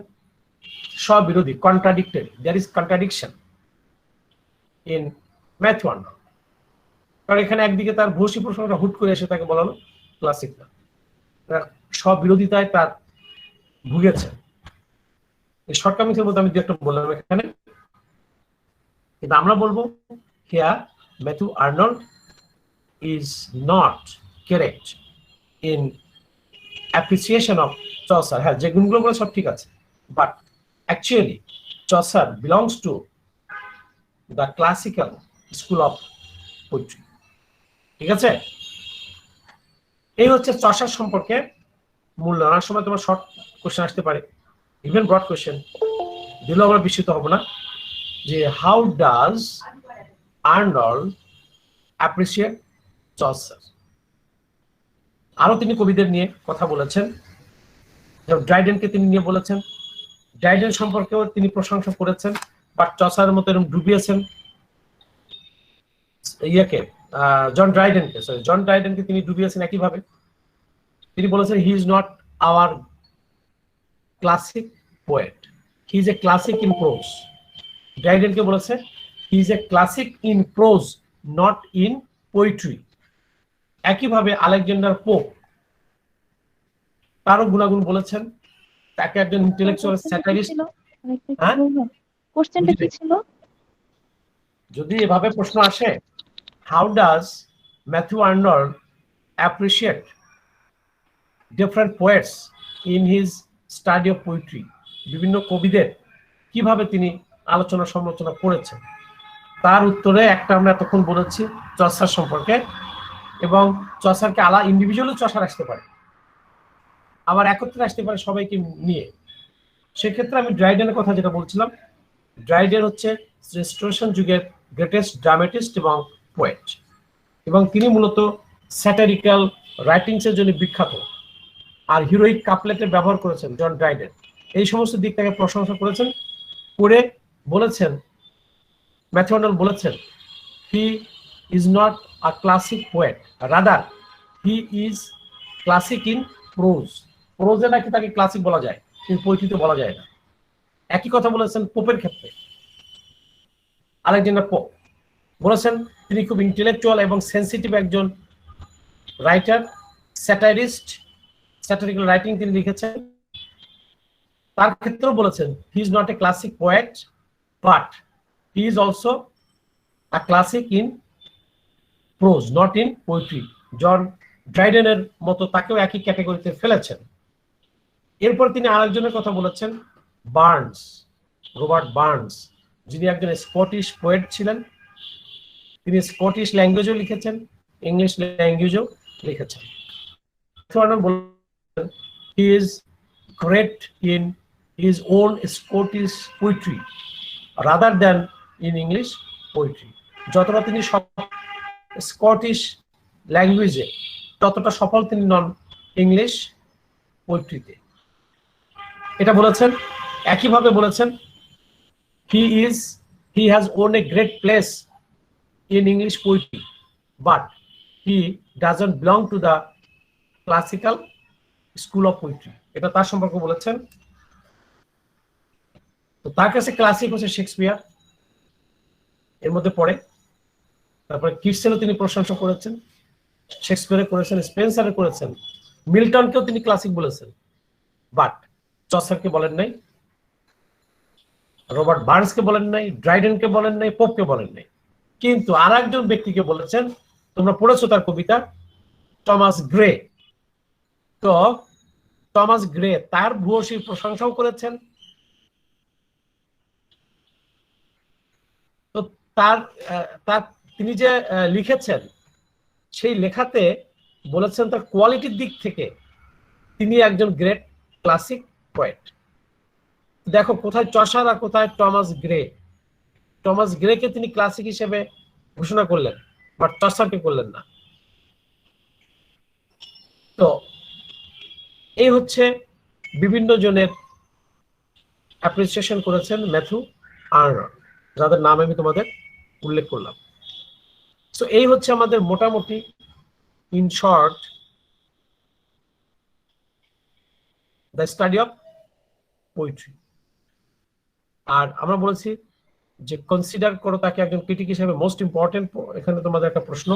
স্ববিরোধী, contradicted, there is contradiction in Matthew Arnold. কারণ এখানে একদিকে তার ভূষী প্রসঙ্গটা হুট করে এসে তাকে বলানো ক্লাসিক না, স্ববিরোধিতায় তার ভুগেছেন। এই শর্ট কামিংসের মধ্যে আমি দু একটা বললাম এখানে, কিন্তু আমরা বলবো here Matthew Arnold is not correct in appreciation of Chaucer. হ্যাঁ, যে গুণগুলো বলে সব ঠিক আছে, but actually Chaucer belongs to the classical school of poetry. ঠিক আছে, এই হচ্ছে চসার সম্পর্কে মূল্য। অনেক সময় তোমার শর্ট কোশ্চেন আসতে পারে, ইভেন ব্রড কোশ্চেন দিলেও আমরা বিস্মিত হব না যে how does Arnold appreciate Chaucer. আরো তিনি কবিদের নিয়ে কথা বলেছেন, যেমন ড্রাইডেনকে তিনি নিয়ে বলেছেন, ড্রাইডেন সম্পর্কেও তিনি প্রশংসা করেছেন, বাট চসারের মতো এরকম ডুবিয়েছেন ইয়েকে, জন ড্রাইডেনকে তিনি ডুবিয়েছেন একইভাবে। তিনি বলেছেন he is not our classic poet, he is a classic in prose. ড্রাইডেনকে বলেছে he is a classic in prose not in poetry. একইভাবে আলেকজান্ডার পোপ তারও গুণাগুণ বলেছেন, তাকে একজন ইন্টেলেকচুয়াল স্যাটারিস্ট। কোশ্চেনটা কি ছিল? যদি এভাবে প্রশ্ন আসে, how does Matthew Arnold appreciate different poets in his study of poetry, বিভিন্ন কবিদের কিভাবে তিনি আলোচনা সমালোচনা করেছেন, তার উত্তরে একটা আমরা এতক্ষণ বলেছি চসার সম্পর্কে। এবং চসারকে ইন্ডিভিজুয়ালি চসার আসতে পারে, আবার একত্রে আসতে পারে সবাইকে নিয়ে। সেক্ষেত্রে আমি ড্রাইডেনের কথা যেটা বলছিলাম, ড্রাইডেন হচ্ছে রেস্টোরেশন যুগের গ্রেটেস্ট ড্রামাটিস্ট এবং পোয়েট, এবং তিনি মূলত স্যাটারিক্যাল রাইটিংসের জন্য বিখ্যাত। আর হিরোইক কাপলেটের ব্যবহার করেছেন জন ড্রাইডেন, এই সমস্ত দিক থেকে প্রশংসা করেছেন। করে বলেছেন ম্যাথু আর্নল্ড বলেছেন he is not a classic poet, rather he is classic in prose. প্রোজে নাকি তাকে ক্লাসিক বলা যায়, কিন্তু পোয়েট্রিতে বলা যায় না। একই কথা বলেছেন পোপের ক্ষেত্রে। আলেকজান্ডার পোপ বলেছেন তিনি খুব ইন্টেলেকচুয়াল এবং সেন্সিটিভ একজন রাইটার, স্যাটারিস্ট, স্যাটারিক্যাল রাইটিং তিনি লিখেছেন। তার ক্ষেত্রেও বলেছেন he is not a classic poet but he is also a classic in prose not in poetry. John ড্রাইডেনের মতো তাকেও একই ক্যাটাগরিতে ফেলেছেন। এরপর তিনি আরেকজনের কথা বলেছেন, বার্নস, রবার্ট বার্নস, যিনি একজন স্কটিশ পোয়েট ছিলেন। তিনি স্কটিশ ল্যাঙ্গুয়েজও লিখেছেন, ইংলিশ ল্যাঙ্গুয়েজও লিখেছেন। He is great in his own Scottish poetry rather than in English poetry. যতটা তিনি স্কটিশ ল্যাঙ্গুয়েজে, ততটা সফল তিনি নন ইংলিশ পোয়েট্রিতে। এটা বলেছেন একইভাবে বলেছেন he has won a great place in English poetry, but he doesn't belong to the classical school of poetry. এটা তার সম্পর্কে বলেছেন। তো তার কাছে ক্লাসিক হচ্ছে শেক্সপিয়ার, এর মধ্যে পড়ে। তারপরে কিটসেনও তিনি প্রশংসা করেছেন, শেক্সপিয়ারে করেছেন, স্পেন্সারে করেছেন, মিল্টনকেও তিনি ক্লাসিক বলেছেন, বাট চসারকে বলেন নাই, রবার্ট বার্নসকে বলেন নাই, ড্রাইডেনকে বলেন নাই, পোপকে বলেন নাই। কিন্তু আর একজন ব্যক্তিকে বলেছেন, তোমরা পড়েছো তার কবিতা, টমাস গ্রে। তো টমাস গ্রে তার ভূয়সী প্রশংসাও করেছেন। তো তার তিনি যে লিখেছেন সেই লেখাতে বলেছেন তার কোয়ালিটির দিক থেকে তিনি একজন গ্রেট ক্লাসিক পোয়েট। দেখো কোথায় চসার আর কোথায় টমাস গ্রে। টমাস গ্রেকে তিনি ক্লাসিক হিসেবে ঘোষণা করলেন, বাট চসারকে করলেন না। তো এই হচ্ছে বিভিন্ন জনের অ্যাপ্রিসিয়েশন করেছেন ম্যাথু আর্নল্ড, যাদের নাম আমি তোমাদের উল্লেখ করলাম। সো এই হচ্ছে আমাদের মোটামুটি in short the study of poetry. আর আমরা বলেছি যে কনসিডার করো তাকে একজন ক্রিটিক হিসেবে মোস্ট ইম্পর্টেন্ট। এখানে তোমাদের একটা প্রশ্ন,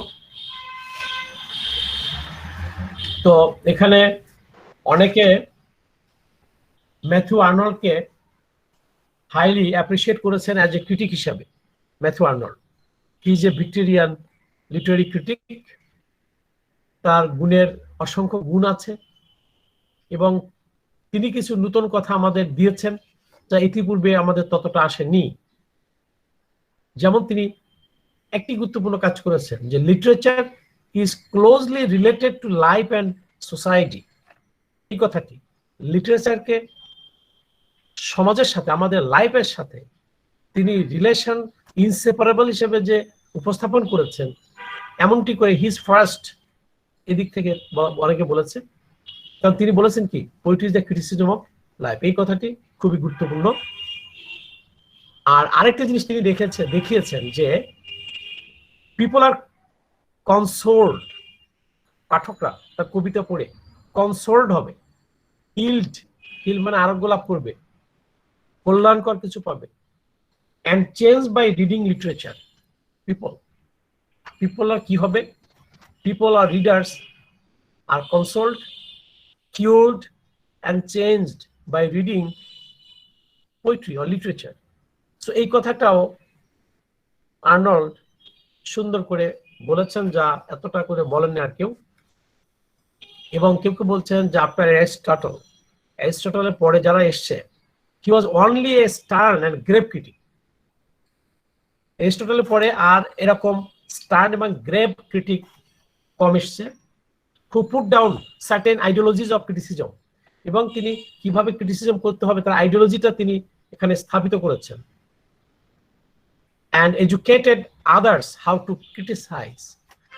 তো এখানে অনেকে ম্যাথু আর্নল্ডকে হাইলি অ্যাপ্রিসিয়েট করেছেন অ্যাজ এ ক্রিটিক হিসাবে। Matthew Arnold he is a Victorian literary critic, তার গুণের অসংখ্য গুণ আছে এবং তিনি কিছু নতুন কথা আমাদের দিয়েছেন যা ইতিপূর্বে আমাদের ততটা আসেনি। যেমন তিনি একটি গুরুত্বপূর্ণ কাজ করেছেন যে literature is closely related to life and society. এই কথাটি লিটারেচারকে সমাজের সাথে, আমাদের লাইফের সাথে তিনি রিলেশন ইনসেপারেবল হিসেবে যে উপস্থাপন করেছেন, এমনটি করে হিজ ফার্স্ট এদিক থেকে অনেকে বলেছে। কারণ তিনি বলেছেন কি, poetry is the criticism of life. এই কথাটি খুবই গুরুত্বপূর্ণ। আর আরেকটা জিনিস তিনি দেখিয়েছেন যে পিপল আর কনসোল্ড, পাঠকরা তার কবিতা পড়ে কনসোল্ড হবে, হিল্ড মানে আরোগ্য লাভ করবে, কল্যাণকর কিছু পাবে, and changed by reading literature. People are কি হবে? People are readers are consoled, cured and changed by reading poetry or literature. So এই কথাটাও আর্নল্ড সুন্দর করে বলেছেন, যা এতটা করে বলেননি আর কেউ। এবং কেউ কেউ বলছেন যে আপনার অ্যারিস্টটলের পরে যারা এসছে, he was only a stern and grave critic. অ্যারিস্টটলের পরে আর এরকম স্টার্ন এবং গ্রেভ ক্রিটিক কম এসছে, who put down certain ideologies of criticism, এবং তিনি কিভাবে ক্রিটিসিজম করতে হবে তার আইডিওলজিটা তিনি এখানে স্থাপিত করেছেন, and educated others how to criticize.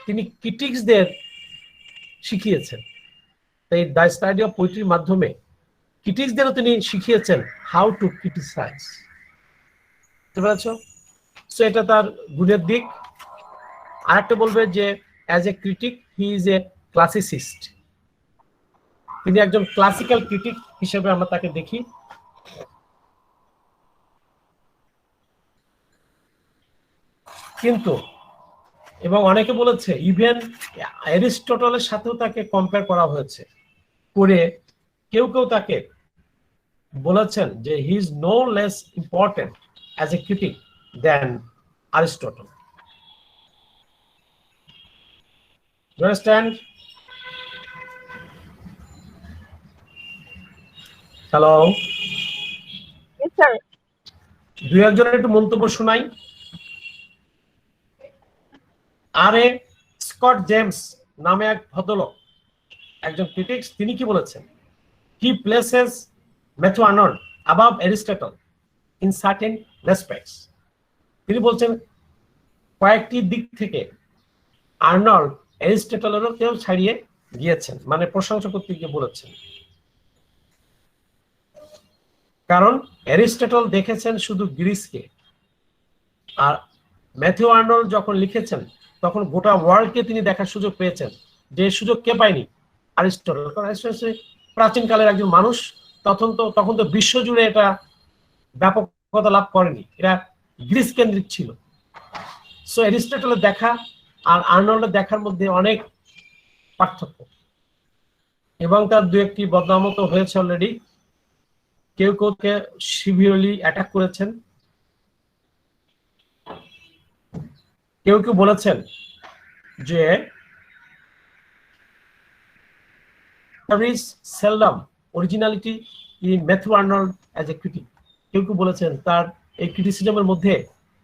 তিনি ক্রিটিক্সদের শিখিয়েছেন। তাই দ্য স্টাডি অফ পোয়েট্রির মাধ্যমে ক্রিটিক্সদেরও তিনি শিখিয়েছেন হাউ টু ক্রিটিসাইজ। বুঝতে পেরেছো? সো এটা তার গুণের দিক। আরেকটা বলবে যে as A critic he is a classicist. তিনি একজন ক্লাসিক্যাল ক্রিটিক হিসেবে আমরা তাকে দেখি। কিন্তু এবং অনেকে বলেছে ইভেন অ্যারিস্টটলের সাথেও তাকে কম্পেয়ার করা হয়েছে, করে কেউ কেউ তাকে বলেছেন যে he is no less important as A critic than Aristotle. You understand? Hello? Yes, sir. দুই একজনের একটু মন্তব্য শোনাই। আরে স্কট জেমস নামে এক ভদ্রলোক, একজন ক্রিটিক্স, তিনি কি বলেছেন? He places Matthew Arnold above Aristotle in certain respects. তিনি বলছেন কয়েকটি দিক থেকে আর্নল্ড অ্যারিস্টটলেরও কেউ ছাড়িয়ে গিয়েছেন, মানে প্রশংসা করতে গিয়ে বলেছেন। কারণ অ্যারিস্টটল দেখেছেন শুধু গ্রিসকে, আর ম্যাথিউ আর্নল্ড যখন লিখেছেন তখন গোটা ওয়ার্ল্ডকে তিনি দেখার সুযোগ পেয়েছেন, যে সুযোগ কে পায়নি? অ্যারিস্টটল। কারণ অ্যারিস্টটল প্রাচীনকালের একজন মানুষ, তখন তো বিশ্বজুড়ে এটা ব্যাপকতা লাভ করেনি, এটা গ্রিস কেন্দ্রিক ছিল। সো অ্যারিস্টটলের দেখা আর আর্নল্ডের দেখার মধ্যে অনেক পার্থক্য, এবং তার দু একটি বদনামও তো হয়েছে অলরেডি। কেউ কেউকে সিভিয়ারলি অ্যাটাক করেছেন, কেউ কেউ বলেছেন যে there is seldom originality in Matthew Arnold as a critic. কেউ কেউ বলেছেন তার এই ক্রিটিসিজমের মধ্যে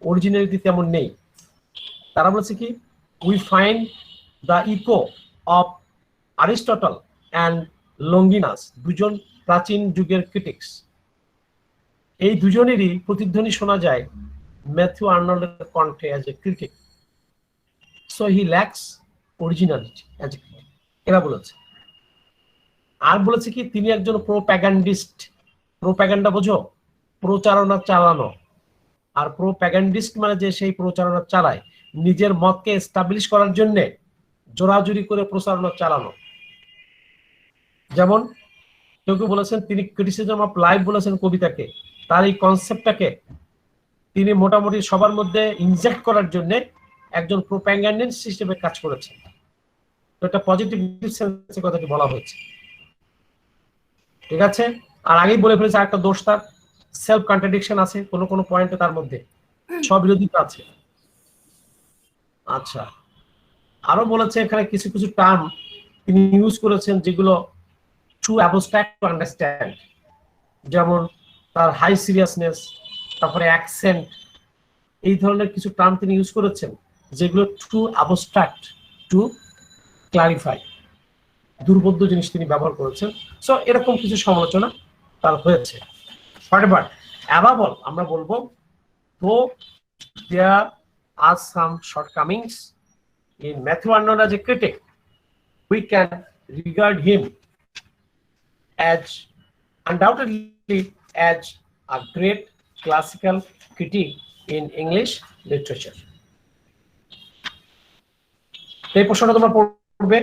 অরিজিনালিটি তেমন নেই। তারা বলেছে কি, we find the echo of Aristotle and Longinus, দুজন প্রাচীন যুগের ক্রিটিক্স, এই দুজনেরই প্রতিধ্বনি শোনা যায় ম্যাথিউ আর্নল্ডের কণ্ঠে as A critic. So he lacks originality as A critic, এরা বলেছে। আর বলেছে কি, তিনি একজন প্রোপ্যাগান্ডিস্ট। প্রোপ্যাগান্ডা বোঝো? প্রচারণা চালানো। আর প্রোপ্যাগান্ডিস্ট মানে যে সেই প্রচারণা চালায়, নিজের মতকে এস্টাবলিশ করার জন্য জোরাজুরি করে প্রচারণা চালানো। যেমন কেউ কেউ বলেছেন তিনি ক্রিটিসিজম অফ লাইফ বলেছেন কবিতাকে, তার এই কনসেপ্টটাকে তিনি মোটামুটি সবার মধ্যে ইনজেক্ট করার জন্য একজন প্রোপ্যাগান্ডিস্ট হিসেবে কাজ করেছেন। তো এটা পজিটিভ সেন্সে কথাটি বলা হয়েছে, ঠিক আছে। আর আগেই বলে ফেলেছে আরেকটা দোষ, তার সেলফ কন্ট্রাডিকশন আছে কোনো কোনো পয়েন্টে, তার মধ্যে স্ববিরোধিতা আছে। আচ্ছা, আরো বলেছে এখানে কিছু কিছু টার্ম তিনি ইউজ করেছেন যেগুলো টু অ্যাবস্ট্রাক্ট টু আন্ডারস্ট্যান্ড, যেমন তার হাই সিরিয়াসনেস, তারপরে অ্যাকসেন্ট, এই ধরনের কিছু টার্ম তিনি ইউজ করেছেন যেগুলো টু অ্যাবস্ট্রাক্ট টু ক্লারিফাই, দুর্বোধ্য জিনিস তিনি ব্যবহার করেছেন। সো এরকম কিছু সমালোচনা তার হয়েছে। বাট অ্যাবাভ অল আমরা বলবো, তো দেয়ার আর সাম shortcomings in Matthew Arnold as a critic, we can regard him as undoubtedly as a great classical critic in English literature. এই প্রশ্নটা তোমরা পড়বে।